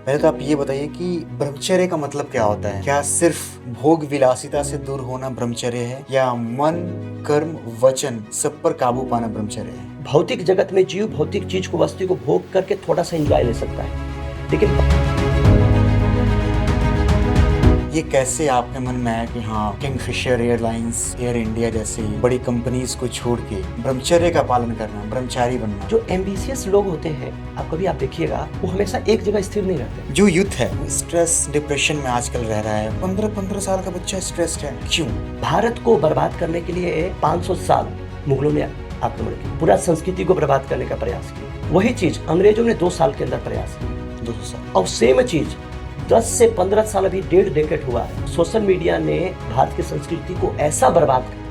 पहले तो आप ये बताइए कि ब्रह्मचर्य का मतलब क्या होता है? क्या सिर्फ भोग विलासिता से दूर होना ब्रह्मचर्य है, या मन, कर्म, वचन सब पर काबू पाना ब्रह्मचर्य है? भौतिक जगत में जीव भौतिक चीज को, वस्तु को भोग करके थोड़ा सा एंजॉय ले सकता है, लेकिन ये कैसे आपके मन में आया कि हाँ, किंगफिशर एयरलाइंस, एयर इंडिया जैसी बड़ी कंपनीज को छोड़ के ब्रह्मचर्य का पालन करना, ब्रह्मचारी बनना? जो एम्बिशियस लोग होते हैं, आप देखिएगा, वो हमेशा एक जगह स्थिर नहीं रहते। जो यूथ है स्ट्रेस डिप्रेशन में आजकल रह रहा है, 15-15 साल का बच्चा स्ट्रेस्ड है, क्यों? भारत को बर्बाद करने के लिए 500 साल मुगलों ने आक्रमण किया, पूरा संस्कृति को बर्बाद करने का प्रयास किया। वही चीज अंग्रेजों ने 2 साल के अंदर प्रयास किया, 200 साल। और सेम चीज 10 से 15 साल, अभी 1.5 डेकेड हुआ है। सोशल मीडिया ने भारत की संस्कृति को ऐसा बर्बाद किया।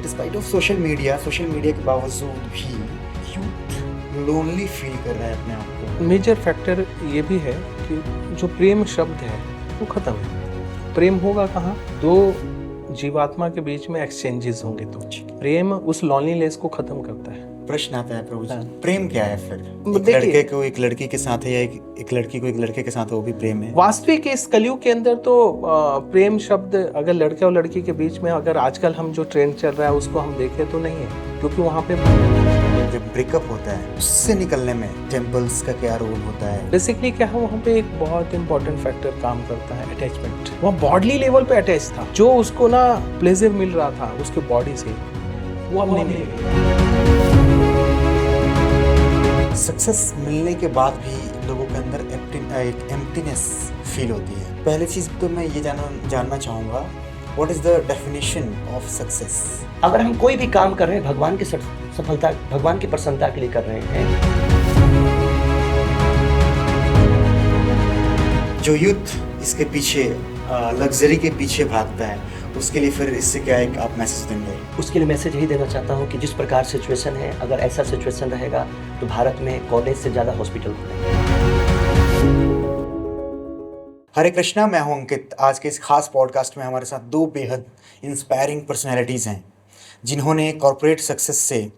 डिस्पाइट ऑफ सोशल मीडिया के बावजूद भी यूथ लोनली फील कर रहा है अपने आप को। मेजर फैक्टर ये भी है कि जो प्रेम शब्द है वो खत्म है। प्रेम होगा कहाँ? 2 जीवात्मा के बीच में एक्सचेंजेस होंगे तो प्रेम उस लॉनलीनेस को खत्म करता है। प्रश्न आता है प्रभु जी, प्रेम क्या है फिर? एक देखिए, लड़के को एक लड़की के साथ है, या एक लड़की को एक लड़के के साथ है, वो भी प्रेम है? वास्तविक इस कलयुग के अंदर तो प्रेम शब्द अगर लड़के और लड़की के बीच में, अगर आजकल हम जो ट्रेंड चल रहा है उसको हम देखें तो नहीं है, क्योंकि वहाँ पे जब ब्रेकअप होता है उससे निकलने में टेम्पल्स का क्या रोल होता है? बेसिकली क्या है, वहाँ पे एक बहुत इंपॉर्टेंट फैक्टर काम करता है, अटैचमेंट। वह बॉडली लेवल पे अटैच था, जो उसको ना प्लेजर मिल रहा था उसके बॉडी से, वो अब नहीं मिलेगा। सक्सेस मिलने के बाद भी लोगों के अंदर एक एम्प्टीनेस फील होती है। पहली चीज तो मैं ये जानना चाहूँगा, what is the definition of success? अगर हम कोई भी काम कर रहे हैं भगवान की सफलता, भगवान की प्रसन्नता के लिए कर रहे हैं। जो यूथ इसके पीछे लग्जरी के पीछे भागता है, उसके लिए फिर इससे क्या एक आप मैसेज देंगे? उसके लिए मैसेज यही देना चाहता हूँ कि जिस प्रकार सिचुएशन है, अगर ऐसा सिचुएशन रहेगा तो भारत में कॉलेज से ज़्यादा हॉस्पिटल खुलेंगे। हरे कृष्णा, मैं हूं अंकित। आज के इस खास पॉडकास्ट में हमारे साथ 2 बेहद इंस्पायरिंग पर्सनैलिटीज़ हैं, जिन्होंने कॉर्पोरेट सक्सेस से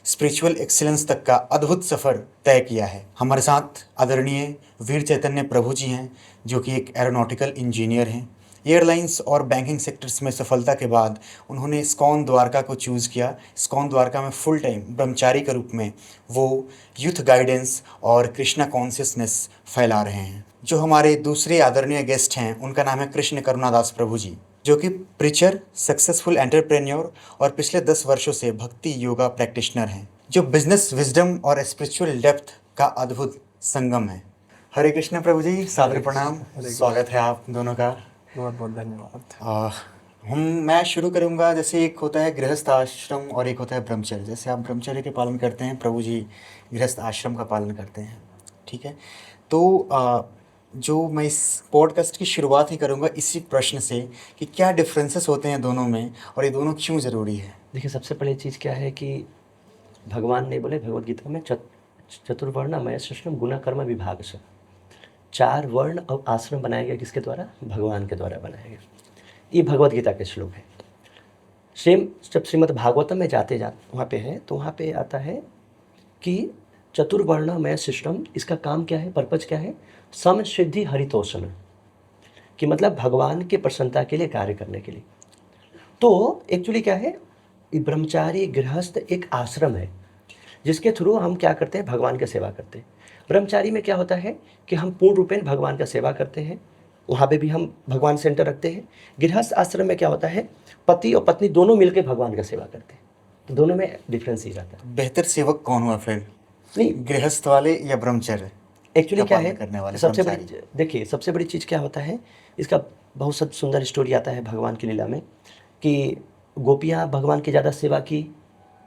स्पिरिचुअल एक्सीलेंस तक का अद्भुत सफ़र तय किया है। हमारे साथ आदरणीय वीर चैतन्य प्रभु जी हैं, जो कि एक एरोनॉटिकल इंजीनियर हैं। एयरलाइंस और बैंकिंग सेक्टर्स में सफलता के बाद उन्होंने इस्कॉन द्वारका को चूज़ किया। इस्कॉन द्वारका में फुल टाइम ब्रह्मचारी के रूप में वो यूथ गाइडेंस और कृष्णा कॉन्शियसनेस फैला रहे हैं। जो हमारे दूसरे आदरणीय गेस्ट हैं, उनका नाम है कृष्ण करुणादास प्रभु जी, जो कि प्रीचर, सक्सेसफुल एंटरप्रेन्योर और पिछले 10 वर्षों से भक्ति योगा प्रैक्टिशनर हैं, जो बिजनेस विजडम और स्पिरिचुअल डेप्थ का अद्भुत संगम है। हरे कृष्ण प्रभु जी, सादर प्रणाम, स्वागत है आप दोनों का। बहुत बहुत धन्यवाद। मैं शुरू करूंगा, जैसे एक होता है गृहस्थ आश्रम और एक होता है ब्रह्मचर्य। जैसे आप ब्रह्मचर्य के पालन करते हैं, प्रभु जी गृहस्थ आश्रम का पालन करते हैं, ठीक है? तो जो मैं इस पॉडकास्ट की शुरुआत ही करूंगा इसी प्रश्न से कि क्या डिफरेंसेस होते हैं दोनों में, और ये दोनों क्यों ज़रूरी है? देखिए, सबसे पहले चीज़ क्या है कि भगवान ने बोले भगवद गीता में, चतुर्वर्ण मय सृष्टम गुना कर्म विभाग से, 4 वर्ण और आश्रम बनाया गया। किसके द्वारा? भगवान के द्वारा बनाया गया। ये भगवद गीता के श्लोक है। सेम जब श्रीमद् भागवतम में जाते वहाँ पे है, तो वहाँ पे आता है कि चतुर्वर्णमय सिस्टम, इसका काम क्या है, पर्पज क्या है? सम सिद्धि हरितोषण, कि मतलब भगवान के प्रसन्नता के लिए कार्य करने के लिए। तो एक्चुअली क्या है, ब्रह्मचारी गृहस्थ एक आश्रम है, जिसके थ्रू हम क्या करते हैं, भगवान की सेवा करते हैं। ब्रह्मचारी में क्या होता है कि हम पूर्ण रूपेण भगवान का सेवा करते हैं, वहाँ पे भी हम भगवान सेंटर रखते हैं। गृहस्थ आश्रम में क्या होता है, पति और पत्नी दोनों मिलकर भगवान का सेवा करते हैं। तो दोनों में डिफरेंस ही रहता है। बेहतर सेवक कौन हुआ फिर, नहीं, गृहस्थ वाले या ब्रह्मचर्य? एक्चुअली क्या है, करने वाले सबसे बड़ी, देखिए सबसे बड़ी चीज़ क्या होता है, इसका बहुत सब सुंदर स्टोरी आता है भगवान की लीला में, कि गोपियाँ भगवान की ज़्यादा सेवा की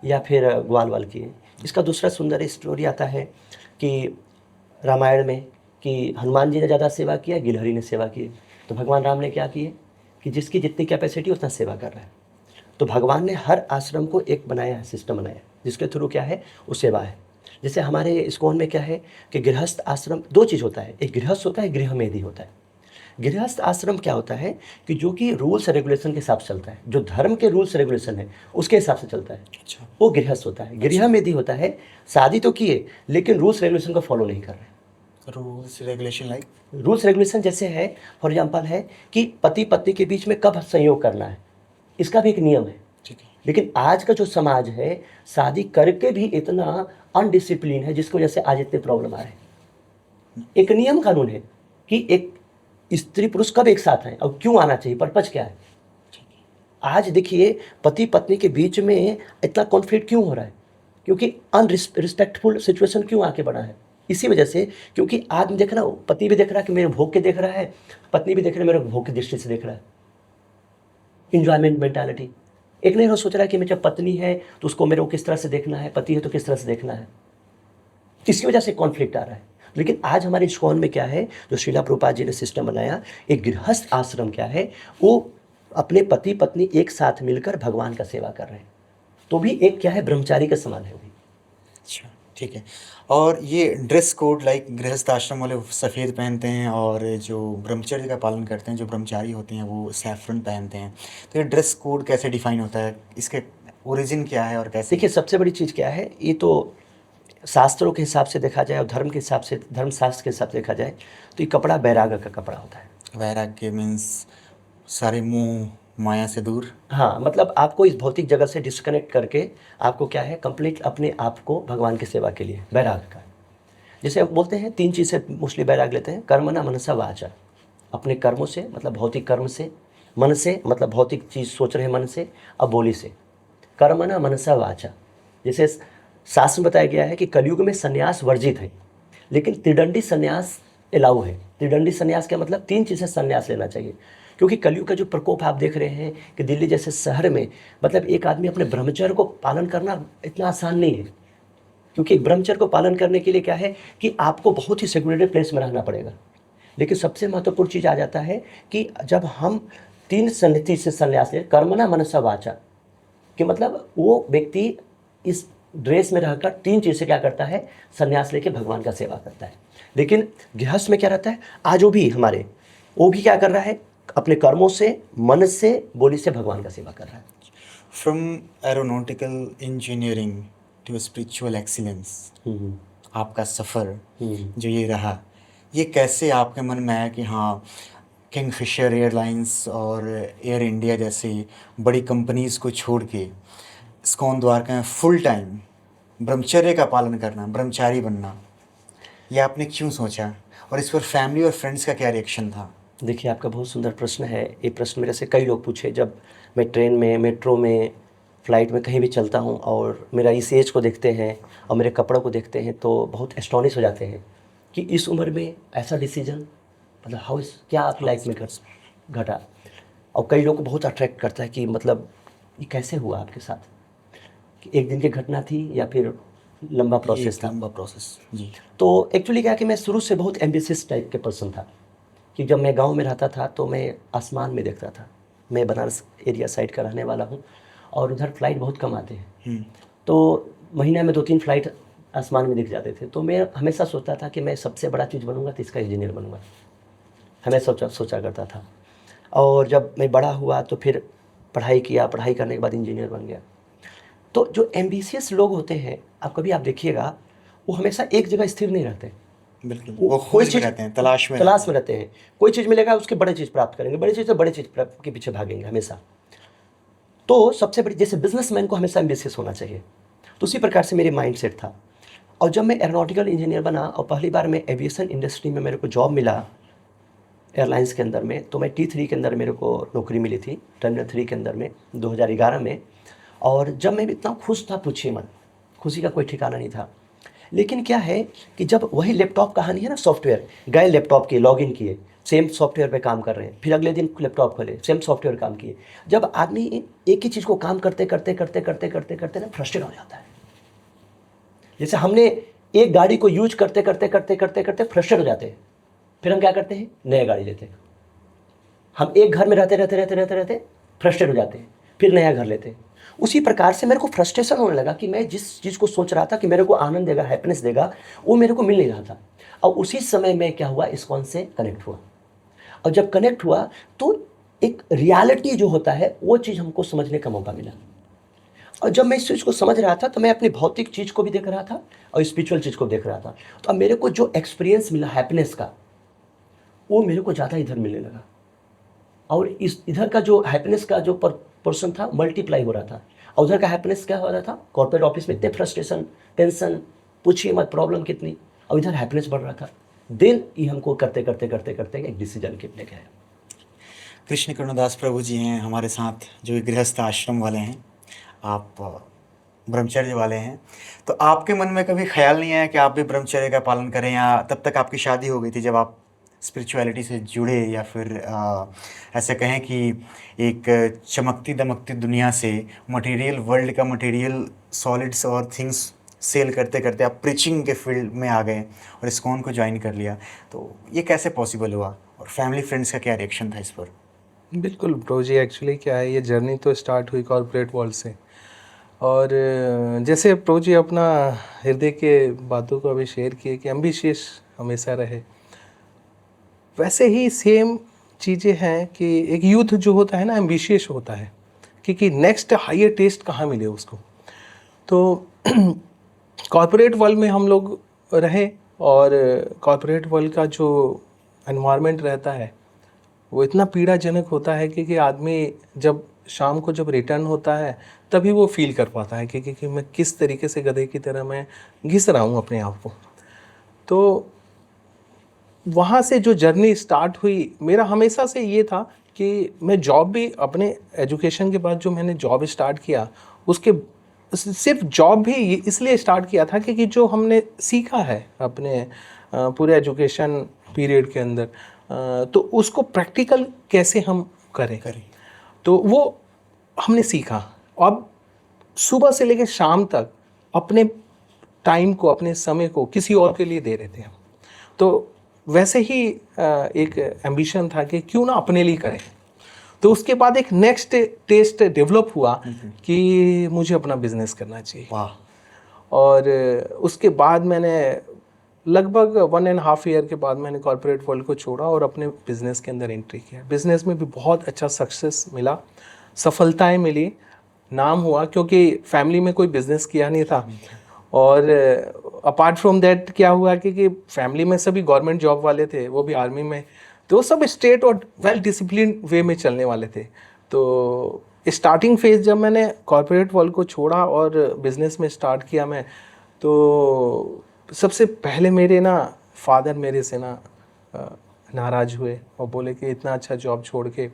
या फिर ग्वाल वाल की। इसका दूसरा सुंदर स्टोरी आता है कि रामायण में, कि हनुमान जी ने ज़्यादा सेवा किया, गिलहरी ने सेवा की। तो भगवान राम ने क्या किए कि जिसकी जितनी कैपेसिटी उतना सेवा कर रहा है। तो भगवान ने हर आश्रम को एक बनाया है, सिस्टम बनाया है, जिसके थ्रू क्या है, वो सेवा है। जैसे हमारे इस्कॉन में क्या है कि गृहस्थ आश्रम 2 चीज़ होता है, एक गृहस्थ होता है, गृहमेधी होता है। गृहस्थ आश्रम क्या होता है कि जो कि रूल्स रेगुलेशन के हिसाब से चलता है, जो धर्म के रूल्स रेगुलेशन है उसके हिसाब से चलता है। अच्छा। वो गृहस्थ होता है। गृहमेधी होता है, शादी तो किए लेकिन रूल्स रेगुलेशन को फॉलो नहीं कर रहे। Rules regulation like? Rules regulation जैसे है, फॉर एग्जाम्पल है कि पति पत्नी के बीच में कब संयोग करना है, इसका भी एक नियम है। ठीक है। लेकिन आज का जो समाज है, शादी करके भी इतना अनडिसिप्लिन है, जिसकी वजह से आज इतने प्रॉब्लम आ रहे हैं। एक नियम कानून है कि एक स्त्री पुरुष कब एक साथ हैं और क्यों आना चाहिए, पर्पज क्या है। आज देखिए पति पत्नी के बीच में इतना कॉन्फ्लिक्ट क्यों हो रहा है, क्योंकि अनरिस्पेक्टफुल सिचुएशन क्यों आके बढ़ा है, इसी वजह से। क्योंकि आदमी देख रहा, पति भी देख रहा है कि मेरे भोग के देख रहा है, पत्नी भी देख रही है मेरे भोग की दृष्टि से देख रहा है। इंजॉयमेंट मेंटालिटी, एक नहीं हो सोच रहा है कि मेरी जब पत्नी है तो उसको मेरे को किस तरह से देखना है, पति है तो किस तरह से देखना है। इसकी वजह से कॉन्फ्लिक्ट आ रहा है। लेकिन आज हमारे इस्कॉन में क्या है, जो श्रीला प्रभुपाद जी ने सिस्टम बनाया, एक गृहस्थ आश्रम क्या है, वो अपने पति पत्नी एक साथ मिलकर भगवान का सेवा कर रहे हैं। तो भी एक क्या है, ब्रह्मचारी के समान है वो भी। अच्छा, ठीक है। और ये ड्रेस कोड लाइक गृहस्थ आश्रम वाले सफ़ेद पहनते हैं और जो ब्रह्मचर्य का पालन करते हैं, जो ब्रह्मचारी होते हैं, वो सैफरन पहनते हैं। तो ये ड्रेस कोड कैसे डिफाइन होता है, इसके ओरिजिन क्या है और कैसे? देखिए सबसे बड़ी चीज़ क्या है, ये तो शास्त्रों के हिसाब से देखा जाए और धर्म के हिसाब से, धर्मशास्त्र के हिसाब से देखा जाए तो ये कपड़ा बैराग का कपड़ा होता है। वैराग्य मीन्स सारे मोह माया से दूर। हाँ, मतलब आपको इस भौतिक जगत से डिस्कनेक्ट करके आपको क्या है, कंप्लीट अपने आप को भगवान की सेवा के लिए बैराग का। जैसे बोलते हैं 3 चीज़ से मोस्टली बैराग लेते हैं, कर्मणा मनसा वाचा, अपने कर्मों से मतलब भौतिक कर्म से, मन से मतलब भौतिक चीज़ सोच रहे मन से, और बोली से। कर्मणा मनसा वाचा, जैसे शास्त्र में बताया गया है कि कलयुग में संन्यास वर्जित है, लेकिन त्रिदंडी संन्यास अलाउ है। त्रिदंडी संन्यास क्या मतलब, 3 चीज़ें संन्यास लेना चाहिए। क्योंकि कलयुग का जो प्रकोप आप देख रहे हैं कि दिल्ली जैसे शहर में, मतलब एक आदमी अपने ब्रह्मचर्य को पालन करना इतना आसान नहीं है। क्योंकि ब्रह्मचर्य को पालन करने के लिए क्या है कि आपको बहुत ही सेग्रेटेड प्लेस में रहना पड़ेगा। लेकिन सबसे महत्वपूर्ण चीज़ आ जाता है कि जब हम 3 सन्निधि से संन्यास ले, कर्मणा मनसा वाचा, कि मतलब वो व्यक्ति इस ड्रेस में रहकर 3 चीज़ से क्या करता है, संन्यास लेके भगवान का सेवा करता है। लेकिन गृहस्थ में क्या रहता है, आज वो भी हमारे, वो भी क्या कर रहा है, अपने कर्मों से, मन से, बोली से भगवान का सेवा कर रहा है। From aeronautical engineering to spiritual excellence, आपका सफ़र जो ये रहा, ये कैसे आपके मन में आया कि हाँ, किंगफिशर एयरलाइंस और एयर इंडिया जैसी बड़ी कंपनीज़ को छोड़ के इस्कॉन द्वारका में फुल टाइम ब्रह्मचर्य का पालन करना, ब्रह्मचारी बनना, ये आपने क्यों सोचा और इस पर फैमिली और फ्रेंड्स का क्या रिएक्शन था? देखिए आपका बहुत सुंदर प्रश्न है। ये प्रश्न मेरे से कई लोग पूछे, जब मैं ट्रेन में, मेट्रो में, फ़्लाइट में कहीं भी चलता हूँ और मेरा इस एज को देखते हैं और मेरे कपड़ों को देखते हैं तो बहुत एस्टॉनिश हो जाते हैं कि इस उम्र में ऐसा डिसीजन, मतलब हाउ इस, क्या आप लाइफ में घटा। और कई लोग को बहुत अट्रैक्ट करता है कि मतलब ये कैसे हुआ आपके साथ, कि एक दिन की घटना थी या फिर लंबा प्रोसेस था? लंबा प्रोसेस जी। तो एक्चुअली क्या कि मैं शुरू से बहुत एम्बिशियस टाइप के पर्सन था कि जब मैं गांव में रहता था तो मैं आसमान में देखता था। मैं बनारस एरिया साइड का रहने वाला हूं और उधर फ्लाइट बहुत कम आते हैं, तो महीने में 2-3 फ्लाइट आसमान में दिख जाते थे। तो मैं हमेशा सोचता था कि मैं सबसे बड़ा चीज़ बनूंगा तो इसका इंजीनियर बनूंगा, हमेशा सोचा करता था। और जब मैं बड़ा हुआ तो फिर पढ़ाई किया, पढ़ाई करने के बाद इंजीनियर बन गया। तो जो एम्बिशियस लोग होते हैं, आप कभी आप देखिएगा, वो हमेशा एक जगह स्थिर नहीं रहते। बिल्कुल, वो खोज में रहते हैं, तलाश में रहते हैं। कोई चीज़ मिलेगा उसके बड़े चीज़ प्राप्त करेंगे, बड़ी चीज़ से बड़े चीज़ के पीछे भागेंगे हमेशा। तो सबसे बड़ी, जैसे बिजनेसमैन को हमेशा एम्बिशियस होना चाहिए, तो उसी प्रकार से मेरे माइंड सेट था। और जब मैं एरोनॉटिकल इंजीनियर बना और पहली बार मैं एविएशन इंडस्ट्री में मेरे को जॉब मिला एयरलाइंस के अंदर में, तो मैं T3 के अंदर मेरे को नौकरी मिली थी, टर्मिनल 3 के अंदर में 2011 में। और जब मैं इतना खुश था, पूछिए मत, खुशी का कोई ठिकाना नहीं था। लेकिन क्या है कि जब वही लैपटॉप कहानी है ना, सॉफ्टवेयर गए, लैपटॉप किए, लॉगिन किए, सेम सॉफ्टवेयर पे काम कर रहे हैं, फिर अगले दिन लैपटॉप खोले, सेम सॉफ्टवेयर काम किए। जब आदमी एक ही चीज़ को काम करते करते करते करते करते करते ना फ्रस्ट्रेट हो जाता है। जैसे हमने एक गाड़ी को यूज करते करते करते करते करते फ्रस्ट्रेट हो जाते हैं, फिर हम क्या करते हैं, नया गाड़ी लेते हैं। हम एक घर में रहते रहते रहते रहते रहते फ्रस्ट्रेट हो जाते हैं, फिर नया घर लेते हैं। उसी प्रकार से मेरे को फ्रस्ट्रेशन होने लगा कि मैं जिस चीज़ को सोच रहा था कि मेरे को आनंद देगा, हैप्पीनेस देगा, वो मेरे को मिल नहीं रहा था। और उसी समय में क्या हुआ, इस्कॉन से कनेक्ट हुआ। और जब कनेक्ट हुआ तो एक रियलिटी जो होता है वो चीज़ हमको समझने का मौका मिला। और जब मैं इस चीज़ को समझ रहा था तो मैं अपनी भौतिक चीज़ को भी देख रहा था और स्पिरिचुअल चीज़ को देख रहा था। तो अब मेरे को जो एक्सपीरियंस मिला हैप्पीनेस का, वो मेरे को ज़्यादा इधर मिलने लगा। और इस इधर का जो हैप्पीनेस का जो पर्सन था मल्टीप्लाई हो रहा था। और उधर का हैप्पीनेस क्या हो रहा था, कॉर्पोरेट ऑफिस में इतने फ्रस्ट्रेशन, टेंशन, पूछिए मत प्रॉब्लम कितनी, और इधर हैप्पीनेस बढ़ रहा था। देन ये हमको करते करते करते करते एक डिसीजन के लेके आया। कृष्ण करुणादास प्रभु जी हैं हमारे साथ, जो गृहस्थ आश्रम वाले हैं, आप ब्रह्मचर्य वाले हैं। तो आपके मन में कभी ख्याल नहीं आया कि आप भी ब्रह्मचर्य का पालन करें, या तब तक आपकी शादी हो गई थी जब आप स्पिरिचुअलिटी से जुड़े, या फिर ऐसे कहें कि एक चमकती दमकती दुनिया से मटेरियल वर्ल्ड का मटेरियल सॉलिड्स और थिंग्स सेल करते करते आप प्रीचिंग के फील्ड में आ गए और इस्कॉन को ज्वाइन कर लिया। तो ये कैसे पॉसिबल हुआ, और फैमिली फ्रेंड्स का क्या रिएक्शन था इस पर? बिल्कुल ब्रो जी, एक्चुअली क्या है, ये जर्नी तो स्टार्ट हुई कॉर्पोरेट वर्ल्ड से। और जैसे प्रो जी अपना हृदय के बातों को अभी शेयर किए कि एम्बिशियस हमेशा रहे, वैसे ही सेम चीज़ें हैं कि एक यूथ जो होता है ना एम्बिशियस होता है कि नेक्स्ट हायर टेस्ट कहाँ मिले उसको। तो कॉर्पोरेट वर्ल्ड में हम लोग रहे, और कॉर्पोरेट वर्ल्ड का जो एनवायरनमेंट रहता है वो इतना पीड़ाजनक होता है कि आदमी जब शाम को जब रिटर्न होता है तभी वो फील कर पाता है कि मैं किस तरीके से गधे की तरह मैं घिस रहा हूँ अपने आप को। तो वहाँ से जो जर्नी स्टार्ट हुई, मेरा हमेशा से ये था कि मैं जॉब भी अपने एजुकेशन के बाद जो मैंने जॉब स्टार्ट किया, उसके सिर्फ जॉब भी इसलिए स्टार्ट किया था कि जो हमने सीखा है अपने पूरे एजुकेशन पीरियड के अंदर, तो उसको प्रैक्टिकल कैसे हम करें। तो वो हमने सीखा। अब सुबह से लेकर शाम तक अपने टाइम को, अपने समय को किसी और के लिए दे रहे थे हम। तो वैसे ही एक एम्बिशन था कि क्यों ना अपने लिए करें। तो उसके बाद एक नेक्स्ट टेस्ट डेवलप हुआ कि मुझे अपना बिजनेस करना चाहिए। और उसके बाद मैंने लगभग 1.5 ईयर के बाद मैंने कॉर्पोरेट वर्ल्ड को छोड़ा और अपने बिजनेस के अंदर एंट्री किया। बिजनेस में भी बहुत अच्छा सक्सेस मिला, सफलताएं मिली, नाम हुआ, क्योंकि फैमिली में कोई बिजनेस किया नहीं था। और अपार्ट फ्रॉम दैट क्या हुआ कि फैमिली में सभी गवर्नमेंट जॉब वाले थे, वो भी आर्मी में, तो सब स्ट्रेट और वेल डिसिप्लिन वे में चलने वाले थे। तो स्टार्टिंग फेज जब मैंने कॉर्पोरेट वर्ल्ड को छोड़ा और बिजनेस में स्टार्ट किया मैं, तो सबसे पहले मेरे ना फादर मेरे से ना नाराज़ हुए और बोले कि इतना अच्छा जॉब छोड़ के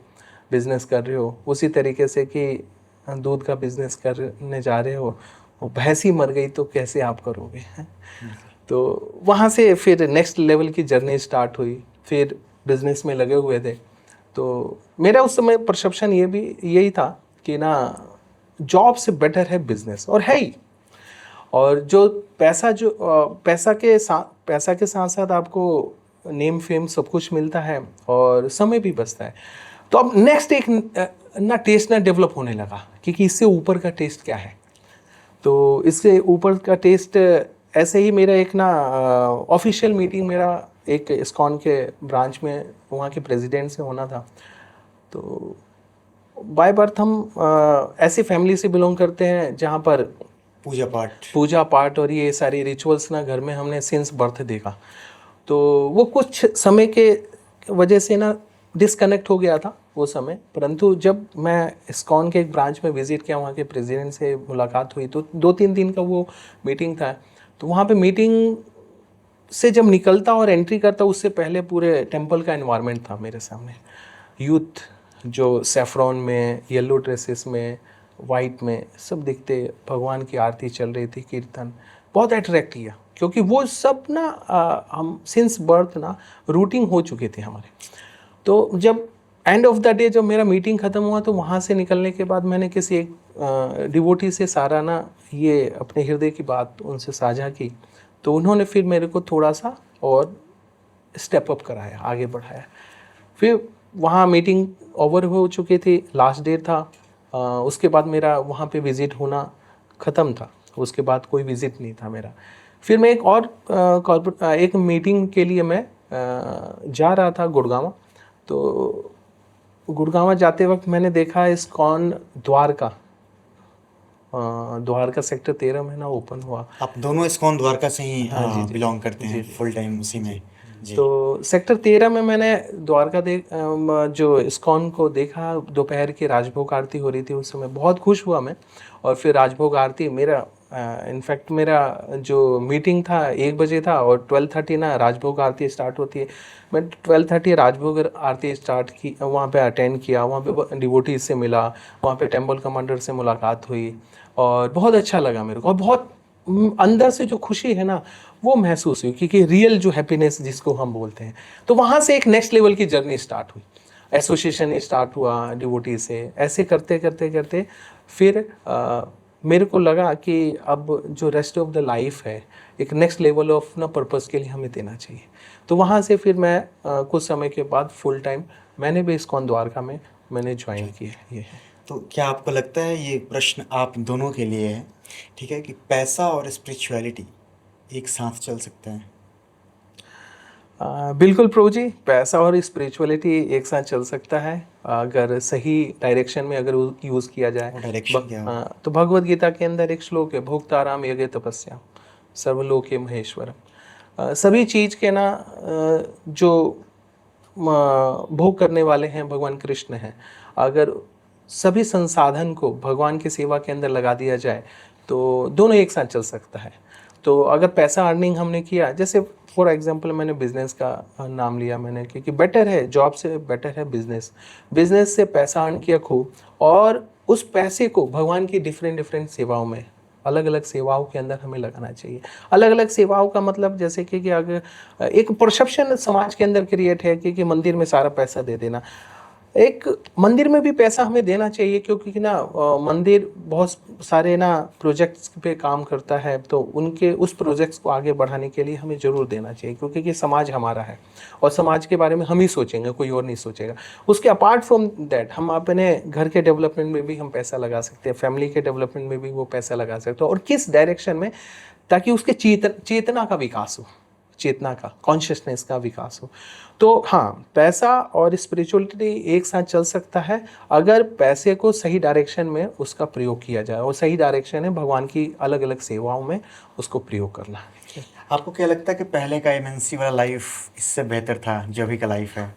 बिज़नेस कर रहे हो, उसी तरीके से कि दूध का बिज़नेस करने जा रहे हो, वो भैंस ही मर गई तो कैसे आप करोगे। तो वहाँ से फिर नेक्स्ट लेवल की जर्नी स्टार्ट हुई, फिर बिज़नेस में लगे हुए थे। तो मेरा उस समय परसेप्शन यही था कि ना जॉब से बेटर है बिज़नेस, और है ही। और जो पैसा के साथ साथ आपको नेम फेम सब कुछ मिलता है और समय भी बचता है। तो अब नेक्स्ट एक ना टेस्ट ना डेवलप होने लगा कि इससे ऊपर का टेस्ट क्या है। तो इससे ऊपर का टेस्ट ऐसे ही मेरा एक ना ऑफिशियल मीटिंग मेरा एक इस्कॉन के ब्रांच में वहाँ के प्रेसिडेंट से होना था। तो बाय बर्थ हम ऐसी फैमिली से बिलोंग करते हैं जहाँ पर पूजा पाठ और ये सारी रिचुअल्स ना घर में हमने सिंस बर्थ देखा। तो वो कुछ समय के वजह से ना डिस्कनेक्ट हो गया था वो समय, परंतु जब मैं इस्कॉन के एक ब्रांच में विजिट किया, वहाँ के प्रेसिडेंट से मुलाकात हुई, तो 2-3 दिन का वो मीटिंग था। तो वहाँ पे मीटिंग से जब निकलता और एंट्री करता, उससे पहले पूरे टेम्पल का एनवायरनमेंट था मेरे सामने। यूथ जो सैफ्रॉन में, येलो ड्रेसेस में, वाइट में सब दिखते, भगवान की आरती चल रही थी, कीर्तन बहुत अट्रैक्ट किया, क्योंकि वो सब ना हम सिंस बर्थ ना रूटिंग हो चुके थे हमारे। तो जब एंड ऑफ द डे जब मेरा मीटिंग ख़त्म हुआ, तो वहाँ से निकलने के बाद मैंने किसी एक डिवोटी से सारा ना ये अपने हृदय की बात उनसे साझा की। तो उन्होंने फिर मेरे को थोड़ा सा और स्टेप अप कराया, आगे बढ़ाया। फिर वहाँ मीटिंग ओवर हो चुकी थी, लास्ट डे था। उसके बाद मेरा वहाँ पे विज़िट होना ख़त्म था, उसके बाद कोई विज़िट नहीं था मेरा। फिर मैं एक और एक मीटिंग के लिए मैं जा रहा था गुड़गांव। तो गुड़गांव जाते वक्त मैंने देखा इस्कॉन द्वारका द्वारका सेक्टर 13 में ना ओपन हुआ। आप दोनों इस्कॉन द्वारका से ही हाँ जी, जी। बिलोंग करते जी, हैं जी। फुल टाइम उसी में? जी। तो सेक्टर 13 में मैंने द्वारका जो इस्कॉन को देखा, दोपहर की राजभोग आरती हो रही थी उस समय, बहुत खुश हुआ मैं। और फिर राजभोग आरती इनफैक्ट मेरा जो मीटिंग था 1 बजे था और 12:30 ना राजभोग आरती स्टार्ट होती है। मैं 12:30 राजभोग आरती स्टार्ट की, वहाँ पे अटेंड किया, वहाँ पे डिवोटीज से मिला, वहाँ पे टेम्पल कमांडर से मुलाकात हुई और बहुत अच्छा लगा मेरे को। और बहुत अंदर से जो खुशी है ना वो महसूस हुई, क्योंकि रियल जो हैप्पीनेस जिसको हम बोलते हैं। तो वहाँ से एक नेक्स्ट लेवल की जर्नी स्टार्ट हुई, एसोसिएशन स्टार्ट हुआ डिवोटी से। ऐसे करते करते करते फिर मेरे को लगा कि अब जो रेस्ट ऑफ द लाइफ है एक नेक्स्ट लेवल ऑफ ना पर्पस के लिए हमें देना चाहिए। तो वहाँ से फिर मैं कुछ समय के बाद फुल टाइम मैंने भी इस्कॉन द्वारका में मैंने ज्वाइन किया। ये है। तो क्या आपको लगता है, ये प्रश्न आप दोनों के लिए है, ठीक है, कि पैसा और स्पिरिचुअलिटी एक साथ चल सकते हैं? बिल्कुल प्रभु जी, पैसा और स्पिरिचुअलिटी एक साथ चल सकता है अगर सही डायरेक्शन में अगर यूज़ किया जाए। वो डायरेक्शन क्या हो? तो भगवत गीता के अंदर एक श्लोक है, भोक्ताराम यज्ञ तपस्या सर्वलोके महेश्वरम। सभी चीज़ के ना जो भोग करने वाले हैं भगवान कृष्ण हैं। अगर सभी संसाधन को भगवान की सेवा के अंदर लगा दिया जाए तो दोनों एक साथ चल सकता है। तो अगर पैसा अर्निंग हमने किया, जैसे फॉर एग्जांपल मैंने बिजनेस का नाम लिया मैंने, क्योंकि बेटर है जॉब से बेटर है बिजनेस। बिजनेस से पैसा अर्न किया खूब, और उस पैसे को भगवान की डिफरेंट डिफरेंट सेवाओं में, अलग अलग सेवाओं के अंदर हमें लगाना चाहिए। अलग अलग सेवाओं का मतलब जैसे कि अगर एक परसेप्शन समाज के अंदर क्रिएट है कि मंदिर में सारा पैसा दे देना। एक मंदिर में भी पैसा हमें देना चाहिए, क्योंकि ना मंदिर बहुत सारे ना प्रोजेक्ट्स पे काम करता है, तो उनके उस प्रोजेक्ट्स को आगे बढ़ाने के लिए हमें ज़रूर देना चाहिए, क्योंकि ये समाज हमारा है और समाज के बारे में हम ही सोचेंगे, कोई और नहीं सोचेगा। उसके अपार्ट फ्रॉम दैट हम अपने घर के डेवलपमेंट में भी हम पैसा लगा सकते हैं, फैमिली के डेवलपमेंट में भी वो पैसा लगा सकते हैं। और किस डायरेक्शन में, ताकि उसके चेतना का विकास हो, चेतना का, कॉन्शियसनेस का विकास हो। तो हाँ, पैसा और स्पिरिचुअलिटी एक साथ चल सकता है अगर पैसे को सही डायरेक्शन में उसका प्रयोग किया जाए। और सही डायरेक्शन है भगवान की अलग अलग सेवाओं में उसको प्रयोग करना। आपको क्या लगता है कि पहले का एमएनसी वाला लाइफ इससे बेहतर था जो अभी का लाइफ है?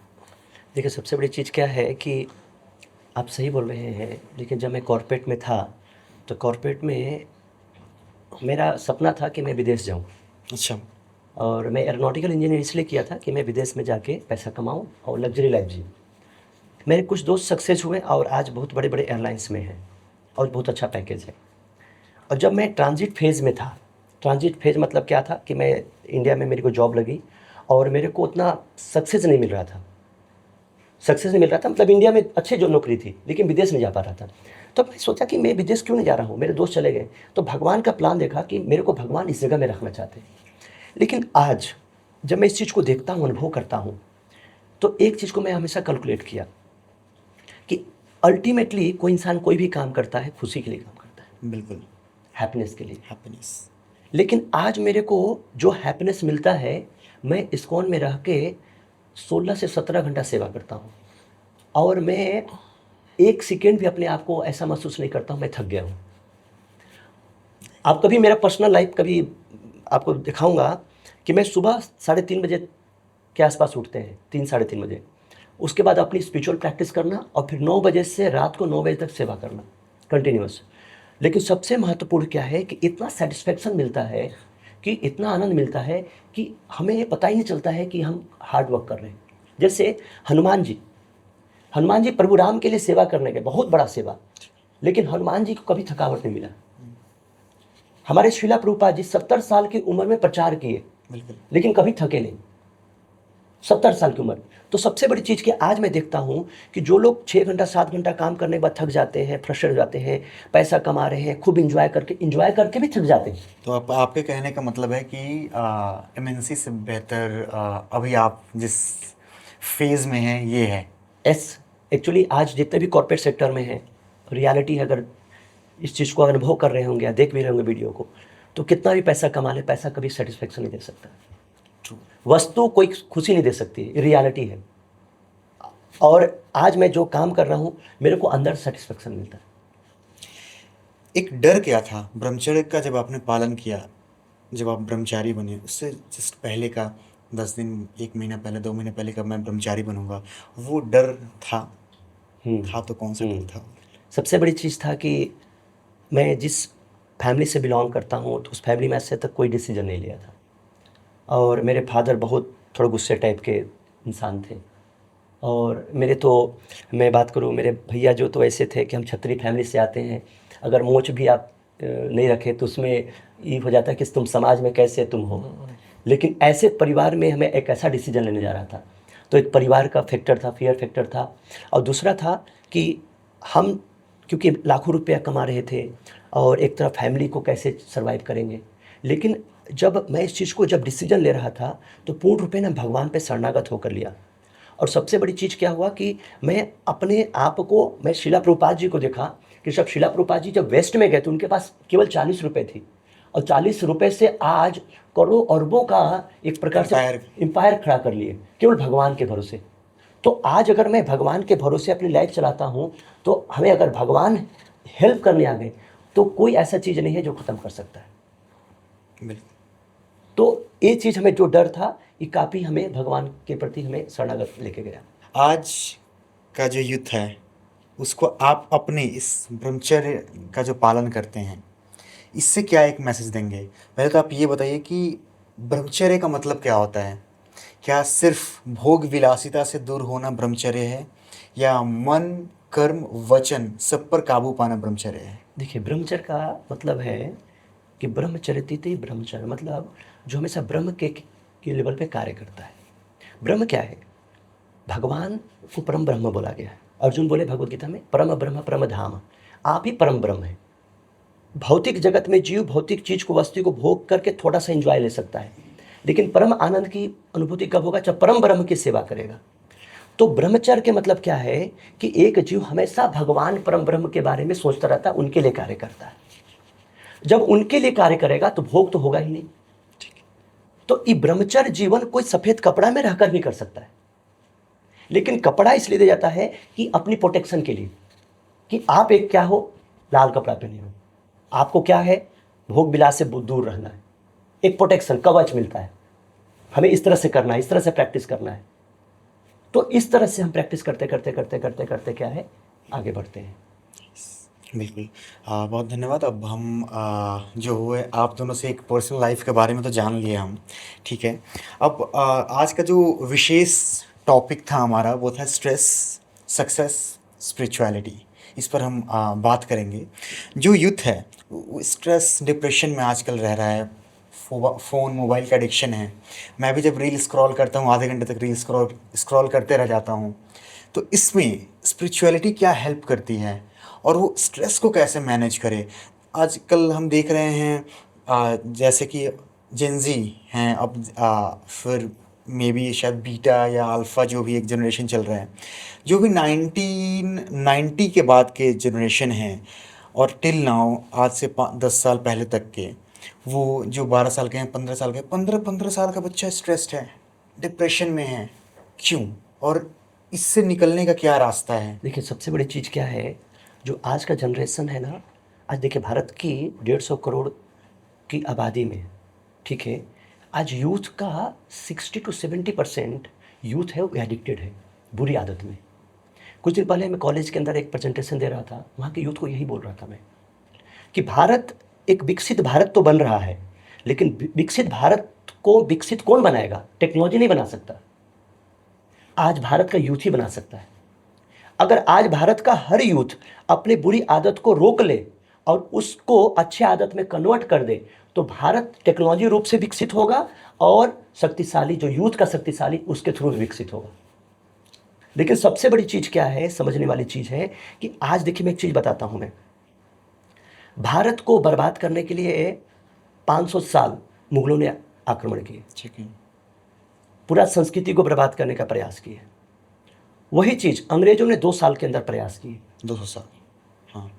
देखिए, सबसे बड़ी चीज़ क्या है कि आप सही बोल रहे हैं, लेकिन जब मैं कॉर्पोरेट में था तो कॉर्पोरेट में मेरा सपना था कि मैं विदेश जाऊं। अच्छा। और मैं एरोनॉटिकल इंजीनियर इसलिए किया था कि मैं विदेश में जाके पैसा कमाऊं और लग्जरी लाइफ जीऊं। मेरे कुछ दोस्त सक्सेस हुए और आज बहुत बड़े बड़े एयरलाइंस में हैं और बहुत अच्छा पैकेज है। और जब मैं ट्रांजिट फेज़ में था, ट्रांजिट फेज़ मतलब क्या था कि मैं इंडिया में मेरे को जॉब लगी और मेरे को उतना सक्सेस नहीं मिल रहा था। मतलब इंडिया में अच्छी जो नौकरी थी, लेकिन विदेश नहीं जा पा रहा था। तो मैं सोचा कि मैं विदेश क्यों नहीं जा रहा हूँ, मेरे दोस्त चले गए। तो भगवान का प्लान देखा कि मेरे को भगवान इस जगह में रखना चाहते हैं। लेकिन आज जब मैं इस चीज़ को देखता हूँ, अनुभव करता हूँ, तो एक चीज़ को मैं हमेशा कैलकुलेट किया कि अल्टीमेटली कोई इंसान कोई भी काम करता है खुशी के लिए काम करता है, बिल्कुल। हैप्पीनेस के लिए। हैप्पीनेस। लेकिन आज मेरे को जो हैप्पीनेस मिलता है, मैं इस्कॉन में रह के 16 से 17 घंटा सेवा करता हूँ और मैं एक सेकेंड भी अपने आप को ऐसा महसूस नहीं करता हूँ मैं थक गया हूँ। आप कभी मेरा पर्सनल लाइफ कभी आपको दिखाऊंगा कि मैं सुबह 3:30 बजे के आसपास उठते हैं, 3-3:30 बजे। उसके बाद अपनी स्पिरिचुअल प्रैक्टिस करना और फिर 9 बजे से रात को 9 बजे तक सेवा करना कंटिन्यूअस। लेकिन सबसे महत्वपूर्ण क्या है कि इतना सेटिस्फेक्शन मिलता है, कि इतना आनंद मिलता है कि हमें ये पता ही नहीं चलता है कि हम हार्ड वर्क कर रहे हैं। जैसे हनुमान जी प्रभु राम के लिए सेवा करने के, बहुत बड़ा सेवा, लेकिन हनुमान जी को कभी थकावट नहीं मिला। हमारे श्रीला प्रभुपाद जी 70 साल की उम्र में प्रचार किए, लेकिन कभी थके नहीं, 70 साल की उम्र। तो सबसे बड़ी चीज़ कि आज मैं देखता हूँ कि जो लोग 6 घंटा 7 घंटा काम करने के बाद थक जाते हैं, फ्रस्ट्रेट हो जाते हैं, पैसा कमा रहे हैं, खूब इंजॉय करके भी थक जाते हैं। तो आपके कहने का मतलब है कि एमएनसी से बेहतर अभी आप जिस फेज़ में हैं ये है? एक्चुअली आज जितने भी कॉर्पोरेट सेक्टर में हैं, रियलिटी है, अगर इस चीज़ को अनुभव कर रहे होंगे या देख भी रहे होंगे वीडियो को, तो कितना भी पैसा कमा ले, पैसा कभी सेटिस्फेक्शन नहीं दे सकता। वस्तु कोई खुशी नहीं दे सकती, रियलिटी है। और आज मैं जो काम कर रहा हूँ मेरे को अंदर सेटिस्फेक्शन मिलता है। एक डर क्या था ब्रह्मचर्य का जब आपने पालन किया, जब आप ब्रह्मचारी बने, उससे जस्ट पहले का 10 दिन, 1 महीना पहले, 2 महीने पहले का मैं ब्रह्मचारी बनूंगा, वो डर था? था तो कौन सा डर था? सबसे बड़ी चीज़ था कि मैं जिस फैमिली से बिलोंग करता हूँ तो उस फैमिली में ऐसे तक कोई डिसीजन नहीं लिया था। और मेरे फादर बहुत थोड़ा गुस्से टाइप के इंसान थे। और मेरे तो, मैं बात करूँ, मेरे भैया जो तो ऐसे थे कि हम क्षत्रिय फैमिली से आते हैं, अगर मोच भी आप नहीं रखे तो उसमें ये हो जाता है कि तुम समाज में कैसे तुम हो। लेकिन ऐसे परिवार में हमें एक ऐसा डिसीजन लेने जा रहा था, तो एक परिवार का फैक्टर था, फियर फैक्टर था। और दूसरा था कि हम क्योंकि लाखों रुपया कमा रहे थे और एक तरफ फैमिली को कैसे सर्वाइव करेंगे। लेकिन जब मैं इस चीज़ को जब डिसीजन ले रहा था तो पूर्ण रूपे ना भगवान पे शरणागत होकर लिया। और सबसे बड़ी चीज़ क्या हुआ कि मैं अपने आप को, मैं शिला प्रभुपाद जी को देखा कि जब शिला प्रभुपाद जी जब वेस्ट में गए तो उनके पास केवल 40 रुपये थी, और 40 रुपये से आज करोड़ों अरबों का एक प्रकार से एम्पायर खड़ा कर लिए केवल भगवान के भरोसे। तो आज अगर मैं भगवान के भरोसे अपनी लाइफ चलाता हूँ तो हमें अगर भगवान हेल्प करने आ गए तो कोई ऐसा चीज़ नहीं है जो ख़त्म कर सकता है। बिल्कुल। तो ये चीज़ हमें जो डर था ये काफ़ी हमें भगवान के प्रति हमें शरणागत लेके गया। आज का जो यूथ है उसको आप अपने इस ब्रह्मचर्य का जो पालन करते हैं, इससे क्या एक मैसेज देंगे? पहले तो आप ये बताइए कि ब्रह्मचर्य का मतलब क्या होता है? क्या सिर्फ भोग विलासिता से दूर होना ब्रह्मचर्य है, या मन, कर्म, वचन सब पर काबू पाना ब्रह्मचर्य है? देखिए, ब्रह्मचर्य का मतलब है कि ब्रह्मचर्यते ब्रह्मचर्य, मतलब जो हमेशा ब्रह्म के लेवल पे कार्य करता है। ब्रह्म क्या है? भगवान को परम ब्रह्म बोला गया है। अर्जुन बोले भगवद गीता में, परम ब्रह्म परम धाम, आप ही परम ब्रह्म है। भौतिक जगत में जीव भौतिक चीज को, वस्तु को भोग करके थोड़ा सा एंजॉय ले सकता है, लेकिन परम आनंद की अनुभूति कब होगा? जब परम ब्रह्म की सेवा करेगा। तो ब्रह्मचर्य के मतलब क्या है कि एक जीव हमेशा भगवान परम ब्रह्म के बारे में सोचता रहता है, उनके लिए कार्य करता है। जब उनके लिए कार्य करेगा तो भोग तो होगा ही नहीं। तो ये ब्रह्मचर्य जीवन कोई सफेद कपड़ा में रहकर भी कर सकता है, लेकिन कपड़ा इसलिए दिया जाता है कि अपनी प्रोटेक्शन के लिए, कि आप एक क्या हो, लाल कपड़ा पहने हो, आपको क्या है, भोग विलास से दूर रहना है, एक प्रोटेक्शन कवच मिलता है, हमें इस तरह से करना है, इस तरह से प्रैक्टिस करना है। तो इस तरह से हम प्रैक्टिस करते करते करते करते करते क्या है, आगे बढ़ते हैं। बिल्कुल। बहुत धन्यवाद। अब हम जो हुए आप दोनों से एक पर्सनल लाइफ के बारे में तो जान लिए हम, ठीक है। अब आज का जो विशेष टॉपिक था हमारा वो था स्ट्रेस, सक्सेस, स्पिरिचुअलिटी। इस पर हम बात करेंगे। जो यूथ है वो स्ट्रेस, डिप्रेशन में आजकल रह रहा है। फ़ोन, मोबाइल का एडिक्शन है। मैं भी जब रील स्क्रॉल करता हूँ, आधे घंटे तक रील स्क्रॉल करते रह जाता हूँ। तो इसमें स्पिरिचुअलिटी क्या हेल्प करती है और वो स्ट्रेस को कैसे मैनेज करे? आजकल हम देख रहे हैं जैसे कि जेनजी हैं, अब फिर मे बी शायद बीटा या अल्फ़ा, जो भी एक जनरेशन चल रहा है, जो भी 1990 के बाद के जनरेशन हैं और टिल नाउ, आज से 10 साल पहले तक के, वो जो 12 साल के हैं, 15 साल के, 15 साल का बच्चा स्ट्रेस्ड है, डिप्रेशन में है। क्यों? और इससे निकलने का क्या रास्ता है? देखिए, सबसे बड़ी चीज़ क्या है, जो आज का जनरेशन है ना, आज देखिए भारत की 150 करोड़ की आबादी में, ठीक है, आज यूथ का 60 to 70% यूथ है वो एडिक्टेड है बुरी आदत में। कुछ दिन पहले मैं कॉलेज के अंदर एक प्रेजेंटेशन दे रहा था, वहाँ के यूथ को यही बोल रहा था मैं कि भारत एक विकसित भारत तो बन रहा है, लेकिन विकसित भारत को विकसित कौन बनाएगा? टेक्नोलॉजी नहीं बना सकता, आज भारत का यूथ ही बना सकता है। अगर आज भारत का हर यूथ अपनी बुरी आदत को रोक ले और उसको अच्छे आदत में कन्वर्ट कर दे तो भारत टेक्नोलॉजी रूप से विकसित होगा और शक्तिशाली, जो यूथ का शक्तिशाली, उसके थ्रू विकसित होगा। लेकिन सबसे बड़ी चीज़ क्या है, समझने वाली चीज़ है कि आज देखिए, मैं एक चीज़ बताता हूँ। मैं भारत को बर्बाद करने के लिए 500 साल मुगलों ने आक्रमण किए, ठीक है। पूरा संस्कृति को बर्बाद करने का प्रयास किए। वही चीज़ अंग्रेजों ने 2 साल के अंदर प्रयास किए, 200 साल। हाँ।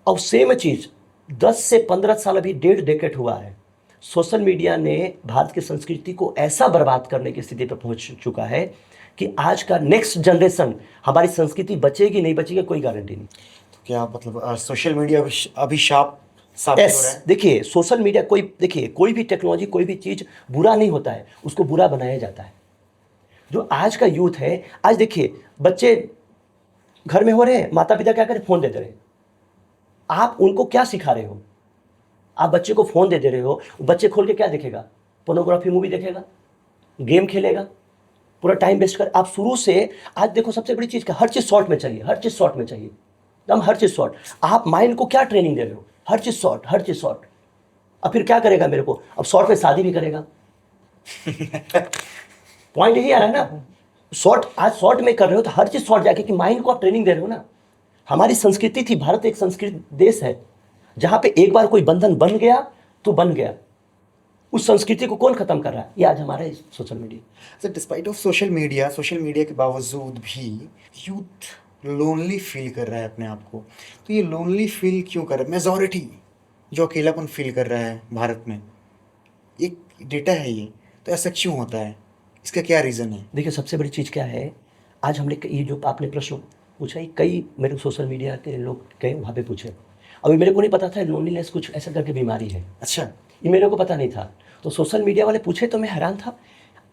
और सेम चीज़ 10 से 15 साल, अभी 1.5 डेकेड हुआ है, सोशल मीडिया ने भारत की संस्कृति को ऐसा बर्बाद करने की स्थिति पर पहुंच चुका है कि आज का नेक्स्ट जनरेशन, हमारी संस्कृति बचेगी नहीं बचेगी कोई गारंटी नहीं। तो क्या मतलब सोशल मीडिया अभिशाप साबित हो रहा है। देखिए सोशल मीडिया कोई भी टेक्नोलॉजी कोई भी चीज़ बुरा नहीं होता है, उसको बुरा बनाया जाता है। जो आज का यूथ है, आज देखिए बच्चे घर में हो रहे हैं, माता पिता क्या करें, फ़ोन दे दे रहे हैं। आप उनको क्या सिखा रहे हो? आप बच्चे को फ़ोन दे रहे हो, बच्चे खोल के क्या देखेगा? पोर्नोग्राफी मूवी देखेगा, गेम खेलेगा, पूरा टाइम वेस्ट कर। आप शुरू से आज देखो सबसे बड़ी चीज़ क्या, हर चीज़ शॉर्ट में चाहिए, हर चीज़ शॉर्ट में चाहिए, एकदम हर चीज़ शॉर्ट। आप माइंड को क्या ट्रेनिंग दे रहे हो? हर चीज़ शॉर्ट, हर चीज़ शॉर्ट। अब फिर क्या करेगा मेरे को? अब शॉर्ट में शादी भी करेगा। पॉइंट यही आ रहा है ना, आज शॉर्ट में कर रहे हो तो हर चीज़ शॉर्ट जाके कि माइंड को आप ट्रेनिंग दे रहे हो ना। हमारी संस्कृति थी, भारत एक संस्कृत देश है जहाँ पे एक बार कोई बंधन बन गया तो बन गया। उस संस्कृति को कौन खत्म कर रहा है? ये आज हमारा social media. Sir despite of social media के बावजूद भी यूथ लोनली फील कर रहा है अपने आप को। तो ये लोनली फील क्यों कर रहा है? मेजॉरिटी जो अकेलापन फील कर रहा है भारत में, एक डेटा है ये, तो ऐसा क्यों होता है? इसका क्या रीज़न है? देखिए सबसे बड़ी चीज़ क्या है, आज हमने ये जो आपने प्रश्न पूछा, ये कई मेरे सोशल मीडिया के लोग गए वहाँ पे पूछे। अभी मेरे को नहीं पता था लोनलीनेस कुछ ऐसा करके बीमारी है। अच्छा, ये मेरे को पता नहीं था, तो सोशल मीडिया वाले पूछे तो मैं हैरान था।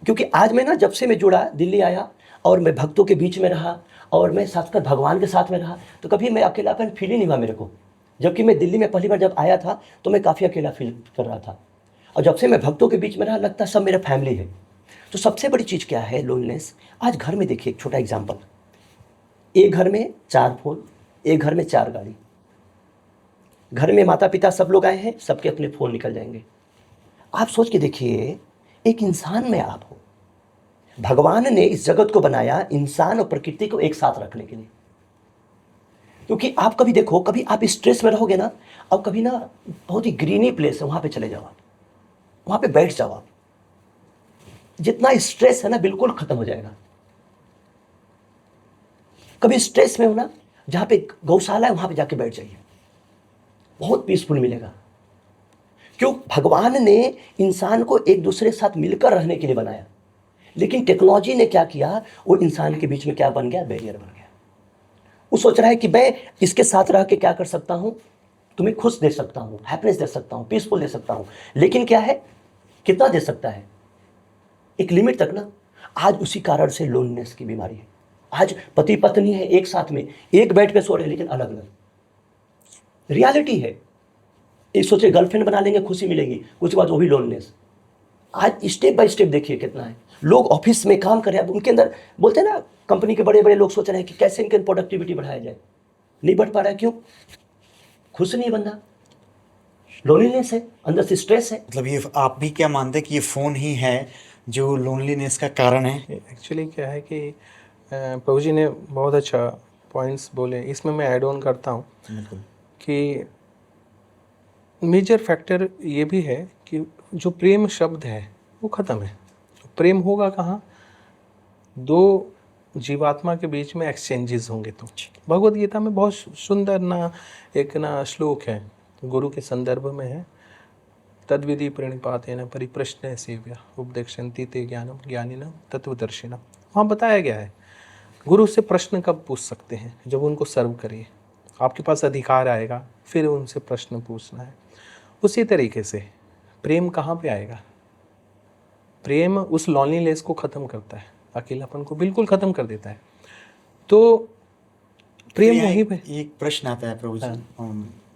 क्योंकि आज मैं ना, जब से मैं जुड़ा, दिल्ली आया और मैं भक्तों के बीच में रहा और मैं साथ भगवान के साथ में रहा, तो कभी मैं अकेलापन फील ही नहीं हुआ मेरे को। जबकि मैं दिल्ली में पहली बार जब आया था तो मैं काफ़ी अकेला फील कर रहा था, और जब से मैं भक्तों के बीच में रहा, लगता सब मेरा फैमिली है। तो सबसे बड़ी चीज़ क्या है लोनलीनेस? आज घर में देखिए, एक छोटा एग्जाम्पल, एक घर में 4 फोन, एक घर में 4 गाड़ी, घर में माता पिता सब लोग आए हैं, सबके अपने फ़ोन निकल जाएंगे। आप सोच के देखिए, एक इंसान में आप हो, भगवान ने इस जगत को बनाया इंसान और प्रकृति को एक साथ रखने के लिए। क्योंकि आप कभी देखो, कभी आप स्ट्रेस में रहोगे ना, और कभी ना बहुत ही ग्रीनी प्लेस है, वहाँ पे चले जाओ, आप वहाँ पे बैठ जाओ, आप जितना स्ट्रेस है ना बिल्कुल खत्म हो जाएगा। कभी स्ट्रेस में हो ना, जहाँ पे गौशाला है वहाँ पे जाके बैठ जाइए, बहुत पीसफुल मिलेगा। क्यों? भगवान ने इंसान को एक दूसरे के साथ मिलकर रहने के लिए बनाया, लेकिन टेक्नोलॉजी ने क्या किया, वो इंसान के बीच में क्या बन गया, बैरियर बन गया। वो सोच रहा है कि मैं इसके साथ रह के क्या कर सकता हूँ, तुम्हें खुश दे सकता हूँ, हैप्पीनेस दे सकता हूँ, पीसफुल दे सकता हूँ, लेकिन क्या है, कितना दे सकता है, एक लिमिट तक ना। आज उसी कारण से लोनलीनेस की बीमारी है। आज पति पत्नी है एक साथ में, एक बेड पे सो रहे, लेकिन अलग अलग। रियलिटी है। एक सोचे गर्लफ्रेंड बना लेंगे, खुशी मिलेगी, कुछ बाद वो भी लोनलीनेस। आज स्टेप बाय स्टेप देखिए कितना है। लोग ऑफिस में काम कर रहे हैं, उनके अंदर बोलते हैं ना, कंपनी के बड़े बड़े लोग सोच रहे हैं कि कैसे इनकी प्रोडक्टिविटी बढ़ाया जाए, नहीं बढ़ पा रहा है। क्यों? खुश नहीं है बंदा, लोनलीनेस है, अंदर से स्ट्रेस है। मतलब ये आप भी क्या मानते हैं कि ये फ़ोन ही है जो लोनलीनेस का कारण है? एक्चुअली क्या है कि प्रभु जी ने बहुत अच्छा पॉइंट्स बोले, इसमें मैं ऐड ऑन करता हूँ बिल्कुल। कि मेजर फैक्टर ये भी है कि जो प्रेम शब्द है वो ख़त्म है। प्रेम होगा कहाँ? 2 जीवात्मा के बीच में एक्सचेंजेस होंगे। तो भगवद गीता में बहुत सुंदर ना एक ना श्लोक है, गुरु के संदर्भ में है, तद्विधि प्रणिपातेन परिप्रश्न सेव्या उपदेक्षन्ति ते ज्ञानम ज्ञानिनम तत्वदर्शिनम। वहाँ बताया गया है गुरु से प्रश्न कब पूछ सकते हैं, जब उनको सर्व करिए, आपके पास अधिकार आएगा, फिर उनसे प्रश्न पूछना है। उसी तरीके से प्रेम कहाँ पे आएगा? प्रेम उस लॉनलीनेस को ख़त्म करता है, अकेलापन को बिल्कुल ख़त्म कर देता है। तो प्रेम वहीं पे। एक प्रश्न आता है प्रभु जी,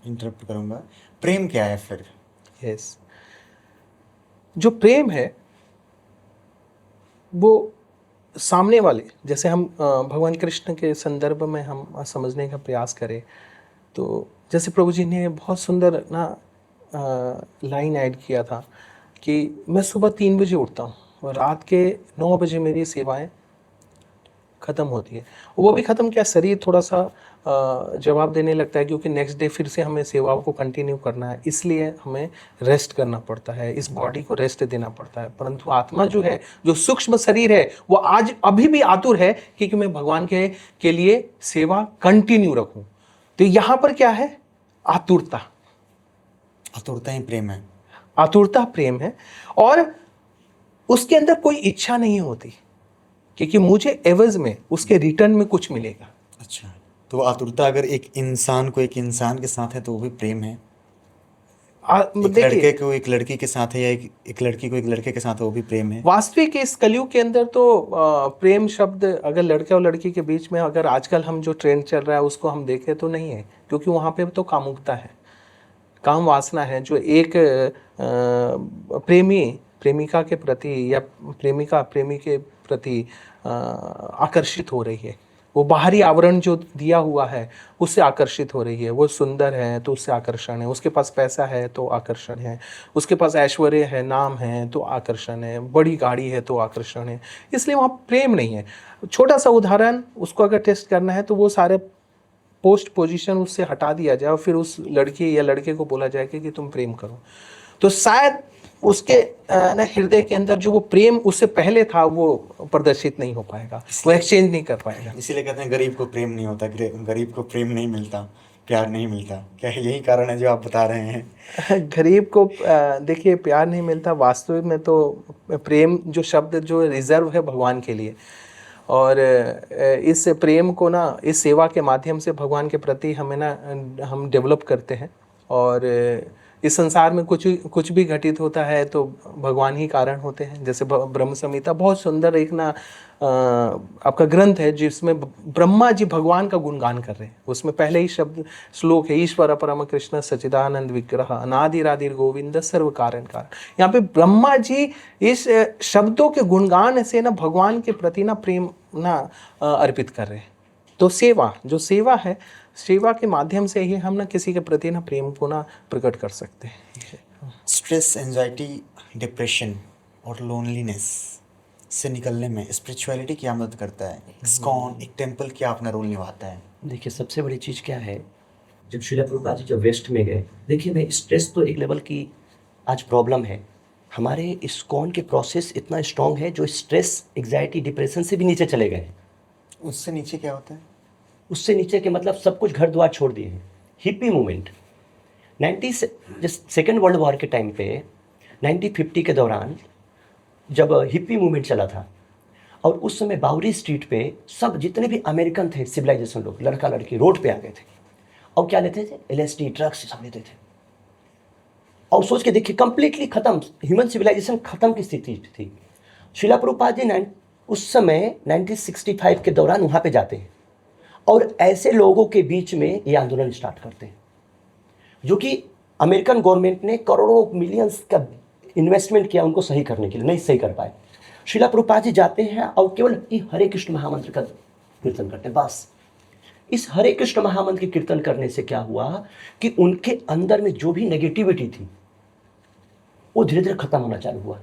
इंटरप्ट करूंगा, प्रेम क्या है फिर? यस, जो प्रेम है वो सामने वाले, जैसे हम भगवान कृष्ण के संदर्भ में हम समझने का प्रयास करें तो जैसे प्रभु जी ने बहुत सुंदर ना लाइन ऐड किया था कि मैं सुबह 3 बजे उठता हूँ और रात के 9 बजे मेरी सेवाएं ख़त्म होती है। वो भी ख़त्म क्या, शरीर थोड़ा सा जवाब देने लगता है, क्योंकि नेक्स्ट डे फिर से हमें सेवाओं को कंटिन्यू करना है, इसलिए हमें रेस्ट करना पड़ता है, इस बॉडी को रेस्ट देना पड़ता है। परंतु आत्मा जो है, जो सूक्ष्म शरीर है, वो आज अभी भी आतुर है कि मैं भगवान के लिए सेवा कंटिन्यू रखूं। तो यहाँ पर क्या है? आतुरता। आतुरता ही प्रेम है। आतुरता प्रेम है, और उसके अंदर कोई इच्छा नहीं होती क्योंकि मुझे एवज में उसके रिटर्न में कुछ मिलेगा। अच्छा, तो आतुरता अगर एक इंसान को एक इंसान के साथ है तो वो भी प्रेम है? एक देखिए, लड़के को एक लड़की के साथ है या एक लड़की को एक लड़के के साथ है, वो भी प्रेम है। वास्तविक इस कलयुग के अंदर तो प्रेम शब्द अगर लड़के और लड़की के बीच में, अगर आजकल हम जो ट्रेंड चल रहा है उसको हम देखें तो नहीं है, क्योंकि वहाँ पे तो कामुकता है, काम वासना है, जो एक प्रेमी प्रेमिका के प्रति या प्रेमिका प्रेमी के प्रति आकर्षित हो रही है। वो बाहरी आवरण जो दिया हुआ है उससे आकर्षित हो रही है। वो सुंदर है तो उससे आकर्षण है, उसके पास पैसा है तो आकर्षण है, उसके पास ऐश्वर्य है, नाम है तो आकर्षण है, बड़ी गाड़ी है तो आकर्षण है। इसलिए वहाँ प्रेम नहीं है। छोटा सा उदाहरण उसको अगर टेस्ट करना है तो वो सारे पोस्ट पोजीशन उससे हटा दिया जाए और फिर उस लड़की या लड़के को बोला जाए कि तुम प्रेम करो, तो शायद उसके हृदय के अंदर जो वो प्रेम उससे पहले था वो प्रदर्शित नहीं हो पाएगा, वो एक्सचेंज नहीं कर पाएगा। इसीलिए कहते हैं गरीब को प्रेम नहीं होता, गरीब को प्रेम नहीं मिलता, प्यार नहीं मिलता। क्या यही कारण है जो आप बता रहे हैं? गरीब को देखिए प्यार नहीं मिलता। वास्तविक में तो प्रेम जो शब्द जो रिजर्व है भगवान के लिए, और इस प्रेम को ना इस सेवा के माध्यम से भगवान के प्रति हमें ना हम डेवलप करते हैं। और इस संसार में कुछ भी घटित होता है तो भगवान ही कारण होते हैं। जैसे ब्रह्म संहिता बहुत सुंदर एक ना आपका ग्रंथ है जिसमें ब्रह्मा जी भगवान का गुणगान कर रहे हैं। उसमें पहले ही शब्द श्लोक है, ईश्वर परम कृष्ण सच्चिदानंद विग्रह अनादिरादिर गोविंद सर्व कारण कारण। यहाँ पे ब्रह्मा जी इस शब्दों के गुणगान से ना भगवान के प्रति ना प्रेम ना अर्पित कर रहे हैं। तो सेवा जो सेवा है, सेवा के माध्यम से ही हम ना किसी के प्रति ना प्रेम को ना प्रकट कर सकते हैं। स्ट्रेस, एंजाइटी, डिप्रेशन और लोनलीनेस से निकलने में स्पिरिचुअलिटी क्या मदद करता है? इस्कॉन, एक टेम्पल क्या अपना रोल निभाता है? देखिए सबसे बड़ी चीज़ क्या है, जब श्रीला प्रभुपाद जी जब वेस्ट में गए, देखिए भाई स्ट्रेस तो एक लेवल की आज प्रॉब्लम है। हमारे इस्कॉन के प्रोसेस इतना स्ट्रॉन्ग है जो स्ट्रेस, एग्जाइटी, डिप्रेशन से भी नीचे चले गए। उससे नीचे क्या होता है? उससे नीचे के मतलब सब कुछ घर द्वार छोड़ दिए हैं। Hippie movement 2nd world war के टाइम पे 1950 के दौरान जब हिप्पी मूवमेंट चला था, और उस समय बाउरी स्ट्रीट पे सब जितने भी अमेरिकन थे सिविलाइजेशन लोग, लड़का लड़की रोड पे आ गए थे और क्या लेते थे? LSD, ड्रग्स सब लेते थे। और सोच के देखिए कंप्लीटली खत्म, ह्यूमन सिविलाइजेशन खत्म की स्थिति थी। श्रीला प्रभुपाद जी उस समय 1965 के दौरान वहाँ पे जाते हैं और ऐसे लोगों के बीच में ये आंदोलन स्टार्ट करते हैं, जो कि अमेरिकन गवर्नमेंट ने करोड़ों मिलियंस का इन्वेस्टमेंट किया उनको सही करने के लिए, नहीं सही कर पाए। श्रीला प्रभुपाद जी जाते हैं और केवल हरे कृष्ण महामंत्र का कीर्तन करते हैं बस। इस हरे कृष्ण महामंत्र के कीर्तन करने से क्या हुआ कि उनके अंदर में जो भी नेगेटिविटी थी वो धीरे धीरे खत्म होना चालू हुआ।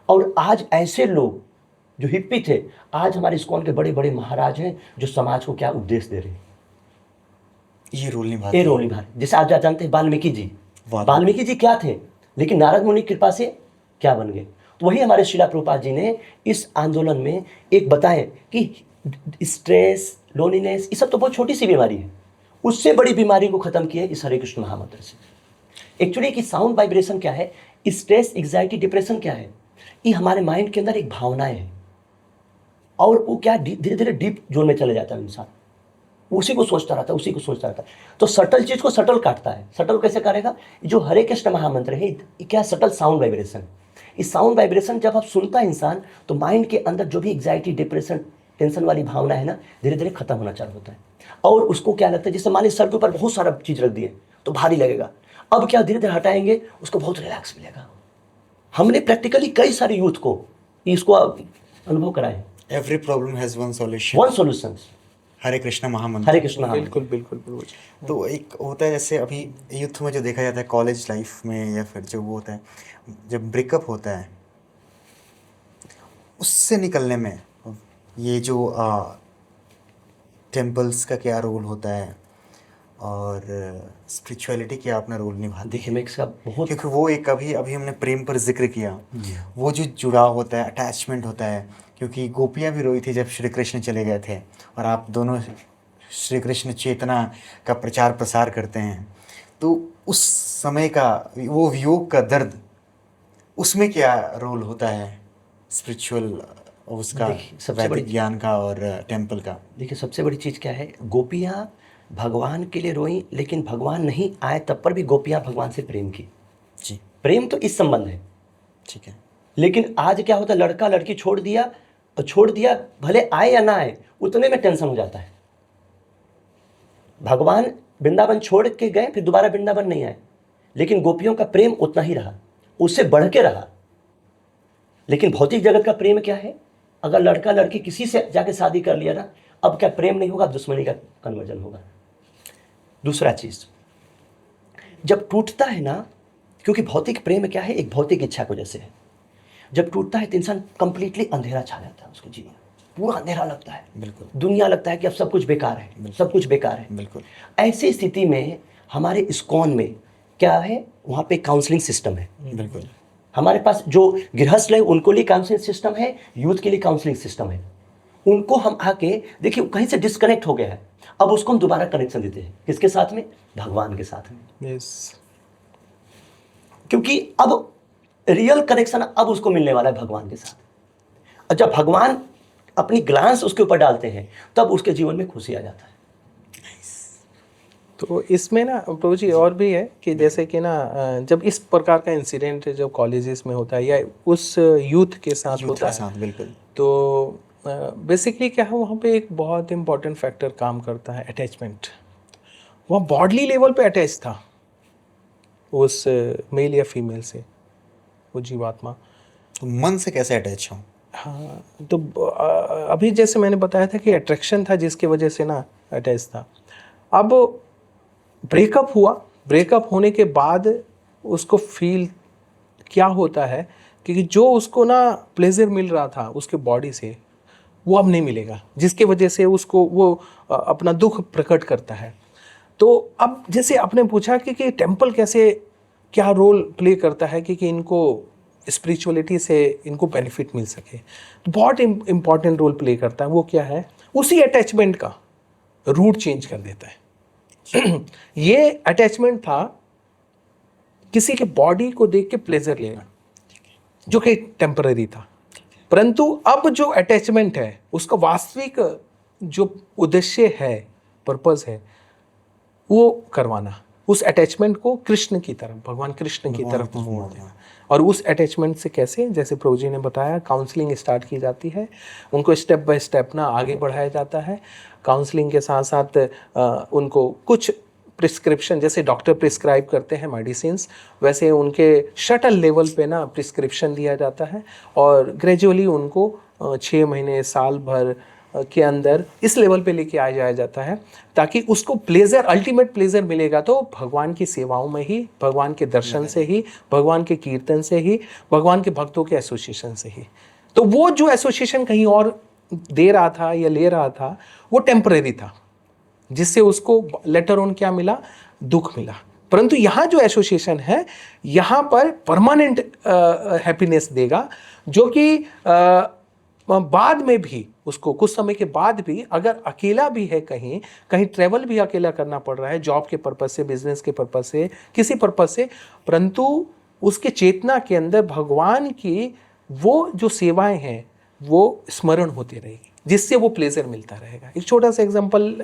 और आज ऐसे लोग जो हिप्पी थे, आज हमारे इस्कॉन के बड़े बड़े महाराज हैं जो समाज को क्या उपदेश दे रहे हैं, ये रोल निभाते ये रोल निभा रहे। जैसे आप जानते हैं वाल्मीकि जी, वाह। वाल्मीकि जी क्या थे, लेकिन नारद मुनि की कृपा से क्या बन गए। तो वही हमारे श्रीला प्रभुपाद जी ने इस आंदोलन में एक बताए कि स्ट्रेस, लोनलीनेस, ये सब तो बहुत छोटी सी बीमारी है, उससे बड़ी बीमारी को खत्म किया इस हरे कृष्ण महामंत्र से। एक्चुअली कि साउंड वाइब्रेशन क्या है, स्ट्रेस, एग्जाइटी, डिप्रेशन क्या है, ये हमारे माइंड के अंदर एक भावनाएं है और वो क्या धीरे धीरे डीप जोन में चले जाता है इंसान, उसी को सोचता रहता है, उसी को सोचता रहता है। तो सटल चीज को सटल काटता है। सटल कैसे करेगा? जो हरे कृष्ण महामंत्र है ये क्या सटल साउंड वाइब्रेशन। इस साउंड वाइब्रेशन जब आप सुनता है इंसान तो माइंड के अंदर जो भी एग्जाइटी, डिप्रेशन, टेंशन वाली भावना है ना, धीरे धीरे खत्म होना चालू होता है। और उसको क्या लगता है, जैसे मान लीजिए सर के ऊपर बहुत सारा चीज रख दिए तो भारी लगेगा, अब क्या धीरे धीरे हटाएंगे उसको बहुत रिलैक्स मिलेगा। हमने प्रैक्टिकली कई सारे यूथ को इसको अनुभव कराए। Every problem has one solution, one solution, Hare Krishna महामंत्र। हरे कृष्ण महामंत्र। बिल्कुल बिल्कुल बिल्कुल। तो एक होता है जैसे अभी यूथ में जो देखा जाता है कॉलेज लाइफ में, या फिर जो वो होता है जब ब्रेकअप होता है, उससे निकलने में ये जो टेम्पल्स का क्या रोल होता है और स्पिरिचुअलिटी क्या अपना रोल निभाती है? देखिए मैं इसका बहुत, क्योंकि वो एक अभी हमने प्रेम पर जिक्र किया, वो जो जुड़ाव होता है, अटैचमेंट होता है, क्योंकि गोपियाँ भी रोई थी जब श्री कृष्ण चले गए थे, और आप दोनों श्री कृष्ण चेतना का प्रचार प्रसार करते हैं, तो उस समय का वो वियोग का दर्द, उसमें क्या रोल होता है स्पिरिचुअल उसका, वैदिक ज्ञान का और टेम्पल का? देखिए सबसे बड़ी चीज़ क्या है, गोपियाँ भगवान के लिए रोई, लेकिन भगवान नहीं आए तब पर भी गोपियाँ भगवान से प्रेम की। प्रेम तो इस संबंध है। ठीक है। लेकिन आज क्या होता है, लड़का लड़की छोड़ दिया, भले आए या ना आए उतने में टेंशन हो जाता है। भगवान वृंदावन छोड़ के गए, फिर दोबारा वृंदावन नहीं आए, लेकिन गोपियों का प्रेम उतना ही रहा, उससे बढ़ के रहा। लेकिन भौतिक जगत का प्रेम क्या है, अगर लड़का लड़की किसी से जाके शादी कर लिया ना, अब क्या प्रेम नहीं होगा, दुश्मनी का कन्वर्जन होगा। दूसरा चीज जब टूटता है ना, क्योंकि भौतिक प्रेम क्या है, एक भौतिक इच्छा को जैसे है, जब टूटता है तो इंसान कंप्लीटली अंधेरा छा जाता है उसके जीवन, पूरा अंधेरा लगता है, बिल्कुल। दुनिया लगता है कि अब सब कुछ बेकार है, सब कुछ बेकार है। बिल्कुल। ऐसी स्थिति में हमारे इस्कॉन में क्या है, वहाँ पे काउंसलिंग सिस्टम है। बिल्कुल। हमारे पास जो गृहस्थ है उनको लिए काउंसलिंग सिस्टम है, यूथ के लिए काउंसलिंग सिस्टम है। उनको हम आके देखिए कहीं से डिस्कनेक्ट हो गया है, अब उसको हम दोबारा कनेक्शन देते हैं, किसके साथ में, भगवान के साथ में। यस। क्योंकि अब रियल कनेक्शन अब उसको मिलने वाला है भगवान के साथ। और जब भगवान अपनी ग्लांस उसके ऊपर डालते हैं तब उसके जीवन में खुशी आ जाता है। तो इसमें ना प्रभु जी और भी है कि जैसे कि ना जब इस प्रकार का इंसिडेंट जब कॉलेजेस में होता है या उस यूथ के साथ होता है, बिल्कुल। तो बेसिकली क्या है, वहाँ पे एक बहुत इम्पॉर्टेंट फैक्टर काम करता है, अटैचमेंट। वहाँ बॉडली लेवल पे अटैच था उस मेल या फीमेल से, वो जीवात्मा। तो मन से कैसे अटैच हो? हाँ, तो अभी जैसे मैंने बताया था कि अट्रैक्शन था जिसकी वजह से ना अटैच था। अब ब्रेकअप हुआ, ब्रेकअप होने के बाद उसको फील क्या होता है कि जो उसको ना प्लेजर मिल रहा था उसके बॉडी से, वो अब नहीं मिलेगा, जिसके वजह से उसको वो अपना दुख प्रकट करता है। तो अब जैसे आपने पूछा कि टेम्पल कैसे क्या रोल प्ले करता है कि इनको स्पिरिचुअलिटी से इनको बेनिफिट मिल सके, तो बहुत इम्पॉर्टेंट रोल प्ले करता है। वो क्या है, उसी अटैचमेंट का रूट चेंज कर देता है। ये अटैचमेंट था किसी के बॉडी को देख के प्लेजर लेना, जो कि टेम्पररी था, परंतु अब जो अटैचमेंट है उसका वास्तविक जो उद्देश्य है, पर्पस है, वो करवाना, उस अटैचमेंट को कृष्ण की तरफ, भगवान कृष्ण की तरफ मोड़ देना। और उस अटैचमेंट से कैसे, जैसे प्रभु जी ने बताया, काउंसलिंग स्टार्ट की जाती है, उनको स्टेप बाय स्टेप ना आगे बढ़ाया जाता है। काउंसलिंग के साथ साथ उनको कुछ प्रिस्क्रिप्शन, जैसे डॉक्टर प्रिस्क्राइब करते हैं मेडिसिन्स, वैसे उनके शटल लेवल पे ना प्रिस्क्रिप्शन दिया जाता है, और ग्रेजुअली उनको 6 महीने, साल भर के अंदर इस लेवल पे लेके आ जाया जाता है, ताकि उसको प्लेजर, अल्टीमेट प्लेजर मिलेगा तो भगवान की सेवाओं में ही, भगवान के दर्शन से ही, भगवान के कीर्तन से ही, भगवान के भक्तों के एसोसिएशन से ही। तो वो जो एसोसिएशन कहीं और दे रहा था या ले रहा था, वो टेम्परेरी था, जिससे उसको लेटर ऑन क्या मिला, दुख मिला। परंतु यहाँ जो एसोसिएशन है, यहाँ पर परमानेंट हैप्पीनेस देगा, जो कि बाद में भी उसको कुछ समय के बाद भी, अगर अकेला भी है, कहीं कहीं ट्रैवल भी अकेला करना पड़ रहा है, जॉब के पर्पस से, बिजनेस के पर्पस से, किसी पर्पस से, परंतु उसके चेतना के अंदर भगवान की वो जो सेवाएं हैं वो स्मरण होती रहेगी, जिससे वो प्लेजर मिलता रहेगा। एक छोटा सा एग्जांपल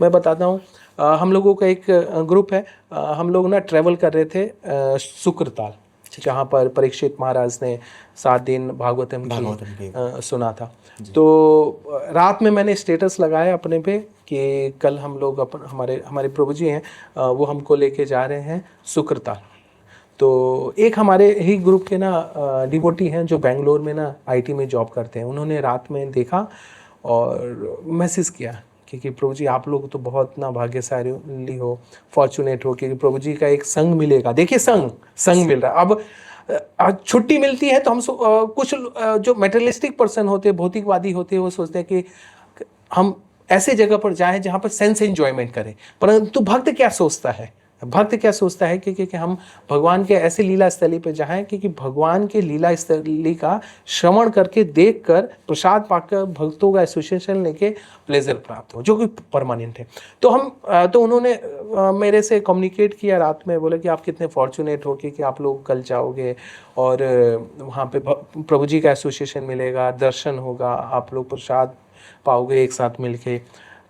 मैं बताता हूँ। हम लोगों का एक ग्रुप है, हम लोग ना ट्रैवल कर रहे थे सुक्रताल, जहाँ पर परीक्षित महाराज ने 7 दिन भागवतम की सुना था। तो रात में मैंने स्टेटस लगाया अपने पे कि कल हम लोग हमारे प्रभु जी हैं, वो हमको लेके जा रहे हैं सुक्रताल। तो एक हमारे ही ग्रुप के ना डिवोटी हैं जो बेंगलोर में ना IT में जॉब करते हैं, उन्होंने रात में देखा और मैसेज किया कि प्रभु जी आप लोग तो बहुत ना भाग्यशाली हो, फॉर्चुनेट हो, क्योंकि प्रभु जी का एक संग मिलेगा। देखिए संग मिल रहा है। अब छुट्टी मिलती है तो हम कुछ जो मेटेरियलिस्टिक पर्सन होते हैं, भौतिकवादी होते हैं, वो सोचते हैं कि हम ऐसे जगह पर जाएं जहाँ पर सेंस एंजॉयमेंट करें। परंतु भक्त क्या सोचता है, भक्त क्या सोचता है कि हम भगवान के ऐसे लीला स्थली पे जाएं कि भगवान के लीला स्थली का श्रवण करके, देखकर, प्रसाद पाकर भक्तों का एसोसिएशन लेके प्लेजर प्राप्त हो, जो कि परमानेंट है। तो उन्होंने मेरे से कम्युनिकेट किया रात में, बोले कि आप कितने फॉर्चुनेट हो कि आप लोग कल जाओगे और वहाँ पे प्रभु जी का एसोसिएशन मिलेगा, दर्शन होगा, आप लोग प्रसाद पाओगे एक साथ मिल के।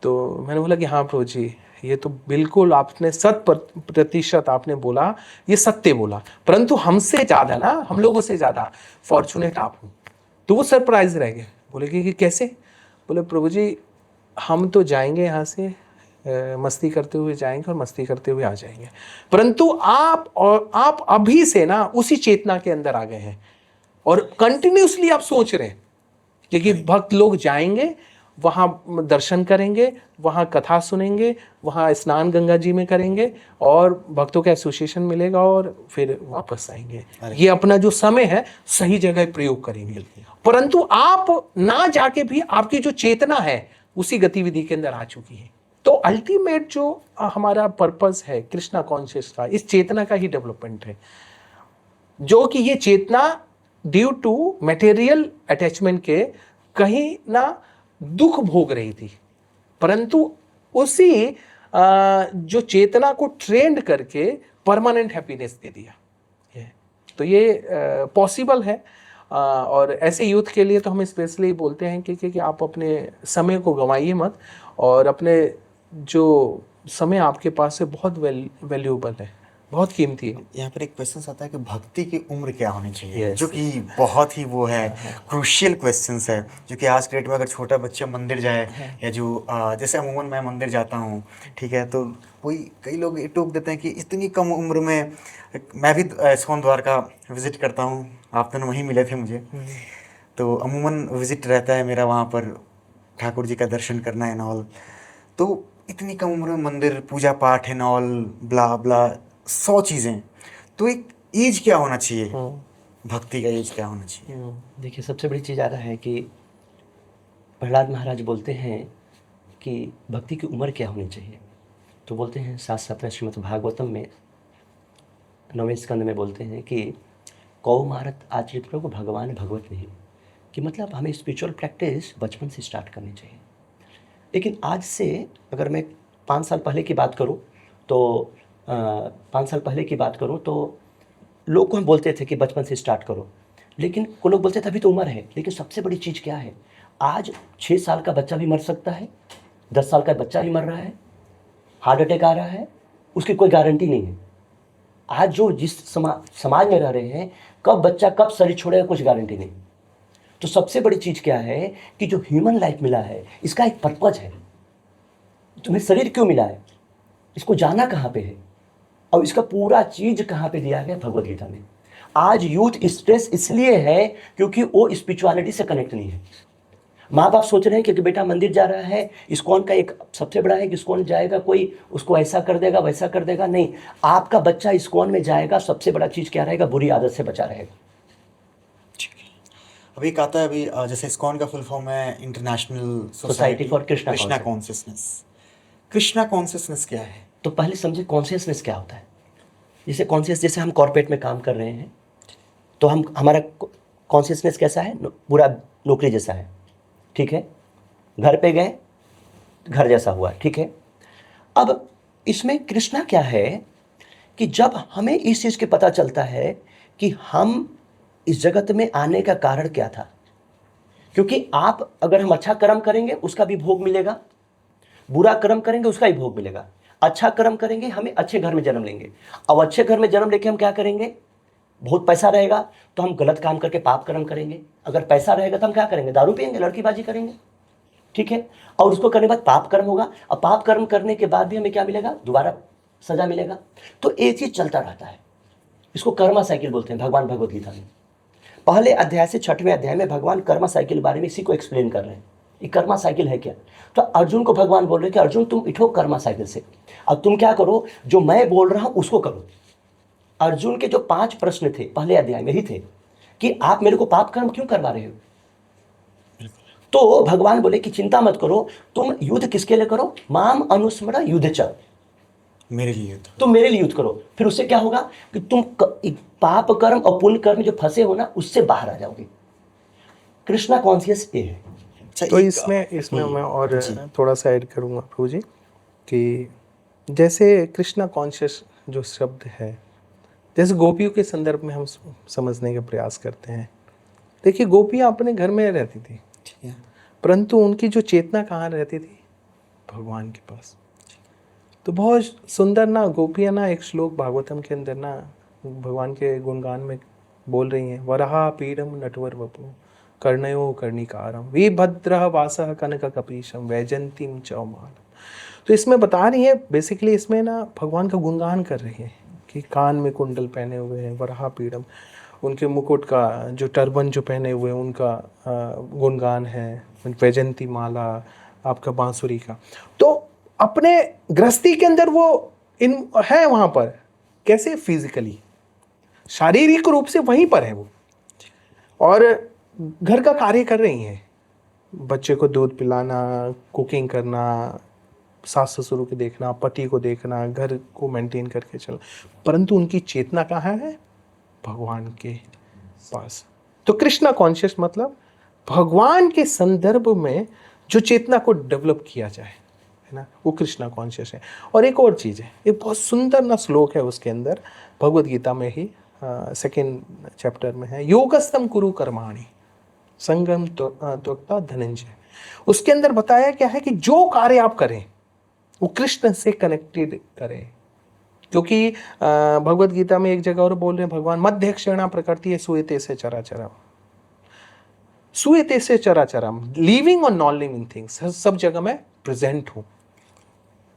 तो मैंने बोला कि हाँ प्रभु जी, ये तो बिल्कुल आपने 100% आपने बोला, ये सत्य बोला। परंतु हमसे ज़्यादा ना, हम लोगों से ज़्यादा फॉर्चुनेट आप हो। तो वो सरप्राइज रह गए, बोले कि कैसे? बोले प्रभु जी हम तो जाएंगे यहाँ से, मस्ती करते हुए जाएंगे और मस्ती करते हुए आ जाएंगे, परंतु आप अभी से ना उसी चेतना के अंदर आ गए हैं और कंटिन्यूसली आप सोच रहे हैं कि भक्त लोग जाएंगे, वहाँ दर्शन करेंगे, वहाँ कथा सुनेंगे, वहाँ स्नान गंगा जी में करेंगे और भक्तों का एसोसिएशन मिलेगा और फिर वापस आएंगे। ये अपना जो समय है सही जगह प्रयोग करेंगे। परंतु आप ना जाके भी आपकी जो चेतना है उसी गतिविधि के अंदर आ चुकी है। तो अल्टीमेट जो हमारा पर्पस है कृष्णा कॉन्शियस का, इस चेतना का ही डेवलपमेंट है, जो कि ये चेतना ड्यू टू मटेरियल अटैचमेंट के कहीं ना दुख भोग रही थी, परंतु उसी जो चेतना को ट्रेंड करके परमानेंट हैप्पीनेस दे दिया। तो ये पॉसिबल है। और ऐसे यूथ के लिए तो हम स्पेशली बोलते हैं कि आप अपने समय को गंवाइए मत, और अपने जो समय आपके पास है बहुत वैल्यूएबल है, बहुत कीमती है। यहाँ पर एक क्वेश्चन आता है कि भक्ति की उम्र क्या होनी चाहिए, Yes. जो कि बहुत ही वो है क्रूशियल क्वेश्चंस है, जो कि आज के डेट में अगर छोटा बच्चा मंदिर जाए या जो जैसे अमूमन मैं मंदिर जाता हूँ, ठीक है, तो कोई कई लोग ये टोक देते हैं कि इतनी कम उम्र में, मैं भी इस्कॉन द्वारका विजिट करता हूँ, आप दोनों वहीं मिले थे मुझे, तो अमूमन विजिट रहता है मेरा वहाँ पर ठाकुर जी का दर्शन करना एंड ऑल। तो इतनी कम उम्र में मंदिर, पूजा पाठ एंड ऑल, ब्ला ब्ला 100 चीज़ें, तो एक एज क्या होना चाहिए, भक्ति का एज क्या होना चाहिए? देखिए सबसे बड़ी चीज़ आ रहा है कि प्रहलाद महाराज बोलते हैं कि भक्ति की उम्र क्या होनी चाहिए। तो बोलते हैं 7 श्रीमद् भागवतम में 9वें स्कंद में बोलते हैं कि कौमारत आचरित प्रभु भगवान भगवत नहीं, कि मतलब हमें स्पिरिचुअल प्रैक्टिस बचपन से स्टार्ट करनी चाहिए। लेकिन आज से अगर मैं 5 साल पहले की बात करूं तो 5 साल पहले की बात करूं तो लोग को हम बोलते थे कि बचपन से स्टार्ट करो, लेकिन कोई लोग बोलते थे अभी तो उम्र है। लेकिन सबसे बड़ी चीज़ क्या है, आज 6 साल का बच्चा भी मर सकता है, 10 साल का बच्चा भी मर रहा है, हार्ट अटैक आ रहा है, उसकी कोई गारंटी नहीं है। आज जो जिस समाज में रह रहे हैं, कब बच्चा कब शरीर छोड़ेगा कुछ गारंटी नहीं। तो सबसे बड़ी चीज़ क्या है कि जो ह्यूमन लाइफ मिला है इसका एक पर्पज है। तुम्हें शरीर क्यों मिला है, इसको जाना कहाँ पे है, और इसका पूरा चीज़ कहाँ पे दिया गया भगवद गीता में। आज यूथ स्ट्रेस इसलिए है क्योंकि वो स्पिरिचुअलिटी से कनेक्ट नहीं है। माँ बाप सोच रहे हैं कि बेटा मंदिर जा रहा है, इस्कॉन का एक सबसे बड़ा है कि इस्कॉन जाएगा, कोई उसको ऐसा कर देगा वैसा कर देगा। नहीं, आपका बच्चा इस्कॉन में जाएगा, सबसे बड़ा चीज़ क्या रहेगा, बुरी आदत से बचा रहेगा। अभी एक आता है, अभी जैसे इस्कॉन का फुल फॉर्म है international society for Krishna consciousness. Krishna consciousness क्या है? तो पहले समझे कॉन्शियसनेस क्या होता है। जैसे हम कॉर्पोरेट में काम कर रहे हैं तो हमारा कॉन्शियसनेस कैसा है, पूरा नौकरी जैसा है, ठीक है। घर पे गए, घर जैसा हुआ, ठीक है। अब इसमें कृष्णा क्या है कि जब हमें इस चीज़ के पता चलता है कि हम इस जगत में आने का कारण क्या था, क्योंकि आप अगर हम अच्छा कर्म करेंगे उसका भी भोग मिलेगा, बुरा कर्म करेंगे उसका भी भोग मिलेगा। अच्छा कर्म करेंगे हमें अच्छे घर में जन्म लेंगे, अब अच्छे घर में जन्म लेके हम क्या करेंगे, बहुत पैसा रहेगा तो हम गलत काम करके पाप कर्म करेंगे। अगर पैसा रहेगा तो हम क्या करेंगे, दारू पियेंगे, लड़कीबाजी करेंगे, ठीक है। और उसको करने के बाद पाप कर्म होगा, और पाप कर्म करने के बाद भी हमें क्या मिलेगा, दोबारा सजा मिलेगा। तो ये चीज़ चलता रहता है, इसको कर्मा साइकिल बोलते हैं भगवान भगवद गीता में। पहले अध्याय से 6वें अध्याय में भगवान कर्मा साइकिल के बारे में इसी को एक्सप्लेन कर रहे हैं। ये कर्मा साइकिल है क्या, तो अर्जुन को भगवान बोल रहे हैं कि अर्जुन तुम उठो कर्मा साइकिल से, अब तुम क्या करो, जो मैं बोल रहा हूं उसको करो। अर्जुन के जो 5 प्रश्न थे पहले अध्याय में ही थे कि आप मेरे को पाप कर्म क्यों करवा रहे हो। तो भगवान बोले कि चिंता मत करो, तुम युद्ध किसके लिए करो, माम अनुस्मर युद्ध च, मेरे लिए तुम मेरे लिए युद्ध करो। फिर उससे क्या होगा कि तुम पाप कर्म और पुण्य कर्म जो फंसे हो ना उससे बाहर आ जाओगे। कृष्णा कॉन्शियस ये है। तो इसमें मैं और थोड़ा सा ऐड करूँगा प्रभु जी, कि जैसे कृष्णा कॉन्शियस जो शब्द है, जैसे गोपियों के संदर्भ में हम समझने का प्रयास करते हैं। देखिए गोपियाँ अपने घर में रहती थी, परंतु उनकी जो चेतना कहाँ रहती थी, भगवान के पास। तो बहुत सुंदर ना गोपियाँ ना एक श्लोक भागवतम के अंदर ना भगवान के गुणगान में बोल रही हैं, वराहा पीडम नटवर वपु कर्णयो कर्णिकारम वीरभद्रः वासः कनक कपीशम वैजंतीम चौमाल। तो इसमें बता रही है बेसिकली, इसमें ना भगवान का गुणगान कर रही है कि कान में कुंडल पहने हुए हैं, वराहा पीडम, उनके मुकुट का जो टर्बन जो पहने हुए हैं उनका गुणगान है, वैजंती माला आपका बांसुरी का। तो अपने गृहस्थी के अंदर वो इन है वहाँ पर, कैसे फिजिकली शारीरिक रूप से वहीं पर है वो, और घर का कार्य कर रही हैं, बच्चे को दूध पिलाना, कुकिंग करना, सास ससुर को देखना, पति को देखना, घर को मेंटेन करके चलना, परंतु उनकी चेतना कहाँ है? भगवान के पास। तो कृष्णा कॉन्शियस मतलब भगवान के संदर्भ में जो चेतना को डेवलप किया जाए, है ना, वो कृष्णा कॉन्शियस है। और एक और चीज़ है, एक बहुत सुंदर ना श्लोक है उसके अंदर, भगवद गीता में ही 2nd चैप्टर में है, योगस्तम कुरु कर्माणि संगम त्वक्ता धनंजय। उसके अंदर बताया क्या है कि जो कार्य आप करें वो कृष्ण से कनेक्टेड करें, क्योंकि भगवद गीता में एक जगह और बोल रहे हैं भगवान, मध्य क्षणा प्रकृति है सूयते से चराचरम, सूयते से चराचरम, लिविंग और नॉन लिविंग थिंग्स, सब जगह मैं प्रेजेंट हूं।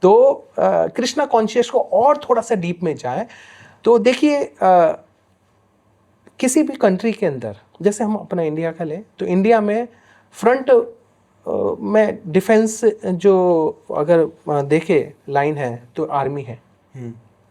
तो कृष्णा कॉन्शियस को और थोड़ा सा डीप में जाए तो देखिए, किसी भी कंट्री के अंदर, जैसे हम अपना इंडिया का लें तो इंडिया में फ्रंट में डिफेंस जो अगर देखे लाइन है तो आर्मी है,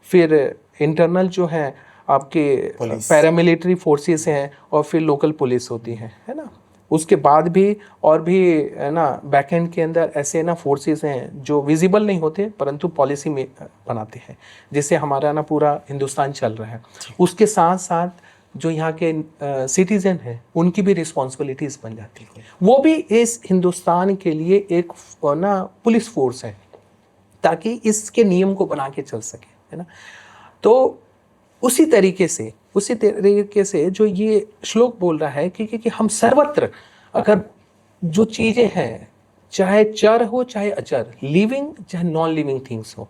फिर इंटरनल जो है आपके पैरामिलिट्री फोर्सेस हैं, और फिर लोकल पुलिस होती है ना। उसके बाद भी और भी है ना बैकएंड के अंदर ऐसे ना फोर्सेस हैं जो विजिबल नहीं होते परंतु पॉलिसी में बनाते हैं, जिससे हमारा ना पूरा हिंदुस्तान चल रहा है। उसके साथ साथ जो यहाँ के सिटीजन हैं उनकी भी रिस्पॉन्सिबिलिटीज बन जाती है, वो भी इस हिंदुस्तान के लिए एक ना पुलिस फोर्स है, ताकि इसके नियम को बना के चल सके, है ना। तो उसी तरीके से जो ये श्लोक बोल रहा है कि हम सर्वत्र अगर जो चीज़ें हैं, चाहे चर हो चाहे अचर, लिविंग चाहे नॉन लिविंग थिंग्स हो,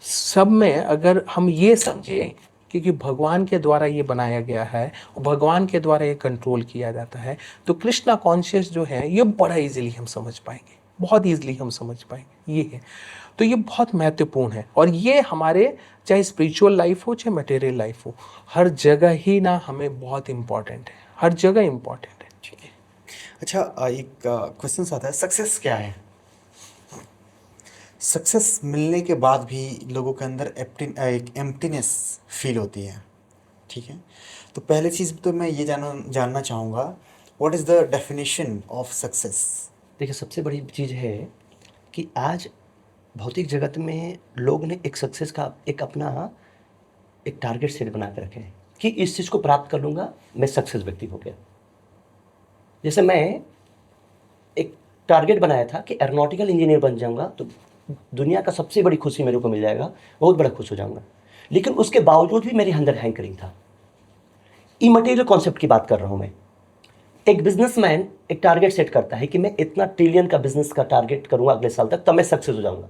सब में अगर हम ये समझें क्योंकि भगवान के द्वारा ये बनाया गया है और भगवान के द्वारा ये कंट्रोल किया जाता है, तो कृष्णा कॉन्शियस जो है ये बड़ा इजीली हम समझ पाएंगे, बहुत इजीली हम समझ पाएंगे। ये है, तो ये बहुत महत्वपूर्ण है, और ये हमारे चाहे स्पिरिचुअल लाइफ हो चाहे मटेरियल लाइफ हो, हर जगह ही ना हमें बहुत इम्पॉर्टेंट है, हर जगह इम्पॉर्टेंट है। ठीक है। अच्छा, एक क्वेश्चन आता है, सक्सेस क्या है? सक्सेस मिलने के बाद भी लोगों के अंदर एक एम्प्टीनेस फील होती है, ठीक है। तो पहली चीज़ तो मैं ये जानना चाहूँगा, what is the definition of success? देखिए, सबसे बड़ी चीज़ है कि आज भौतिक जगत में लोग ने एक सक्सेस का एक अपना एक टारगेट सेट बना के रखे हैं कि इस चीज़ को प्राप्त कर लूँगा मैं सक्सेस व्यक्ति हो गया। जैसे मैं एक टारगेट बनाया था कि एरोनॉटिकल इंजीनियर बन जाऊँगा तो दुनिया का सबसे बड़ी खुशी मेरे को मिल जाएगा, बहुत बड़ा खुश हो जाऊँगा, लेकिन उसके बावजूद भी मेरे अंदर हैंकरिंग था। इमटेरियल कॉन्सेप्ट की बात कर रहा हूँ मैं। एक बिजनेसमैन एक टारगेट सेट करता है कि मैं इतना ट्रिलियन का बिजनेस का टारगेट करूँगा अगले साल तक, तब मैं सक्सेस हो जाऊँगा,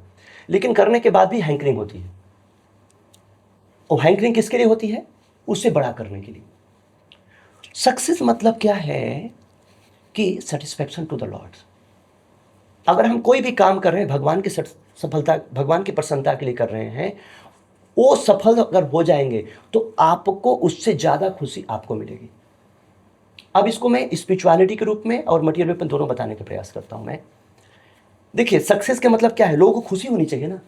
लेकिन करने के बाद भी हैंकरिंग होती है। और हैंकरिंग किसके लिए होती है? उससे बड़ा करने के लिए। सक्सेस मतलब क्या है कि सेटिस्फैक्शन टू द लॉर्ड। अगर हम कोई भी काम कर रहे हैं भगवान की सफलता, भगवान की प्रसन्नता के लिए कर रहे हैं, वो सफल अगर हो जाएंगे तो आपको उससे ज़्यादा खुशी आपको मिलेगी। अब इसको मैं स्पिरिचुअलिटी के रूप में और मटेरियल रूप में दोनों बताने का प्रयास करता हूं मैं। देखिए, सक्सेस का मतलब क्या है? लोगों को खुशी होनी चाहिए ना।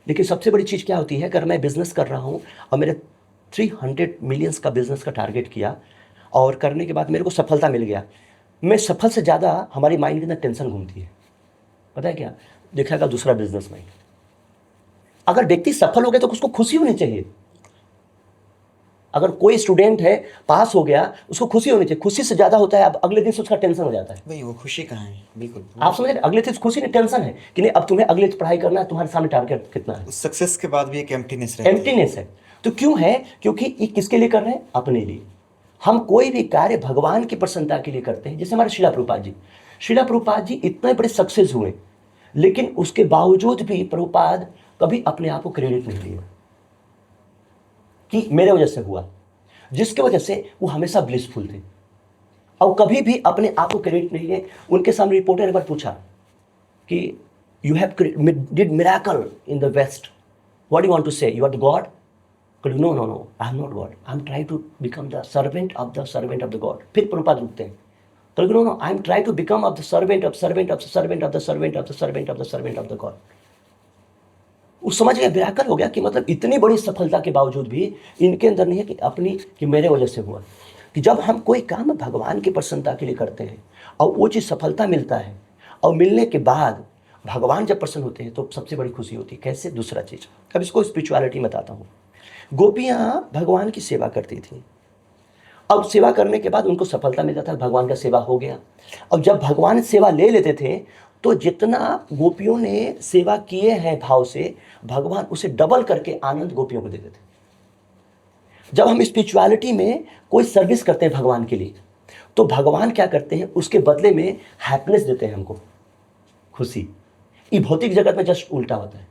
लेकिन सबसे बड़ी चीज़ क्या होती है, अगर मैं बिजनेस कर रहा हूं और मेरे 300 मिलियंस का बिजनेस का टारगेट किया और करने के बाद मेरे को सफलता मिल गया, मैं सफल से ज़्यादा हमारी माइंड के अंदर टेंशन घूमती है। पता है क्या? देखेगा दूसरा बिजनेस माइंड। अगर व्यक्ति सफल हो गया तो उसको खुशी होनी चाहिए। अगर कोई स्टूडेंट है पास हो गया, उसको खुशी होनी चाहिए। खुशी से ज़्यादा होता है अब अगले दिन से उसका टेंशन हो जाता है। भाई वो खुशी कहाँ है? बिल्कुल आप समझ रहे, अगले दिन खुशी नहीं टेंशन है कि नहीं अब तुम्हें अगले पढ़ाई करना है, तुम्हारे सामने टारगेट कितना है। सक्सेस के बाद भी एक एम्प्टीनेस रहती है। एम्प्टीनेस है। तो क्यों है? क्योंकि ये किसके लिए कर रहे हैं? अपने लिए। हम कोई भी कार्य भगवान की प्रसन्नता के लिए करते हैं। जैसे हमारे श्रीला प्रभुपाद जी इतने बड़े सक्सेस हुए, लेकिन उसके बावजूद भी प्रभुपाद कभी अपने आप को क्रेडिट नहीं दिया कि मेरे वजह से हुआ, जिसके वजह से वो हमेशा ब्लिसफुल थे और कभी भी अपने आप को क्रेडिट नहीं है। उनके सामने रिपोर्टर एक बार पूछा कि you have did miracle in the west, what you want to say, you are the God? No no no, I am not God, I am try to become the servant of the God. फिर प्रभुपाद रुकते हैं, no no, I am try to become of the servant of servant of servant of the servant of the servant of the servant of the God. वो समझ गया, miracle हो गया कि मतलब इतनी बड़ी सफलता के बावजूद भी इनके अंदर नहीं है कि अपनी कि मेरे वजह से हुआ। कि जब हम कोई काम भगवान की प्रसन्नता के लिए करते हैं और वो चीज़ सफलता मिलता है और मिलने के बाद भगवान जब प्रसन्न होते हैं तो सबसे बड़ी खुशी होती है। कैसे? दूसरा चीज़, अब इसको स्पिरिचुअलिटी में बताता हूँ। गोपियाँ भगवान की सेवा करती थी, अब सेवा करने के बाद उनको सफलता मिल जाता, भगवान का सेवा हो गया। और जब भगवान सेवा ले लेते थे तो जितना गोपियों ने सेवा किए हैं भाव से, भगवान उसे डबल करके आनंद गोपियों को देते थे। जब हम स्पिरिचुअलिटी में कोई सर्विस करते हैं भगवान के लिए तो भगवान क्या करते हैं, उसके बदले में हैप्पीनेस देते हैं हमको, खुशी। ये भौतिक जगत में जस्ट उल्टा होता है।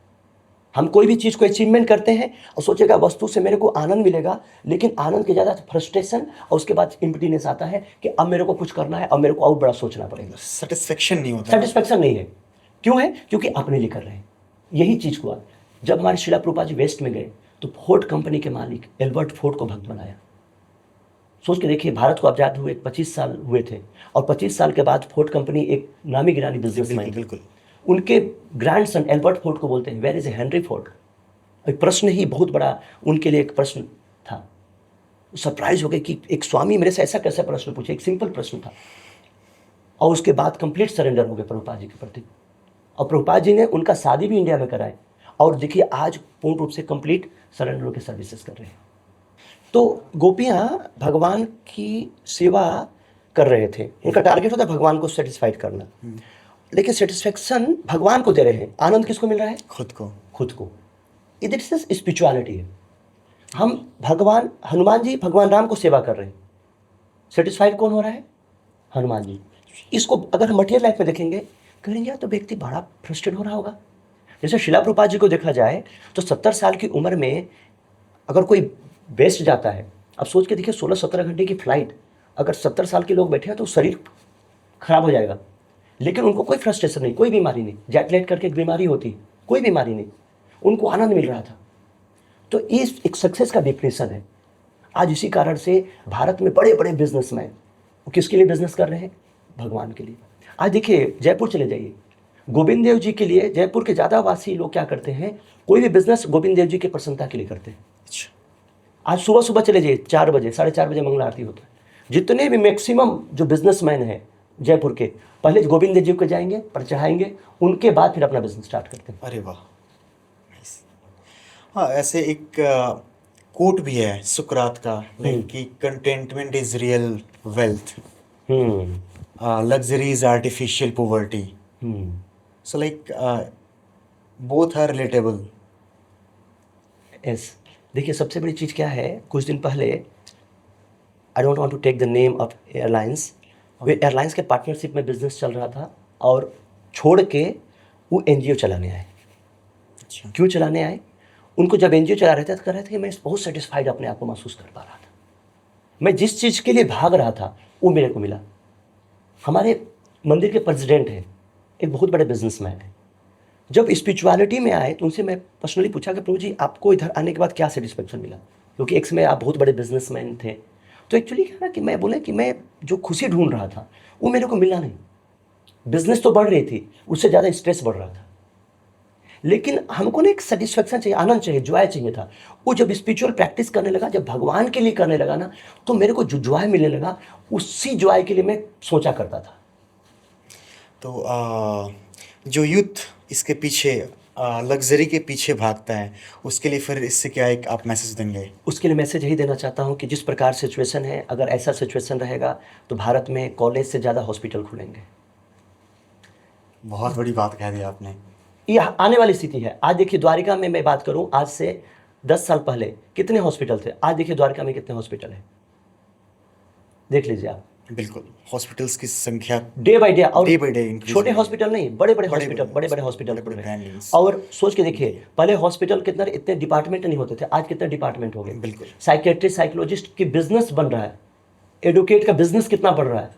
हम कोई भी चीज़ को अचीवमेंट करते हैं और सोचेगा वस्तु से मेरे को आनंद मिलेगा, लेकिन आनंद के ज़्यादा फ्रस्ट्रेशन और उसके बाद एम्प्टीनेस आता है कि अब मेरे को कुछ करना है, अब मेरे को और बड़ा सोचना पड़ेगा। सेटिस्फेक्शन नहीं होता। सेटिस्फेक्शन नहीं है। क्यों है? क्योंकि अपने लिए कर रहे हैं। यही चीज़ हुआ जब हमारे शिला प्रभुपाद जी वेस्ट में गए तो फोर्ड कंपनी के मालिक एल्बर्ट फोर्ड को भक्त बनाया। सोच के देखिए, भारत को आज़ाद हुए 25 साल हुए थे और 25 साल के बाद फोर्ड कंपनी एक नामी गिरानी बिजनेसमैन, बिल्कुल, उनके ग्रैंडसन एल्बर्ट फोर्ड को बोलते हैं where is a Henry Ford. एक प्रश्न ही बहुत बड़ा उनके लिए एक प्रश्न था। सरप्राइज हो गए कि एक स्वामी मेरे से ऐसा कैसा प्रश्न पूछे, एक सिंपल प्रश्न था। और उसके बाद कंप्लीट सरेंडर हो गए प्रभुपाद जी के प्रति और प्रभुपाद जी ने उनका शादी भी इंडिया में कराए और देखिए आज पूर्ण रूप से कंप्लीट सरेंडर होकर सर्विसेज कर रहे हैं। तो गोपियाँ भगवान की सेवा कर रहे थे, उनका टारगेट होता है भगवान को सेटिस्फाइड करना, लेकिन सेटिस्फेक्शन भगवान को दे रहे हैं, आनंद किसको मिल रहा है? खुद को। इधर से स्पिरिचुअलिटी है। हम भगवान हनुमान जी भगवान राम को सेवा कर रहे हैं, सेटिस्फाइड कौन हो रहा है? हनुमान जी। इसको अगर हम मटेरियल लाइफ में देखेंगे, कहेंगे यार तो व्यक्ति बड़ा फ्रस्ट्रेट हो रहा होगा। जैसे शिला प्रभुपाद जी को देखा जाए तो 70 साल की उम्र में अगर कोई वेस्ट जाता है, अब सोच के देखिए 16-17 घंटे की फ्लाइट, अगर 70 साल के लोग बैठे हैं तो शरीर खराब हो जाएगा, लेकिन उनको कोई फ्रस्ट्रेशन नहीं, कोई बीमारी नहीं। जेट लैग करके एक बीमारी होती, कोई बीमारी नहीं, उनको आनंद मिल रहा था। तो इस एक सक्सेस का डेफिनेशन है। आज इसी कारण से भारत में बड़े बड़े बिजनेसमैन वो किसके लिए बिजनेस कर रहे हैं? भगवान के लिए। आज देखिए जयपुर चले जाइए, गोविंद देव जी के लिए जयपुर के ज़्यादा वासी लोग क्या करते हैं, कोई भी बिजनेस गोविंद देव जी की प्रसन्नता के लिए करते हैं। आज सुबह सुबह चले जाइए 4 बजे 4:30 बजे मंगला आरती होता है। जितने भी मैक्सिमम जो बिजनेसमैन हैं जयपुर के, पहले गोविंद देव जी को जाएंगे, पर चढ़ाएंगे, उनके बाद फिर अपना बिजनेस स्टार्ट करते हैं। अरे वाह। हाँ, ऐसे एक कोट भी है सुकरात का कि contentment is real wealth, luxury is artificial poverty. So like both are relatable. Yes, देखिए सबसे बड़ी चीज़ क्या है, कुछ दिन पहले I don't want to take the name of airlines, वे एयरलाइंस के पार्टनरशिप में बिजनेस चल रहा था और छोड़ के वो एनजीओ चलाने आए। अच्छा। क्यों चलाने आए? उनको जब एनजीओ चला रहे थे तो कह रहे थे कि मैं बहुत सेटिस्फाइड अपने आप को महसूस कर पा रहा था, मैं जिस चीज़ के लिए भाग रहा था वो मेरे को मिला। हमारे मंदिर के प्रेसिडेंट हैं, एक बहुत बड़े बिजनेसमैन हैं। जब स्पिरिचुअलिटी में आए तो उनसे मैं पर्सनली पूछा कि प्रभु जी आपको इधर आने के बाद क्या सेटिस्फेक्शन मिला, क्योंकि एक समय आप बहुत बड़े बिजनेसमैन थे। तो एक्चुअली क्या ना कि मैं बोले कि मैं जो खुशी ढूंढ रहा था वो मेरे को मिला नहीं। बिजनेस तो बढ़ रही थी, उससे ज़्यादा स्ट्रेस बढ़ रहा था, लेकिन हमको ना एक सेटिस्फेक्शन चाहिए, आनंद चाहिए, जॉय चाहिए था। वो जब स्पिरिचुअल प्रैक्टिस करने लगा, जब भगवान के लिए करने लगा ना, तो मेरे को जो जॉय मिलने लगा, उसी जॉय के लिए मैं सोचा करता था। तो जो यूथ इसके पीछे लग्जरी के पीछे भागता है, उसके लिए फिर इससे क्या एक आप मैसेज देंगे? उसके लिए मैसेज यही देना चाहता हूँ कि जिस प्रकार सिचुएशन है, अगर ऐसा सिचुएशन रहेगा तो भारत में कॉलेज से ज़्यादा हॉस्पिटल खुलेंगे। बहुत बड़ी बात कह दी आपने। ये आने वाली स्थिति है। आज देखिए द्वारिका में मैं बात करूं, आज से 10 साल पहले कितने हॉस्पिटल थे, आज देखिए द्वारिका में कितने हॉस्पिटल हैं, देख लीजिए आप। बिल्कुल, हॉस्पिटल्स की संख्या डे बाय डे, और डे बाय डे इंक्रीज छोटे हॉस्पिटल नहीं, बड़े बड़े हॉस्पिटल, बड़े बड़े हॉस्पिटल खुल रहे हैं। और सोच के देखिए, पहले हॉस्पिटल कितने इतने डिपार्टमेंट नहीं होते थे, आज कितने डिपार्टमेंट हो गए। बिल्कुल। साइकेट्रिस्ट साइकोलॉजिस्ट की बिजनेस बन रहा है, एडवोकेट का बिजनेस कितना बढ़ रहा है,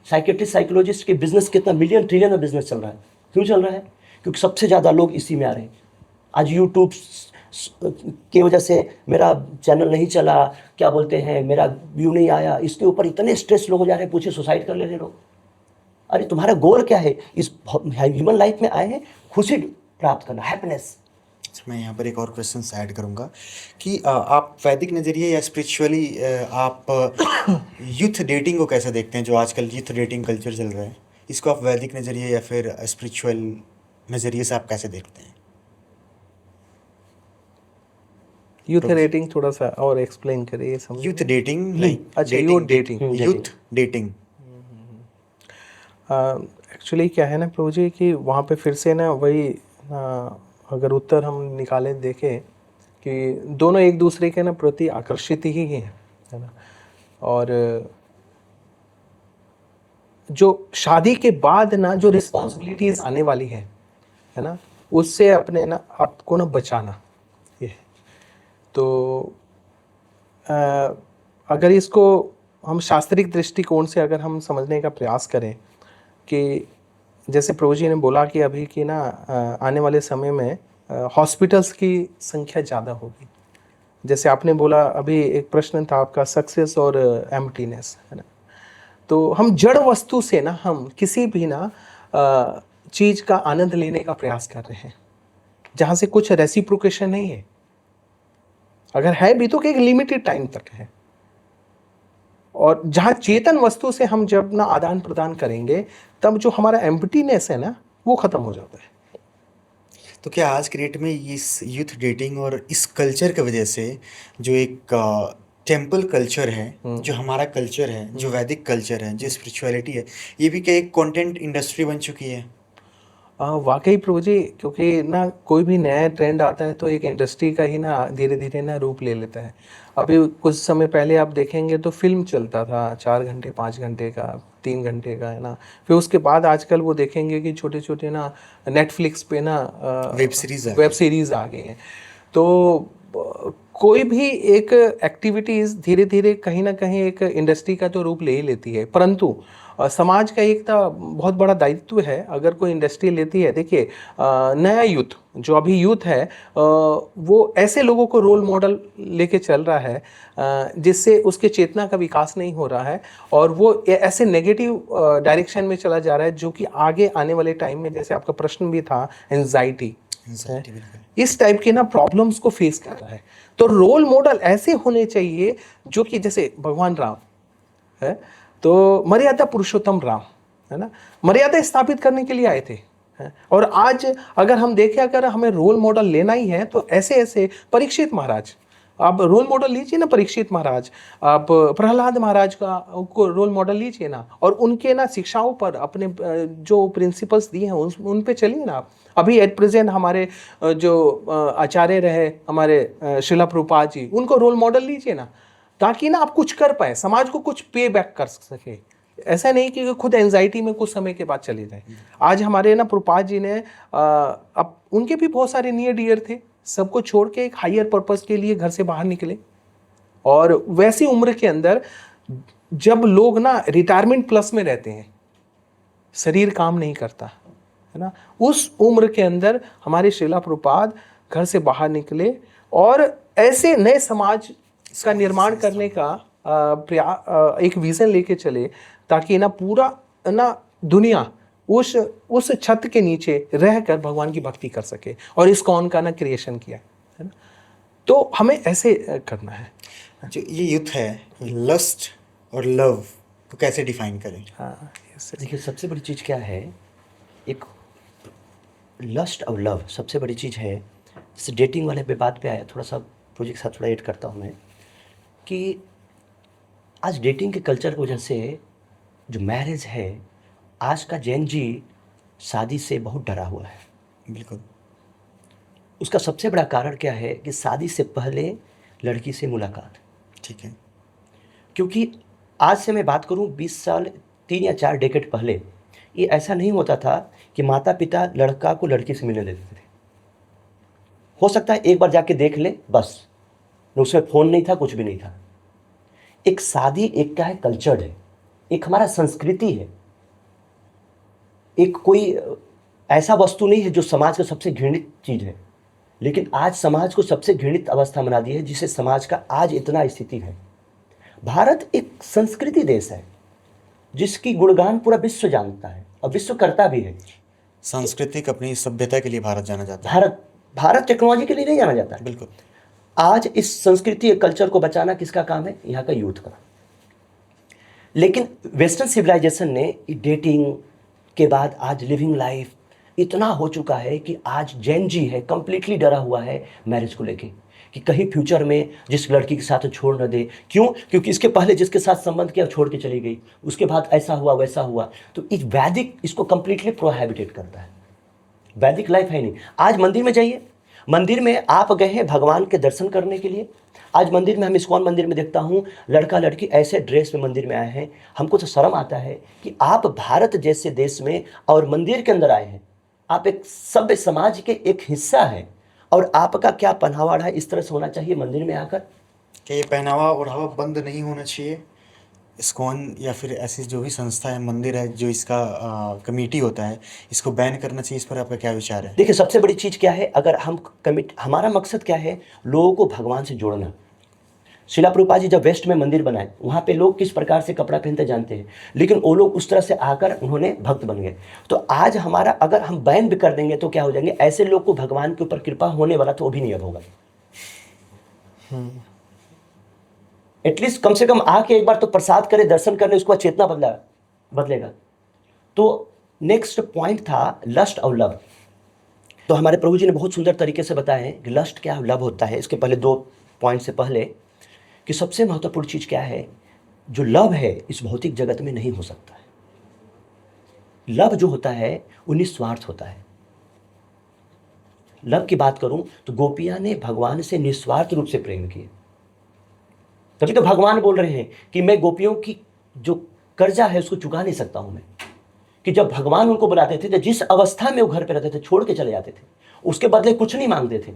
साइकेट्रिस्ट साइकोलॉजिस्ट के बिजनेस कितना मिलियन ट्रिलियन में बिजनेस चल रहा है। क्यों चल रहा है? क्योंकि सबसे ज़्यादा लोग इसी में आ रहे हैं। आज यूट्यूब की वजह से मेरा चैनल नहीं चला, क्या बोलते हैं, मेरा व्यू नहीं आया, इसके ऊपर इतने स्ट्रेस लोग हो जा रहे हैं, पूछे सुसाइड कर ले रहे लोग। अरे तुम्हारा गोल क्या है? इस ह्यूमन लाइफ में आए हैं खुशी प्राप्त करना, हैप्पीनेस। मैं यहाँ पर एक और क्वेश्चन ऐड करूँगा कि आप वैदिक नज़रिए या स्पिरिचुअली आप यूथ डेटिंग को कैसे देखते हैं, जो आजकल यूथ डेटिंग कल्चर चल रहा है, इसको आप वैदिक नज़रिए या फिर स्पिरिचुअल नज़रिए से आप कैसे देखते हैं? यूथ रेटिंग थोड़ा सा और एक्सप्लेन करिए समझ। यूथ डेटिंग, लाइक अच्छा, youth dating. Youth dating. Actually क्या है ना प्रभु जी कि वहाँ पे फिर से ना वही अगर उत्तर हम निकालें देखें कि दोनों एक दूसरे के ना प्रति आकर्षित ही हैं, है ना। और जो शादी के बाद ना जो रिस्पॉन्सिबिलिटीज आने वाली है ना, उससे अपने ना आपको ना बचाना ये है। तो अगर इसको हम शास्त्रिक दृष्टिकोण से अगर हम समझने का प्रयास करें कि जैसे प्रभु जी ने बोला कि अभी की ना आने वाले समय में हॉस्पिटल्स की संख्या ज़्यादा होगी। जैसे आपने बोला अभी एक प्रश्न था आपका, सक्सेस और एम्प्टीनेस, है ना। तो हम जड़ वस्तु से ना हम किसी भी ना चीज़ का आनंद लेने का प्रयास कर रहे हैं जहाँ से कुछ रेसिप्रोकेशन नहीं है, अगर है भी तो एक लिमिटेड टाइम तक है। और जहाँ चेतन वस्तु से हम जब ना आदान प्रदान करेंगे तब जो हमारा एम्प्टीनेस है ना वो खत्म हो जाता है। तो क्या आज के डेट में इस यूथ डेटिंग और इस कल्चर की वजह से जो एक टेम्पल कल्चर है, जो हमारा कल्चर है, जो वैदिक कल्चर है, जो स्पिरिचुअलिटी है, ये भी क्या एक कंटेंट इंडस्ट्री बन चुकी है? वाकई प्रभु जी, क्योंकि ना कोई भी नया ट्रेंड आता है तो एक इंडस्ट्री का ही ना धीरे धीरे ना रूप ले लेता है। अभी कुछ समय पहले आप देखेंगे तो फिल्म चलता था 4 घंटे 5 घंटे का, 3 घंटे का, है ना। फिर उसके बाद आजकल वो देखेंगे कि छोटे छोटे ना नेटफ्लिक्स पे ना वेब सीरीज आ गई हैं। तो कोई भी एक एक्टिविटीज़ धीरे धीरे कहीं ना कहीं एक इंडस्ट्री का तो रूप ले ही लेती है। परंतु समाज का एक तो बहुत बड़ा दायित्व है, अगर कोई इंडस्ट्री लेती है। देखिए नया यूथ जो अभी यूथ है वो ऐसे लोगों को रोल मॉडल लेके चल रहा है जिससे उसके चेतना का विकास नहीं हो रहा है और वो ऐसे नेगेटिव डायरेक्शन में चला जा रहा है जो कि आगे आने वाले टाइम में, जैसे आपका प्रश्न भी था, एंजाइटी, इस टाइप के ना प्रॉब्लम्स को फेस कर रहा है। तो रोल मॉडल ऐसे होने चाहिए जो कि जैसे भगवान राम है तो मर्यादा पुरुषोत्तम राम, है ना, मर्यादा स्थापित करने के लिए आए थे। और आज अगर हम देखें, अगर हमें रोल मॉडल लेना ही है तो ऐसे ऐसे परीक्षित महाराज, आप रोल मॉडल लीजिए ना, परीक्षित महाराज, आप प्रहलाद महाराज का को रोल मॉडल लीजिए ना, और उनके ना शिक्षाओं पर अपने जो प्रिंसिपल्स दिए हैं उन पे चलिए ना आप। अभी एट प्रेजेंट हमारे जो आचार्य रहे हमारे श्रीला प्रभुपाद जी, उनको रोल मॉडल लीजिए ना, ताकि ना आप कुछ कर पाए, समाज को कुछ पे बैक कर सके। ऐसा नहीं कि खुद एंजाइटी में कुछ समय के बाद चले जाए। आज हमारे ना प्रभुपाद जी ने अब उनके भी बहुत सारे नियर डियर थे, सबको छोड़ के एक हायर पर्पस के लिए घर से बाहर निकले। और वैसी उम्र के अंदर जब लोग ना रिटायरमेंट प्लस में रहते हैं, शरीर काम नहीं करता, है ना, उस उम्र के अंदर हमारे श्रीला प्रभुपाद घर से बाहर निकले और ऐसे नए समाज का निर्माण करने का एक विजन लेके चले, ताकि ना पूरा ना दुनिया उस छत के नीचे रहकर भगवान की भक्ति कर सके, और इस्कॉन का ना क्रिएशन किया, है ना। तो हमें ऐसे करना है। जो ये युद्ध है लस्ट और लव को कैसे डिफाइन करें? हाँ, देखिए सबसे बड़ी चीज़ क्या है, एक लस्ट और लव सबसे बड़ी चीज़ है। जैसे डेटिंग वाले पे बात पे आया, थोड़ा सा प्रोजेक्ट के साथ थोड़ा ऐड करता हूँ मैं कि आज डेटिंग के कल्चर की वजह से जो मैरिज है, आज का जैन जी शादी से बहुत डरा हुआ है। बिल्कुल। उसका सबसे बड़ा कारण क्या है कि शादी से पहले लड़की से मुलाकात। ठीक है। क्योंकि आज से मैं बात करूं 20 साल 3 या 4 डेकेड पहले, ये ऐसा नहीं होता था कि माता पिता लड़का को लड़की से मिलने देते थे। हो सकता है एक बार जाके देख ले बस, उसमें फ़ोन नहीं था, कुछ भी नहीं था। एक शादी एक क्या है, कल्चर है, एक हमारा संस्कृति है, एक कोई ऐसा वस्तु नहीं है जो समाज का सबसे घृणित चीज़ है। लेकिन आज समाज को सबसे घृणित अवस्था बना दी है, जिससे समाज का आज इतना स्थिति है। भारत एक संस्कृति देश है जिसकी गुणगान पूरा विश्व जानता है और विश्व करता भी है। सांस्कृतिक अपनी सभ्यता के लिए भारत जाना जाता है। भारत टेक्नोलॉजी के लिए नहीं जाना जाता है। बिल्कुल। आज इस संस्कृति कल्चर को बचाना किसका काम है? यहाँ का यूथ का। लेकिन वेस्टर्न सिविलाइजेशन ने डेटिंग के बाद आज लिविंग लाइफ इतना हो चुका है कि आज जेन जी है कंप्लीटली डरा हुआ है मैरिज को लेके कि कहीं फ्यूचर में जिस लड़की के साथ छोड़ न दे। क्यों? क्योंकि इसके पहले जिसके साथ संबंध किया छोड़ के चली गई, उसके बाद ऐसा हुआ वैसा हुआ। तो इस वैदिक इसको कंप्लीटली प्रोहिबिटेट करता है। वैदिक लाइफ है नहीं। आज मंदिर में जाइए, मंदिर में आप गए हैं भगवान के दर्शन करने के लिए। आज मंदिर में, हम इस्कॉन मंदिर में देखता हूँ लड़का लड़की ऐसे ड्रेस में मंदिर में आए हैं। हमको तो शर्म आता है कि आप भारत जैसे देश में और मंदिर के अंदर आए हैं। आप एक सभ्य समाज के एक हिस्सा हैं और आपका क्या पहनावा है इस तरह से होना चाहिए मंदिर में आकर। क्या ये पहनावा ओढ़ावा बंद नहीं होना चाहिए? इस्कॉन या फिर ऐसी जो भी संस्था है, मंदिर है, जो इसका कमेटी होता है, इसको बैन करना चाहिए? इस पर आपका क्या विचार है? देखिए, सबसे बड़ी चीज़ क्या है, अगर हम हमारा मकसद क्या है, लोगों को भगवान से जोड़ना। शिला प्रभुपाद जी जब वेस्ट में मंदिर बनाए, वहाँ पे लोग किस प्रकार से कपड़ा पहनते जानते हैं, लेकिन वो लोग उस तरह से आकर उन्होंने भक्त बन गए। तो आज हमारा अगर हम बैन भी कर देंगे तो क्या हो जाएंगे, ऐसे लोग को भगवान के ऊपर कृपा होने वाला तो वो भी नहीं अब होगा। एटलीस्ट कम से कम आके एक बार तो प्रसाद करे, दर्शन करने, उसको चेतना बदलेगा। तो नेक्स्ट पॉइंट था लस्ट और लव। तो हमारे प्रभु जी ने बहुत सुंदर तरीके से बताया है कि लस्ट क्या है, लव होता है। इसके पहले 2 पॉइंट से पहले कि सबसे महत्वपूर्ण चीज़ क्या है, जो लव है इस भौतिक जगत में नहीं हो सकता है। लव जो होता है वो निस्वार्थ होता है। लव की बात करूं तो गोपियां ने भगवान से निस्वार्थ रूप से प्रेम किया। तभी तो भगवान बोल रहे हैं कि मैं गोपियों की जो कर्जा है उसको चुका नहीं सकता हूं मैं। कि जब भगवान उनको बुलाते थे तो जिस अवस्था में वो घर पे रहते थे छोड़ के चले जाते थे, उसके बदले कुछ नहीं मांगते थे।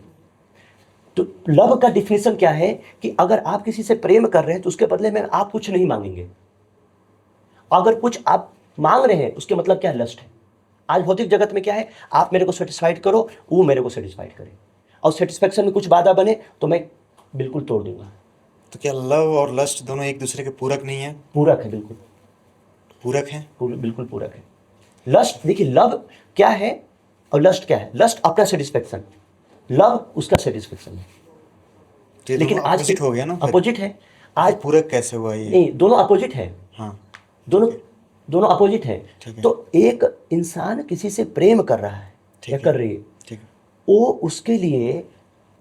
तो लव का डिफिनेशन क्या है कि अगर आप किसी से प्रेम कर रहे हैं तो उसके बदले में आप कुछ नहीं मांगेंगे। अगर कुछ आप मांग रहे हैं उसके मतलब क्या है, लस्ट है। आज भौतिक जगत में क्या है, आप मेरे को सेटिस्फाइड करो, वो मेरे को सेटिस्फाइड करे, और सेटिस्फैक्शन में कुछ बाधा बने तो मैं बिल्कुल तोड़ दूंगा। तो क्या लव और लस्ट दोनों एक दूसरे के पूरक नहीं है? पूरक है, बिल्कुल पूरक है, बिल्कुल पूरक है। लस्ट, देखिए लव क्या है और लस्ट क्या है। लस्ट अपना सेटिस्फैक्शन, लव उसका सेटिस्फैक्शन है। तो लेकिन आज अपोजिट हो गया ना, अपोजिट है। आज पूरक कैसे हुआ ये? नहीं, दोनों अपोजिट है। हाँ, दोनों अपोजिट है। ठीक है। तो एक इंसान किसी से प्रेम कर रहा है या कर रही है, ठीक है, वो उसके लिए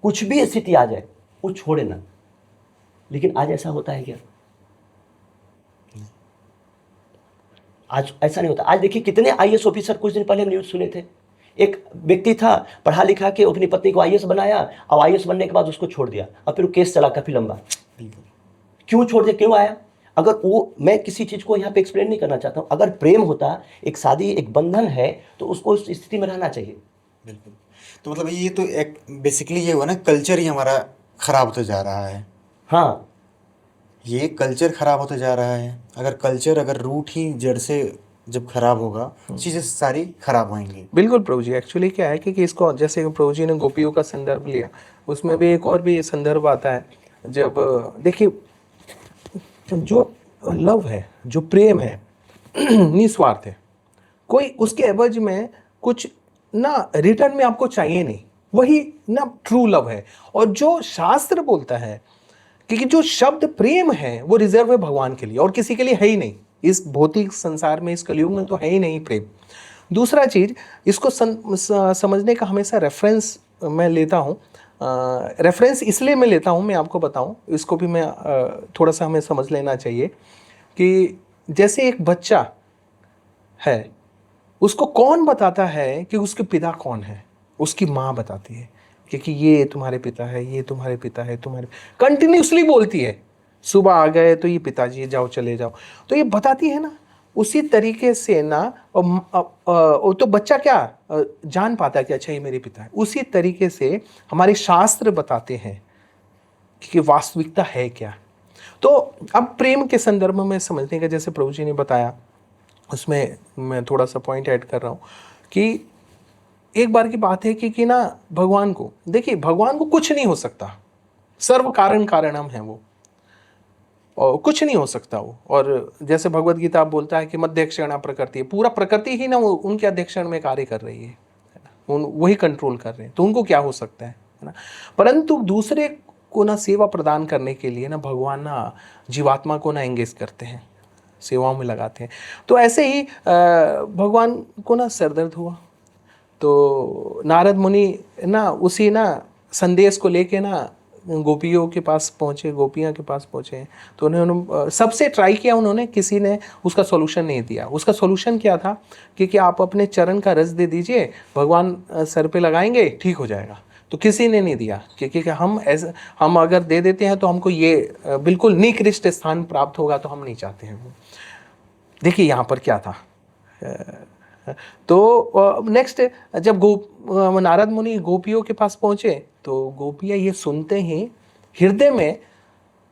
कुछ भी स्थिति आ जाए वो छोड़े ना। लेकिन आज ऐसा होता है क्या? आज ऐसा नहीं होता। आज देखिए कितने आईएएस ऑफिसर, कुछ दिन पहले हम न्यूज़ सुने थे, एक व्यक्ति था पढ़ा लिखा के अपनी पत्नी को आईएएस बनाया और आईएएस बनने के बाद उसको छोड़ दिया और फिर वो केस चला काफी लंबा। बिल्कुल। क्यों छोड़ दिया, क्यों आया? अगर वो, मैं किसी चीज़ को यहाँ पे एक्सप्लेन नहीं करना चाहता हूँ। अगर प्रेम होता, एक शादी एक बंधन है, तो उसको उस स्थिति में रहना चाहिए। बिल्कुल। तो मतलब ये तो एक बेसिकली ये हुआ ना, कल्चर ही हमारा खराब होता जा रहा है। हाँ, ये कल्चर खराब होता जा रहा है। अगर कल्चर, अगर रूट ही जड़ से जब खराब होगा, चीज़ें सारी खराब होंगी। बिल्कुल प्रभु जी। एक्चुअली क्या है कि इसको, जैसे प्रभु जी ने गोपियों का संदर्भ लिया, उसमें भी एक और भी संदर्भ आता है। जब देखिए, जो लव है, जो प्रेम है, निस्वार्थ है। कोई उसके एवज में कुछ ना रिटर्न में आपको चाहिए नहीं, वही ना ट्रू लव है। और जो शास्त्र बोलता है कि जो शब्द प्रेम है वो रिजर्व है भगवान के लिए और किसी के लिए है ही नहीं। इस भौतिक संसार में, इस कलयुग में तो है ही नहीं प्रेम। दूसरा चीज, इसको समझने का हमेशा रेफरेंस मैं लेता हूँ। रेफरेंस इसलिए मैं लेता हूँ, मैं आपको बताऊँ, इसको भी मैं थोड़ा सा हमें समझ लेना चाहिए कि जैसे एक बच्चा है, उसको कौन बताता है कि उसके पिता कौन है? उसकी माँ बताती है कि ये तुम्हारे पिता है, ये तुम्हारे पिता है, तुम्हारे, कंटिन्यूसली बोलती है। सुबह आ गए तो ये पिताजी जाओ चले जाओ, तो ये बताती है ना उसी तरीके से ना। तो बच्चा क्या जान पाता है कि अच्छा ये मेरे पिता है। उसी तरीके से हमारे शास्त्र बताते हैं कि वास्तविकता है क्या। तो अब प्रेम के संदर्भ में समझने का, जैसे प्रभु जी ने बताया, उसमें मैं थोड़ा सा पॉइंट ऐड कर रहा हूँ कि एक बार की बात है कि ना भगवान को देखिए, भगवान को कुछ नहीं हो सकता, सर्व कारण कारणम है वो, और कुछ नहीं हो सकता वो। और जैसे भगवत गीता बोलता है कि मध्यक्षणा प्रकृति है, पूरा प्रकृति ही ना वो उनके अध्यक्षण में कार्य कर रही है ना, वही कंट्रोल कर रहे हैं, तो उनको क्या हो सकता है ना। परंतु दूसरे को ना सेवा प्रदान करने के लिए ना भगवान ना जीवात्मा को ना एंगेज करते हैं, सेवाओं में लगाते हैं। तो ऐसे ही भगवान को ना सरदर्द हुआ, तो नारद मुनि ना उसी ना संदेश को लेके ना गोपियों के पास पहुँचे, गोपियाँ के पास पहुँचे। तो उन्होंने सबसे ट्राई किया, उन्होंने, किसी ने उसका सॉल्यूशन नहीं दिया। उसका सॉल्यूशन क्या था कि आप अपने चरण का रस दे दीजिए, भगवान सर पे लगाएंगे, ठीक हो जाएगा। तो किसी ने नहीं दिया, क्योंकि हम अगर दे देते हैं तो हमको ये बिल्कुल निकृष्ट स्थान प्राप्त होगा, तो हम नहीं चाहते हैं। देखिए यहाँ पर क्या था। तो नेक्स्ट जब नारद मुनि गोपियों के पास पहुंचे, तो गोपियाँ ये सुनते ही हृदय में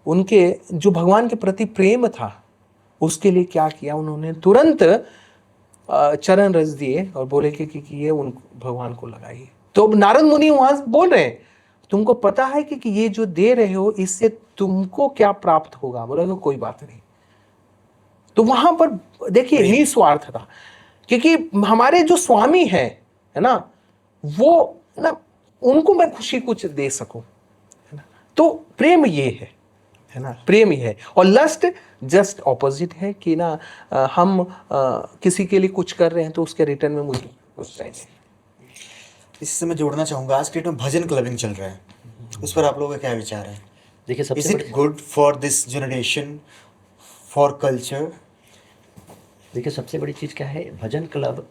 उनके जो भगवान के प्रति प्रेम था, उसके लिए क्या किया, उन्होंने तुरंत चरण रस दिए और बोले कि ये उन भगवान को लगाइए। तो नारद मुनि वहां बोल रहे हैं, तुमको पता है कि ये जो दे रहे हो इससे तुमको क्या प्राप्त होगा? बोला तो कोई बात नहीं। तो वहां पर देखिए निस्वार्थ था, क्योंकि हमारे जो स्वामी है ना, वो ना उनको मैं खुशी कुछ दे सकूं, है ना। तो प्रेम ये है ना, प्रेम ये है। और लस्ट जस्ट ऑपोजिट है कि ना हम किसी के लिए कुछ कर रहे हैं तो उसके रिटर्न में मुझे कुछ चाहिए। इससे मैं जोड़ना चाहूँगा, आज के डेट में भजन क्लबिंग चल रहा है, उस पर आप लोगों का क्या विचार है? देखिए इज सबसे it good for this generation, for culture? देखिए सबसे बड़ी चीज़ क्या है, भजन क्लब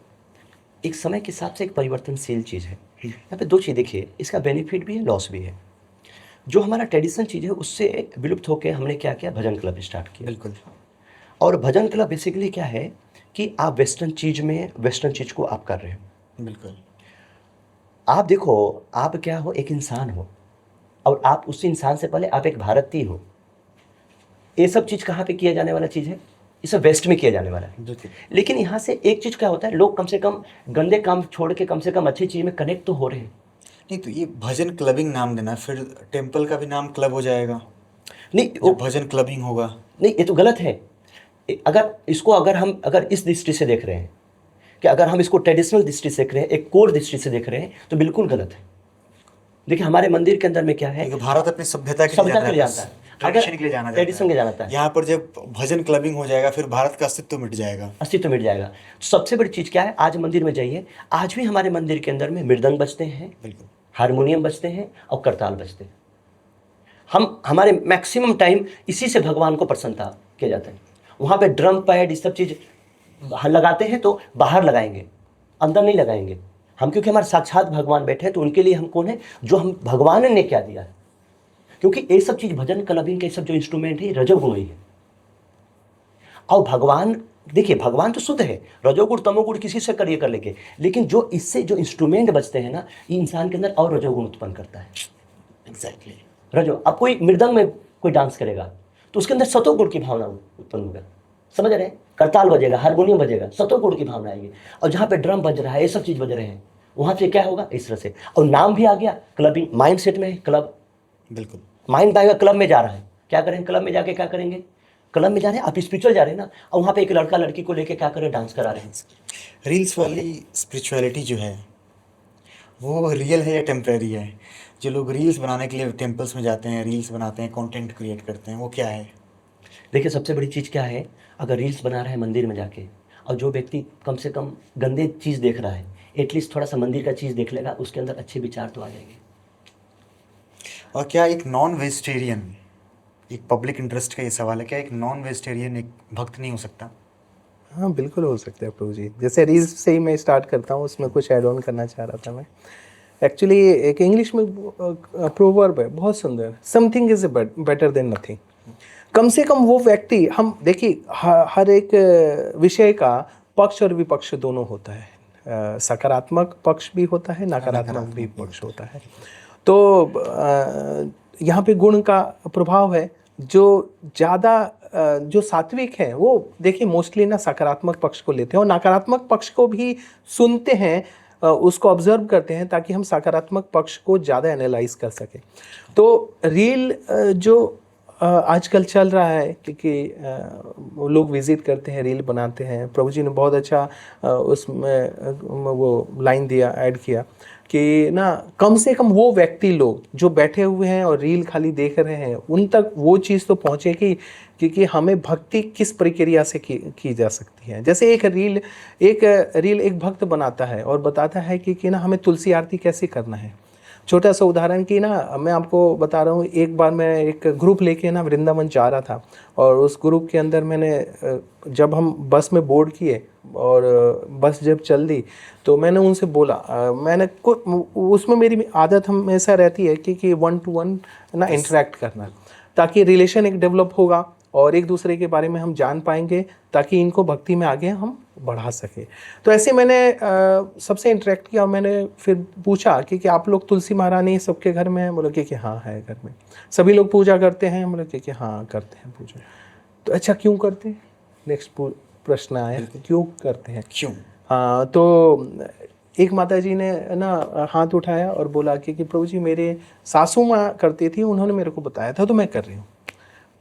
एक समय के हिसाब से एक परिवर्तनशील चीज़ है। यहाँ पे दो चीज़ देखिए, इसका बेनिफिट भी है, लॉस भी है। जो हमारा ट्रेडिशन चीज़ है उससे विलुप्त होकर हमने क्या किया, भजन क्लब स्टार्ट किया। बिल्कुल। और भजन क्लब बेसिकली क्या है कि आप वेस्टर्न चीज़ को आप कर रहे हो। बिल्कुल। आप देखो, आप क्या हो, एक इंसान हो, और आप उस इंसान से पहले आप एक भारतीय हो। ये सब चीज़ कहाँ पे किया जाने वाला चीज़ है, ये सब वेस्ट में किया जाने वाला है। लेकिन यहाँ से एक चीज़ क्या होता है, लोग कम से कम गंदे काम छोड़ के कम से कम अच्छी चीज़ में कनेक्ट तो हो रहे हैं। नहीं, तो ये भजन क्लबिंग नाम देना, फिर टेम्पल का भी नाम क्लब हो जाएगा। नहीं वो भजन क्लबिंग होगा। नहीं, ये तो गलत है। अगर हम इस दृष्टि से देख रहे हैं कि अगर हम इसको ट्रेडिशनल दृष्टि से देख रहे हैं, एक कोर दृष्टि से देख रहे हैं, तो बिल्कुल गलत है। देखिए हमारे मंदिर के अंदर में क्या है, भारत अपनी सभ्यता के लिए जानता है, ट्रेडिशन के लिए जाना जाता है। यहाँ पर जब भजन क्लबिंग हो जाएगा, फिर भारत का अस्तित्व मिट जाएगा। तो सबसे बड़ी चीज़ क्या है, आज मंदिर में जाइए, आज भी हमारे मंदिर के अंदर में मृदंग बजते हैं, बिल्कुल, हारमोनियम बजते हैं और करताल बजते हैं। हमारे मैक्सिमम टाइम इसी से भगवान को प्रसन्नता किया जाता है। वहाँ पे ड्रम पैड ये सब चीज़ लगाते हैं तो बाहर लगाएंगे, अंदर नहीं लगाएंगे हम, क्योंकि हमारे साक्षात भगवान बैठे हैं। तो उनके लिए हम कौन है, जो हम भगवान ने क्या दिया है। क्योंकि ये सब चीज़ भजन क्लबिंग के सब जो इंस्ट्रूमेंट है रजोगुण है। और भगवान देखिए, भगवान तो शुद्ध है, रजोगुण तमोगुण किसी से कर लेके, लेकिन जो इससे जो इंस्ट्रूमेंट बजते हैं ना, ये इंसान के अंदर और रजोगुण उत्पन्न करता है। एग्जैक्टली। अब कोई मृदंग में कोई डांस करेगा तो उसके अंदर सतोगुण की भावना उत्पन्न होगा, समझ रहे हैं। करताल बजेगा, हारमोनियम बजेगा, सतोगुण की भावना आएगी। और जहाँ पे ड्रम बज रहा है, ये सब चीज़ बज रहे हैं, वहाँ से क्या होगा, इस तरह से। और नाम भी आ गया क्लबिंग, माइंड सेट में है क्लब। बिल्कुल, माइंड आएगा, क्लब में जा रहा है, क्या करेंगे, क्लब में जाके क्या करेंगे, क्लब में जा रहे हैं, आप स्पिरिचुअल जा रहे हैं ना, और वहाँ पे एक लड़का लड़की को लेके क्या कर रहे हैं, डांस करा रहे हैं। रील्स वाली स्पिरिचुअलिटी जो है वो रियल है या टेम्परेरी है? जो लोग रील्स बनाने के लिए टेम्पल्स में जाते हैं, रील्स बनाते हैं, कंटेंट क्रिएट करते हैं, वो क्या है? देखिए सबसे बड़ी चीज़ क्या है, अगर रील्स बना रहे हैं मंदिर में जाके, और जो व्यक्ति कम से कम गंदे चीज़ देख रहा है, एटलीस्ट थोड़ा सा मंदिर का चीज़ देख लेगा, उसके अंदर अच्छे विचार तो आ जाएंगे। और क्या एक नॉन वेजिटेरियन, एक पब्लिक इंटरेस्ट का ये सवाल है, क्या एक नॉन वेजिटेरियन एक भक्त नहीं हो सकता? हाँ बिल्कुल हो सकता है प्रभु जी। जैसे रील्स से ही मैं स्टार्ट करता हूँ, उसमें कुछ ऐड ऑन करना चाह रहा था मैं। एक्चुअली एक इंग्लिश में प्रोवर्ब है बहुत सुंदर, something is better than nothing. कम से कम वो व्यक्ति, हम देखिए हर एक विषय का पक्ष और विपक्ष दोनों होता है, सकारात्मक पक्ष भी होता है, नकारात्मक भी पक्ष होता है। तो यहाँ पे गुण का प्रभाव है। जो ज़्यादा जो सात्विक हैं वो देखिए मोस्टली ना सकारात्मक पक्ष को लेते हैं और नकारात्मक पक्ष को भी सुनते हैं, उसको ऑब्जर्व करते हैं ताकि हम सकारात्मक पक्ष को ज़्यादा एनालाइज कर सकें। तो रील जो आजकल चल रहा है, क्योंकि लोग विजिट करते हैं, रील बनाते हैं। प्रभु जी ने बहुत अच्छा उसमें वो लाइन दिया, ऐड किया कि ना कम से कम वो व्यक्ति लोग जो बैठे हुए हैं और रील खाली देख रहे हैं, उन तक वो चीज़ तो पहुँचे कि हमें भक्ति किस प्रक्रिया से की जा सकती है। जैसे एक रील एक भक्त बनाता है और बताता है कि ना हमें तुलसी आरती कैसे करना है। छोटा सा उदाहरण कि ना मैं आपको बता रहा हूँ, एक बार मैं एक ग्रुप लेके ना वृंदावन जा रहा था और उस ग्रुप के अंदर मैंने जब हम बस में बोर्ड किए और बस जब चल दी तो मैंने उनसे बोला, मैंने उसमें मेरी आदत हमेशा रहती है कि 1 to 1 ना इंटरेक्ट करना, ताकि रिलेशन एक डेवलप होगा और एक दूसरे के बारे में हम जान पाएंगे ताकि इनको भक्ति में आगे हम बढ़ा सके। तो ऐसे मैंने सबसे इंटरेक्ट किया और मैंने फिर पूछा कि आप लोग तुलसी महारानी सबके घर में हैं? बोले कि हाँ है घर में। सभी लोग पूजा करते हैं? बोले कि हाँ करते हैं पूजा। तो अच्छा क्यों करते हैं? नेक्स्ट प्रश्न आया, क्यों करते हैं, क्यों? हाँ, तो एक माता जी ने ना हाथ उठाया और बोला कि प्रभु जी मेरे सासू माँ करती थी, उन्होंने मेरे को बताया था तो मैं कर रही हूँ।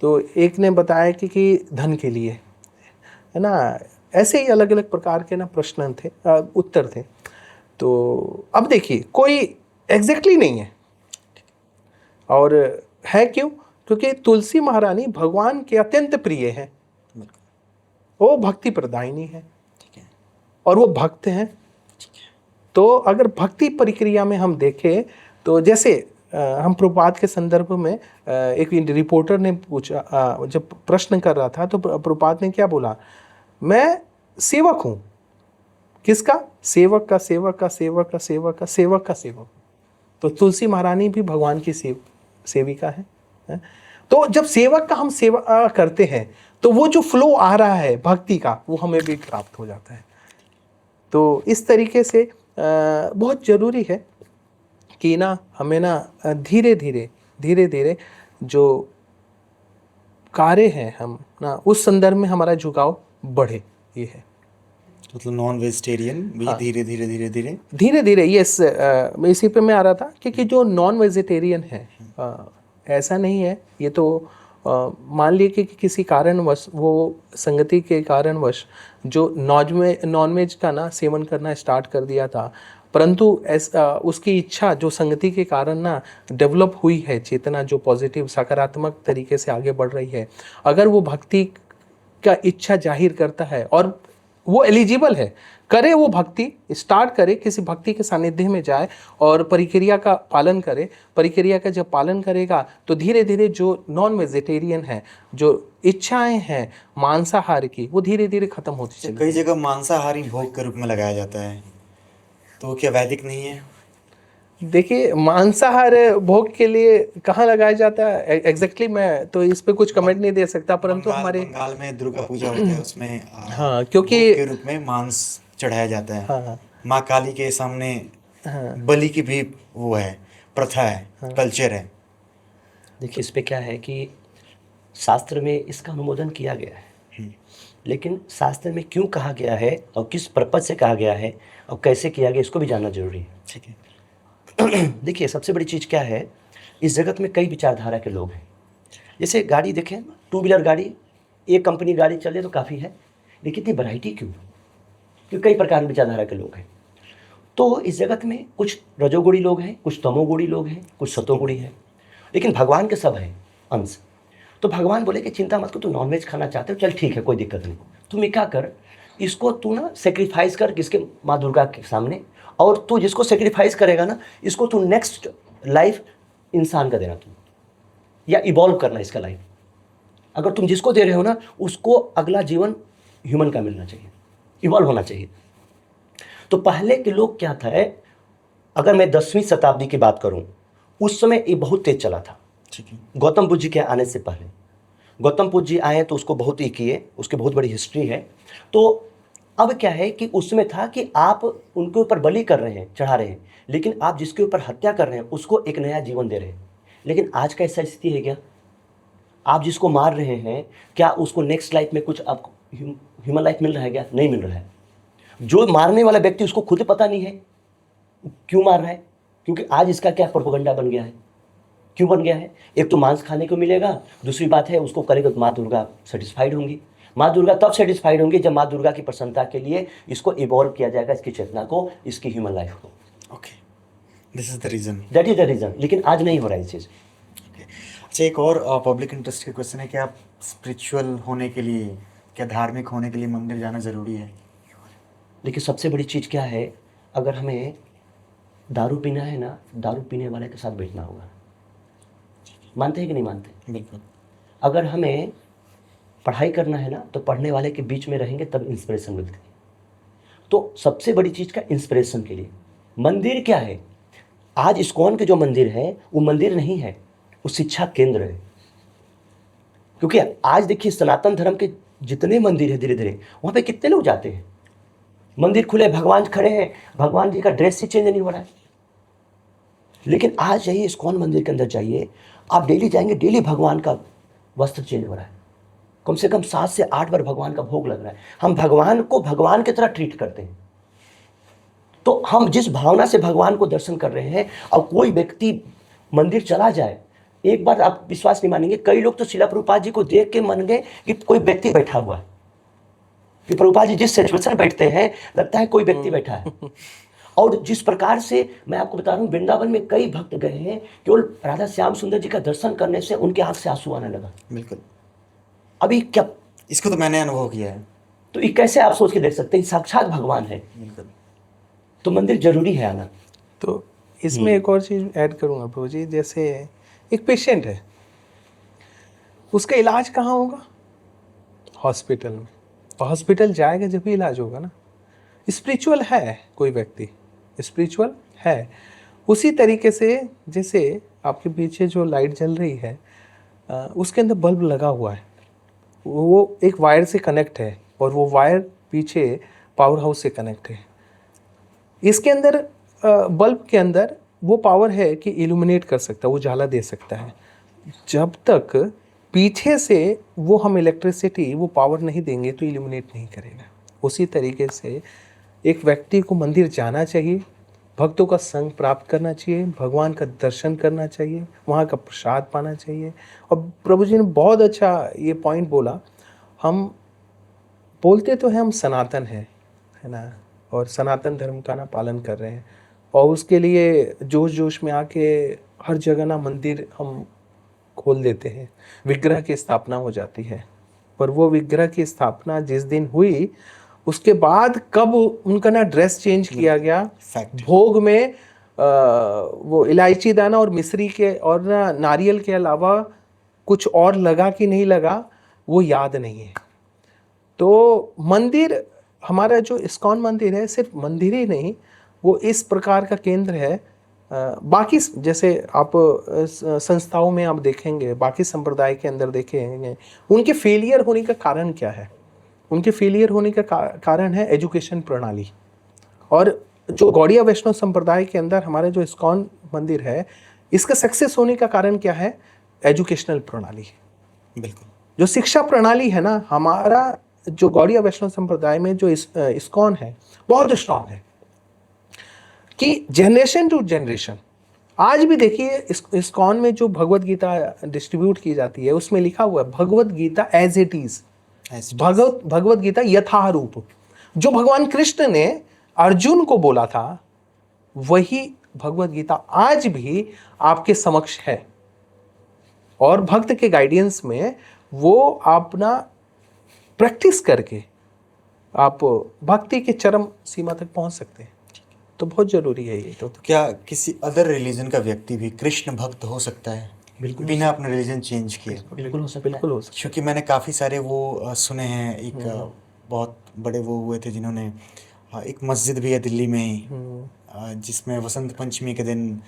तो एक ने बताया कि धन के लिए, है ना। ऐसे ही अलग अलग प्रकार के ना प्रश्न थे, उत्तर थे। तो अब देखिए कोई एग्जैक्टली नहीं है, और है क्यों? क्योंकि तुलसी महारानी भगवान के अत्यंत प्रिय है, वो भक्ति प्रदायिनी है और वो भक्त हैं। तो अगर भक्ति प्रक्रिया में हम देखें तो जैसे हम प्रभुपाद के संदर्भ में एक रिपोर्टर ने पूछा, जब प्रश्न कर रहा था तो प्रभुपाद ने क्या बोला, मैं सेवक हूँ। किसका? सेवक का, सेवक का, सेवक का, सेवक का, सेवक का सेवक। तो तुलसी महारानी भी भगवान की सेविका है। तो जब सेवक का हम सेवा करते हैं तो वो जो फ्लो आ रहा है भक्ति का वो हमें भी प्राप्त हो जाता है। तो इस तरीके से बहुत ज़रूरी है कि ना हमें ना धीरे धीरे जो कार्य हैं हम ना उस संदर्भ में हमारा झुकाव बढ़े, ये है। मतलब नॉन वेजिटेरियन भी धीरे धीरे यस, इसी पे मैं आ रहा था कि जो नॉन वेजिटेरियन है, ऐसा नहीं है ये तो मान लिए कि किसी कारणवश वो संगति के कारणवश जो नॉन वेज का ना सेवन करना स्टार्ट कर दिया था, परंतु उसकी इच्छा जो संगति के कारण ना डेवलप हुई है, चेतना जो पॉजिटिव सकारात्मक तरीके से आगे बढ़ रही है, अगर वो भक्ति का इच्छा जाहिर करता है और वो एलिजिबल है, करे वो भक्ति स्टार्ट करे, किसी भक्ति के सानिध्य में जाए और प्रक्रिया का पालन करे। प्रक्रिया का जब पालन करेगा तो धीरे धीरे जो नॉन वेजिटेरियन है, जो इच्छाएं हैं मांसाहार की, वो धीरे धीरे खत्म होती चली। कई जगह मांसाहारी भोग के रूप में लगाया जाता है, तो क्या वैदिक नहीं है? देखिए मांसाहार भोग के लिए कहाँ लगाया जाता है एग्जैक्टली मैं तो इस पे कुछ कमेंट नहीं दे सकता, परंतु हमारे बंगाल में दुर्गा पूजा होता है, उसमें हाँ, क्योंकि भोग के रूप में मांस चढ़ाया जाता है। हाँ, माँ काली के सामने हाँ, बलि की भी वो है, प्रथा है, हाँ, कल्चर है। देखिए इस पे क्या है कि शास्त्र में इसका अनुमोदन किया गया है, लेकिन शास्त्र में क्यों कहा गया है और किस पर्पज से कहा गया है और कैसे किया गया, इसको भी जानना जरूरी है। ठीक है। देखिए सबसे बड़ी चीज़ क्या है, इस जगत में कई विचारधारा के लोग हैं। जैसे गाड़ी देखें, 2 व्हीलर गाड़ी, एक कंपनी गाड़ी चले तो काफ़ी है, लेकिन इतनी वैरायटी क्यों? क्योंकि कई प्रकार के विचारधारा के लोग हैं। तो इस जगत में कुछ रजोगुणी लोग हैं, कुछ तमोगुणी लोग हैं, कुछ सतोगुणी हैं, लेकिन भगवान के सब हैं अंश। तो भगवान बोले कि चिंता मत कर, तू नॉनवेज खाना चाहते हो, चल ठीक है कोई दिक्कत नहीं, तुम क्या कर, इसको तू ना सेक्रीफाइस कर किसके, माँ दुर्गा के सामने, और तू जिसको सेक्रीफाइस करेगा ना, इसको तू नेक्स्ट लाइफ इंसान का देना, तू या इवॉल्व करना इसका लाइफ। अगर तुम जिसको दे रहे हो ना, उसको अगला जीवन ह्यूमन का मिलना चाहिए, इवॉल्व होना चाहिए। तो पहले के लोग क्या था, अगर मैं 10वीं शताब्दी की बात करूं, उस समय ये बहुत तेज चला था, ठीक है। गौतम बुद्ध जी के आने से पहले। गौतम बुद्ध जी आए तो उसको बहुत ही किए, उसकी बहुत बड़ी हिस्ट्री है। तो अब क्या है कि उसमें था कि आप उनके ऊपर बलि कर रहे हैं, चढ़ा रहे हैं, लेकिन आप जिसके ऊपर हत्या कर रहे हैं उसको एक नया जीवन दे रहे हैं। लेकिन आज का ऐसा स्थिति है क्या? आप जिसको मार रहे हैं, क्या उसको नेक्स्ट लाइफ में कुछ आपको ह्यूमन लाइफ मिल रहा है क्या? नहीं मिल रहा है। जो मारने वाला व्यक्ति उसको खुद पता नहीं है क्यों मार रहा है, क्योंकि आज इसका क्या प्रोपेगेंडा बन गया है। क्यों बन गया है? एक तो मांस खाने को मिलेगा, दूसरी बात है उसको करेगा तो माँ दुर्गा सेटिस्फाइड होंगी। माँ दुर्गा तब सेटिस्फाइड होंगी जब माँ दुर्गा की प्रसन्नता के लिए इसको इवॉल्व किया जाएगा, इसकी चेतना को, इसकी ह्यूमन लाइफ को। Okay, this is the reason. That is the reason. लेकिन आज नहीं हो रहा है ये चीज़। अच्छा, एक और पब्लिक इंटरेस्ट का क्वेश्चन है कि आप स्पिरिचुअल होने के लिए, क्या धार्मिक होने के लिए मंदिर जाना ज़रूरी है? देखिए सबसे बड़ी चीज़ क्या है, अगर हमें दारू पीना है ना, दारू पीने वाले के साथ बैठना होगा। मानते हैं कि नहीं मानते? बिल्कुल। अगर हमें पढ़ाई करना है ना, तो पढ़ने वाले के बीच में रहेंगे तब इंस्पिरेशन मिलती है। तो सबसे बड़ी चीज़ का इंस्पिरेशन के लिए मंदिर क्या है? आज इस्कॉन के जो मंदिर है वो मंदिर नहीं है, वो शिक्षा केंद्र है। क्योंकि आज देखिए सनातन धर्म के जितने मंदिर है, धीरे धीरे वहाँ पे कितने लोग जाते हैं। मंदिर खुले, भगवान खड़े हैं, भगवान जी का ड्रेस ही चेंज नहीं हो रहा है। लेकिन आज जाइए इस्कॉन मंदिर के अंदर जाइए, आप डेली जाएंगे, डेली भगवान का वस्त्र चेंज हो रहा है। कम से कम 7 से 8 बार भगवान का भोग लग रहा है। हम भगवान को भगवान की तरह ट्रीट करते हैं। तो हम जिस भावना से भगवान को दर्शन कर रहे हैं, और कोई व्यक्ति मंदिर चला जाए, एक बार आप विश्वास नहीं मानेंगे, कई लोग तो शिला प्रभुपाद जी को देख के मान गए कि कोई व्यक्ति बैठा हुआ है, कि प्रभुपाद जी जिस सिचुएशन बैठते हैं लगता है कोई व्यक्ति बैठा है। और जिस प्रकार से मैं आपको बता रहा हूँ, वृंदावन में कई भक्त गए हैं, केवल राधा श्याम सुंदर जी का दर्शन करने से उनके आंख से आंसू आने लगा। बिल्कुल, अभी क्या, इसको तो मैंने अनुभव किया है। तो ये कैसे आप सोच के देख सकते हैं, साक्षात भगवान है। बिल्कुल। तो मंदिर जरूरी है आना। तो इसमें एक और चीज़ ऐड करूँगा प्रभु जी, जैसे एक पेशेंट है, उसका इलाज कहाँ होगा? हॉस्पिटल में। हॉस्पिटल जाएगा जब भी इलाज होगा ना। स्पिरिचुअल है कोई व्यक्ति, स्पिरिचुअल है, उसी तरीके से जैसे आपके पीछे जो लाइट जल रही है, उसके अंदर बल्ब लगा हुआ है, वो एक वायर से कनेक्ट है, और वो वायर पीछे पावर हाउस से कनेक्ट है। इसके अंदर बल्ब के अंदर वो पावर है कि इल्यूमिनेट कर सकता है, वो उजाला दे सकता है। जब तक पीछे से वो हम इलेक्ट्रिसिटी, वो पावर नहीं देंगे तो इल्यूमिनेट नहीं करेगा। उसी तरीके से एक व्यक्ति को मंदिर जाना चाहिए, भक्तों का संग प्राप्त करना चाहिए, भगवान का दर्शन करना चाहिए, वहाँ का प्रसाद पाना चाहिए। और प्रभु जी ने बहुत अच्छा ये पॉइंट बोला, हम बोलते तो हैं हम सनातन हैं, है ना, और सनातन धर्म का ना पालन कर रहे हैं, और उसके लिए जोश जोश में आके हर जगह ना मंदिर हम खोल देते हैं, विग्रह की स्थापना हो जाती है। पर वो विग्रह की स्थापना जिस दिन हुई, उसके बाद कब उनका ना ड्रेस चेंज किया गया, फैक्ट। भोग में वो इलायची दाना और मिश्री के और ना नारियल के अलावा कुछ और लगा कि नहीं लगा, वो याद नहीं है। तो मंदिर, हमारा जो इस्कॉन मंदिर है, सिर्फ मंदिर ही नहीं, वो इस प्रकार का केंद्र है। बाकी जैसे आप संस्थाओं में आप देखेंगे, बाकी संप्रदाय के अंदर देखेंगे, उनके फेलियर होने का कारण क्या है? उनके फेलियर होने का कारण है एजुकेशन प्रणाली। और जो गौड़िया वैष्णव संप्रदाय के अंदर हमारे जो इस्कॉन मंदिर है, इसका सक्सेस होने का कारण क्या है? एजुकेशनल प्रणाली। बिल्कुल। जो शिक्षा प्रणाली है ना, हमारा जो गौड़िया वैष्णव संप्रदाय में जो इस्कॉन है, बहुत स्ट्रांग है कि जनरेशन टू जनरेशन। आज भी देखिए इस्कॉन में जो भगवत गीता डिस्ट्रीब्यूट की जाती है, उसमें लिखा हुआ है Bhagavad Gita as it is, Bhagavad Gita यथारूप। जो भगवान कृष्ण ने अर्जुन को बोला था, वही भगवत गीता आज भी आपके समक्ष है, और भक्त के गाइडेंस में वो अपना प्रैक्टिस करके आप भक्ति के चरम सीमा तक पहुंच सकते हैं। तो बहुत जरूरी है ये। तो क्या किसी अदर रिलीजन का व्यक्ति भी कृष्ण भक्त हो सकता है? बिल्कुल, बिना अपना रिलीजन चेंज किए? बिल्कुल हो सकता है। बिल्कुल हो सकता क्योंकि मैंने काफ़ी सारे वो सुने हैं, एक बहुत बड़े वो हुए थे जिन्होंने, एक मस्जिद भी है दिल्ली में ही, जिसमें वसंत पंचमी के दिन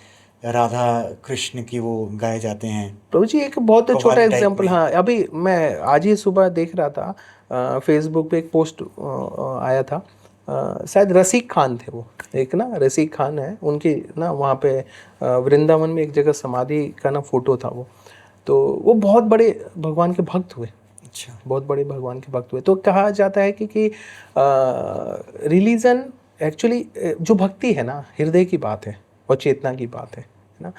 राधा कृष्ण की वो गाए जाते हैं। प्रभु जी एक बहुत कव्वाली छोटा टाइप एग्जांपल, में। हाँ अभी मैं आज ही सुबह देख रहा था फेसबुक पे एक पोस्ट आया था, शायद रसिक खान थे वो, एक ना रसिक खान है उनकी ना वहाँ पे वृंदावन में एक जगह समाधि का ना फोटो था वो, तो वो बहुत बड़े भगवान के भक्त हुए, अच्छा। बहुत बड़े भगवान के भक्त हुए। तो कहा जाता है कि रिलीजन एक्चुअली जो भक्ति है ना हृदय की बात है और चेतना की बात है ना।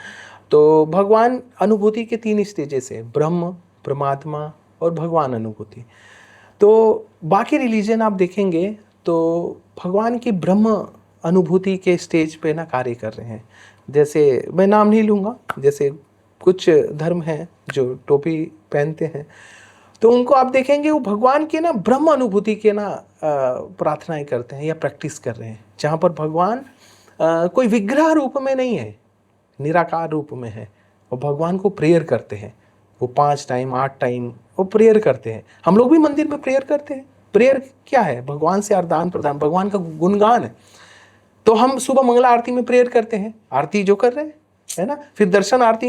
तो भगवान अनुभूति के 3 स्टेजेस है, ब्रह्म, परमात्मा और भगवान अनुभूति। तो बाकी रिलीजन आप देखेंगे तो भगवान की ब्रह्म अनुभूति के स्टेज पे ना कार्य कर रहे हैं। जैसे मैं नाम नहीं लूँगा, जैसे कुछ धर्म हैं जो टोपी पहनते हैं, तो उनको आप देखेंगे वो भगवान के ना ब्रह्म अनुभूति के ना प्रार्थनाएं करते हैं या प्रैक्टिस कर रहे हैं, जहाँ पर भगवान कोई विग्रह रूप में नहीं है, निराकार रूप में है, और भगवान को प्रेयर करते हैं। वो 5 टाइम 8 टाइम वो प्रेयर करते हैं। हम लोग भी मंदिर में प्रेयर करते हैं। प्रेयर क्या है? भगवान से आदान प्रदान, भगवान का गुणगान है। तो हम सुबह मंगला आरती में प्रेयर करते हैं, आरती जो कर रहे हैं है ना, फिर दर्शन आरती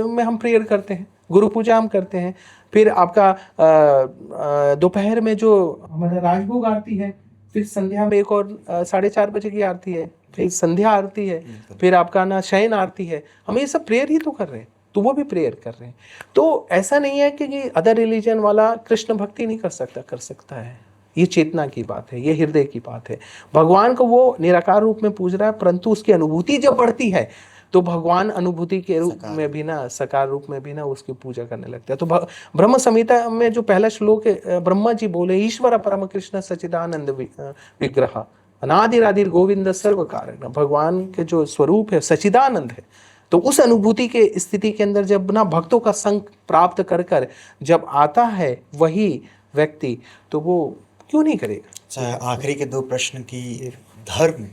में हम प्रेयर करते हैं, गुरु पूजा हम करते हैं, फिर आपका दोपहर में जो हमारा राजभोग आरती है, फिर संध्या में एक और 4:30 बजे की आरती है, फिर संध्या आरती है, फिर आपका ना शयन आरती है। हम ये सब प्रेयर ही तो कर रहे हैं, तो वो भी प्रेयर कर रहे हैं। तो ऐसा नहीं है कि अदर रिलीजन वाला कृष्ण भक्ति नहीं कर सकता, कर सकता है। ये चेतना की बात है, ये हृदय की बात है। भगवान को वो निराकार रूप में पूज रहा है, परंतु उसकी अनुभूति जब बढ़ती है तो भगवान अनुभूति के रूप में भी ना, साकार रूप में भी ना उसकी पूजा करने लगता है। तो ब्रह्म संहिता में जो पहला श्लोक है, ब्रह्मा जी बोले, ईश्वर परम कृष्ण सच्चिदानंद विग्रह अनादिरादिर गोविंद सर्व कारण। भगवान के जो स्वरूप है सच्चिदानंद है। तो उस अनुभूति के स्थिति के अंदर जब ना भक्तों का संग प्राप्त कर कर जब आता है वही व्यक्ति, तो वो क्यों नहीं करेगा। अच्छा, आखिरी के 2 प्रश्न की, धर्म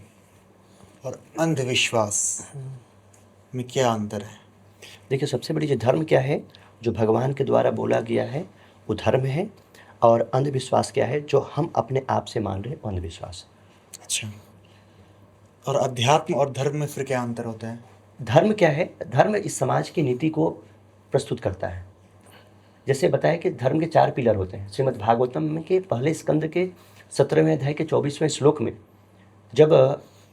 और अंधविश्वास में क्या अंतर है? देखिए सबसे बड़ी जो धर्म क्या है, जो भगवान के द्वारा बोला गया है वो धर्म है, और अंधविश्वास क्या है, जो हम अपने आप से मान रहे हैं वो अंधविश्वास। अच्छा, और अध्यात्म और धर्म में फिर क्या अंतर होता है? धर्म क्या है? धर्म इस समाज की नीति को प्रस्तुत करता है। जैसे बताया कि धर्म के 4 पिलर होते हैं। श्रीमद् भागवतम में के पहले स्कंद के 17वें अध्याय के 24वें श्लोक में जब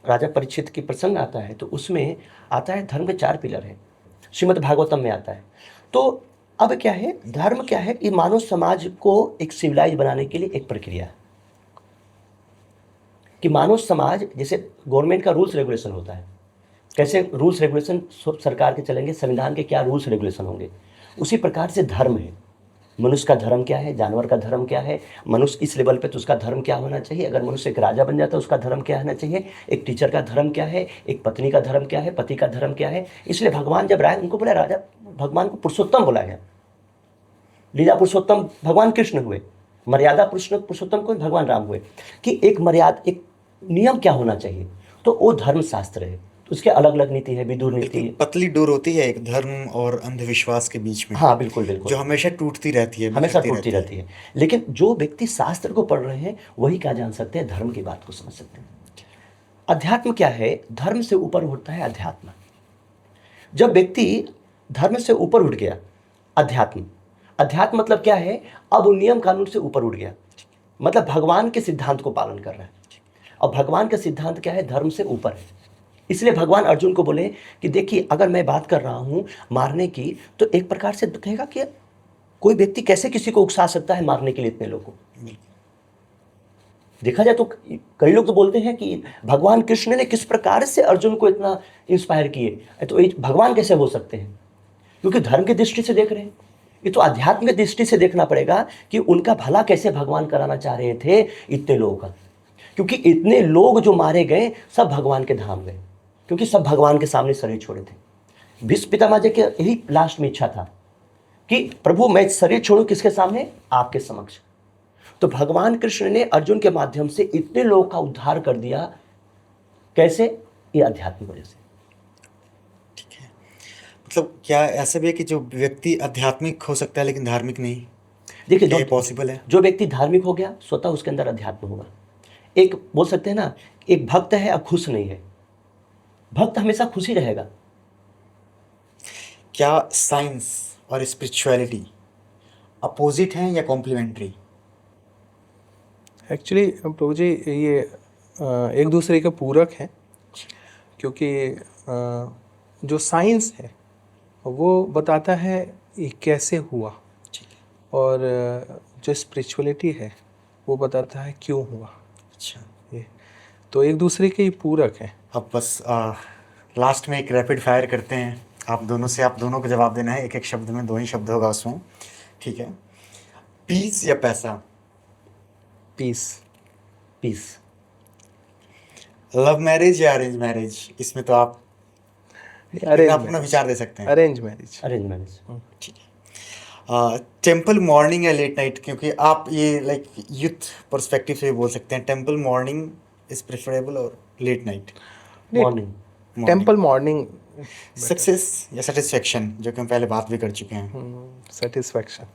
राजा परीक्षित की प्रसंग आता है तो उसमें आता है धर्म के 4 पिलर हैं, श्रीमद् भागवतम में आता है। तो अब क्या है, धर्म क्या है? ये मानव समाज को एक सिविलाइज बनाने के लिए एक प्रक्रिया है कि मानव समाज, जैसे गवर्नमेंट का रूल्स रेगुलेशन होता है, कैसे रूल्स रेगुलेशन सरकार के चलेंगे, संविधान के क्या रूल्स रेगुलेशन होंगे, उसी प्रकार से धर्म है। मनुष्य का धर्म क्या है, जानवर का धर्म क्या है, मनुष्य इस लेवल पे तो उसका धर्म क्या होना चाहिए, अगर मनुष्य एक राजा बन जाता है उसका धर्म क्या होना चाहिए, एक टीचर का धर्म क्या है, एक पत्नी का धर्म क्या है, पति का धर्म क्या है। इसलिए भगवान जब राय उनको बोला, राजा भगवान को पुरुषोत्तम बोला गया। लीला पुरुषोत्तम भगवान कृष्ण हुए, मर्यादा पुरुषोत्तम को भगवान राम हुए, कि एक मर्यादा, एक नियम क्या होना चाहिए, तो वो धर्म शास्त्र है। उसके अलग अलग नीति है, विदुर नीति। पतली डोर होती है एक धर्म और अंधविश्वास के बीच में। हाँ बिल्कुल बिल्कुल, जो हमेशा टूटती रहती है, हमेशा टूटती रहती है। लेकिन जो व्यक्ति शास्त्र को पढ़ रहे हैं वही क्या जान सकते हैं, धर्म की बात को समझ सकते हैं। अध्यात्म क्या है? धर्म से ऊपर उठता है अध्यात्म। जब व्यक्ति धर्म से ऊपर उठ गया, अध्यात्म, अध्यात्म मतलब क्या है, अब वो नियम कानून से ऊपर उठ गया, मतलब भगवान के सिद्धांत को पालन कर रहा है। और भगवान का सिद्धांत क्या है? धर्म से ऊपर है। इसलिए भगवान अर्जुन को बोले कि देखिए, अगर मैं बात कर रहा हूं मारने की, तो एक प्रकार से कहेगा कि कोई व्यक्ति कैसे किसी को उकसा सकता है मारने के लिए इतने लोगों को। देखा जाए तो कई लोग तो बोलते हैं कि भगवान कृष्ण ने किस प्रकार से अर्जुन को इतना इंस्पायर किए, तो भगवान कैसे हो सकते हैं? क्योंकि धर्म की दृष्टि से देख रहे हैं, ये तो आध्यात्म की दृष्टि से देखना पड़ेगा कि उनका भला कैसे भगवान कराना चाह रहे थे इतने लोगों का। क्योंकि इतने लोग जो मारे गए सब भगवान के धाम गए, क्योंकि सब भगवान के सामने शरीर छोड़े थे। भीष्म पितामह की यही लास्ट में इच्छा था कि प्रभु मैं शरीर छोड़ूं किसके सामने? आपके समक्ष। तो भगवान कृष्ण ने अर्जुन के माध्यम से इतने लोगों का उद्धार कर दिया। कैसे? ये आध्यात्मिक वजह से। ठीक है, मतलब क्या ऐसा भी है कि जो व्यक्ति आध्यात्मिक हो सकता है लेकिन धार्मिक नहीं? देखिए, क्या पॉसिबल है? जो व्यक्ति धार्मिक हो गया स्वतः उसके अंदर अध्यात्म होगा। एक बोल सकते हैं ना, एक भक्त है अब खुश नहीं है। भक्त हमेशा खुशी रहेगा, क्या साइंस और स्पिरिचुअलिटी अपोजिट हैं या कॉम्प्लीमेंट्री? एक्चुअली प्रभु जी ये एक दूसरे के पूरक हैं, क्योंकि जो साइंस है वो बताता है ये कैसे हुआ, ठीक है। और जो स्पिरिचुअलिटी है वो बताता है क्यों हुआ। अच्छा, ये तो एक दूसरे के ही पूरक हैं। अब बस लास्ट में एक रैपिड फायर करते हैं। आप दोनों को जवाब देना है, एक एक शब्द में, 2 ही शब्द होगा उसमें, ठीक है? पीस या पैसा? पीस। पीस। लव मैरिज या अरेंज मैरिज? इसमें तो आप अपना विचार दे सकते हैं। Arrange marriage. Arrange marriage. ठीक है। टेम्पल मॉर्निंग या लेट नाइट? क्योंकि आप ये लाइक यूथ पर्सपेक्टिव से भी बोल सकते हैं, टेम्पल मॉर्निंग इज प्रेफरेबल और late night? Morning. Temple morning. Success या सेटिस्फेक्शन, जो कि हम पहले बात भी कर चुके हैं। सेटिस्फैक्शन।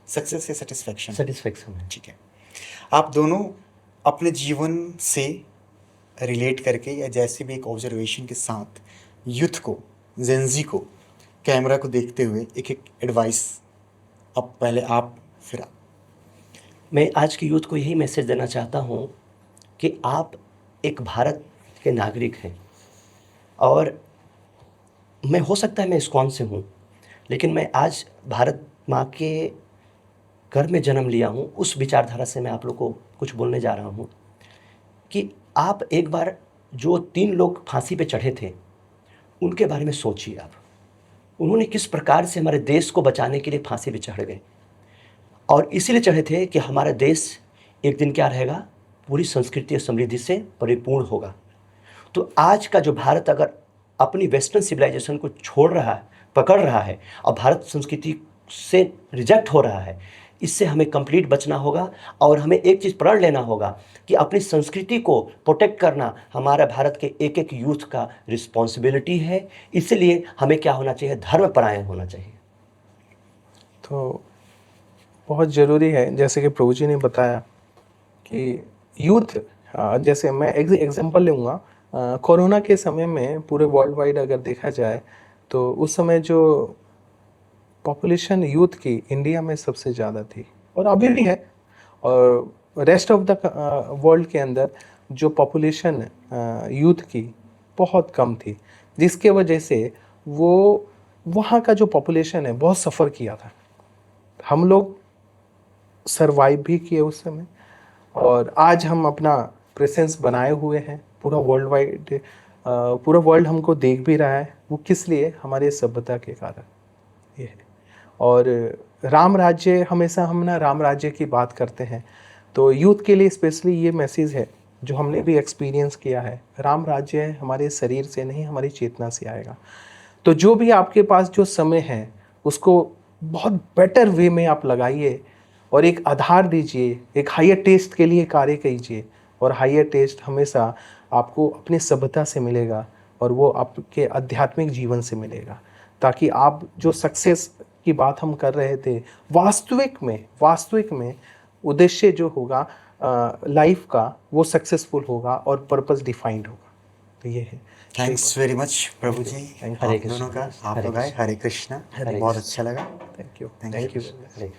सक्सेस या सेटिस्फेक्शन? सेटिस्फेक्शन है। ठीक है। आप दोनों अपने जीवन से रिलेट करके या जैसे भी एक ऑब्जर्वेशन के साथ यूथ को, जेंजी को, कैमरा को देखते हुए एक एक एडवाइस, अब पहले आप फिर आप। मैं आज की यूथ को यही मैसेज देना चाहता हूँ कि आप एक भारत के नागरिक हैं, और मैं हो सकता है मैं इस्कॉन से हूँ, लेकिन मैं आज भारत माँ के घर में जन्म लिया हूँ। उस विचारधारा से मैं आप लोग को कुछ बोलने जा रहा हूँ कि आप एक बार जो 3 लोग फांसी पे चढ़े थे उनके बारे में सोचिए। आप उन्होंने किस प्रकार से हमारे देश को बचाने के लिए फांसी पे चढ़ गए, और इसीलिए चढ़े थे कि हमारा देश एक दिन क्या रहेगा, पूरी संस्कृति और समृद्धि से परिपूर्ण होगा। तो आज का जो भारत अगर अपनी वेस्टर्न सिविलाइजेशन को छोड़ रहा है, पकड़ रहा है, और भारत संस्कृति से रिजेक्ट हो रहा है, इससे हमें कंप्लीट बचना होगा। और हमें एक चीज़ प्रण लेना होगा कि अपनी संस्कृति को प्रोटेक्ट करना हमारा भारत के एक एक यूथ का रिस्पॉन्सिबिलिटी है। इसलिए हमें क्या होना चाहिए, धर्मपरायण होना चाहिए। तो बहुत ज़रूरी है, जैसे कि प्रभु जी ने बताया कि यूथ, जैसे मैं एग्जांपल लूँगा, कोरोना के समय में पूरे वर्ल्ड वाइड अगर देखा जाए तो उस समय जो पॉपुलेशन यूथ की इंडिया में सबसे ज़्यादा थी, और अभी भी है, और रेस्ट ऑफ द वर्ल्ड के अंदर जो पॉपुलेशन यूथ की बहुत कम थी, जिसके वजह से वो वहाँ का जो पॉपुलेशन है बहुत सफ़र किया था। हम लोग सरवाइव भी किए उस समय, और आज हम अपना प्रेजेंस बनाए हुए हैं पूरा वर्ल्ड वाइड। पूरा वर्ल्ड हमको देख भी रहा है। वो किस लिए? हमारे सभ्यता के कारण ये है। और राम राज्य, हमेशा हम ना राम राज्य की बात करते हैं, तो यूथ के लिए स्पेशली ये मैसेज है जो हमने भी एक्सपीरियंस किया है। राम राज्य हमारे शरीर से नहीं, हमारी चेतना से आएगा। तो जो भी आपके पास जो समय है उसको बहुत बेटर वे में आप लगाइए, और एक आधार दीजिए, एक हायर टेस्ट के लिए कार्य कीजिए। और हायर टेस्ट हमेशा आपको अपनी सभ्यता से मिलेगा, और वो आपके आध्यात्मिक जीवन से मिलेगा, ताकि आप जो सक्सेस की बात हम कर रहे थे, वास्तविक में उद्देश्य जो होगा लाइफ का, वो सक्सेसफुल होगा और पर्पस डिफाइंड होगा। तो ये है। थैंक्स वेरी मच प्रभु जी, आप दोनों का। आप लोग आए, हरे कृष्णा, बहुत अच्छा लगा। Thank you. Thank you. Hare Krishna.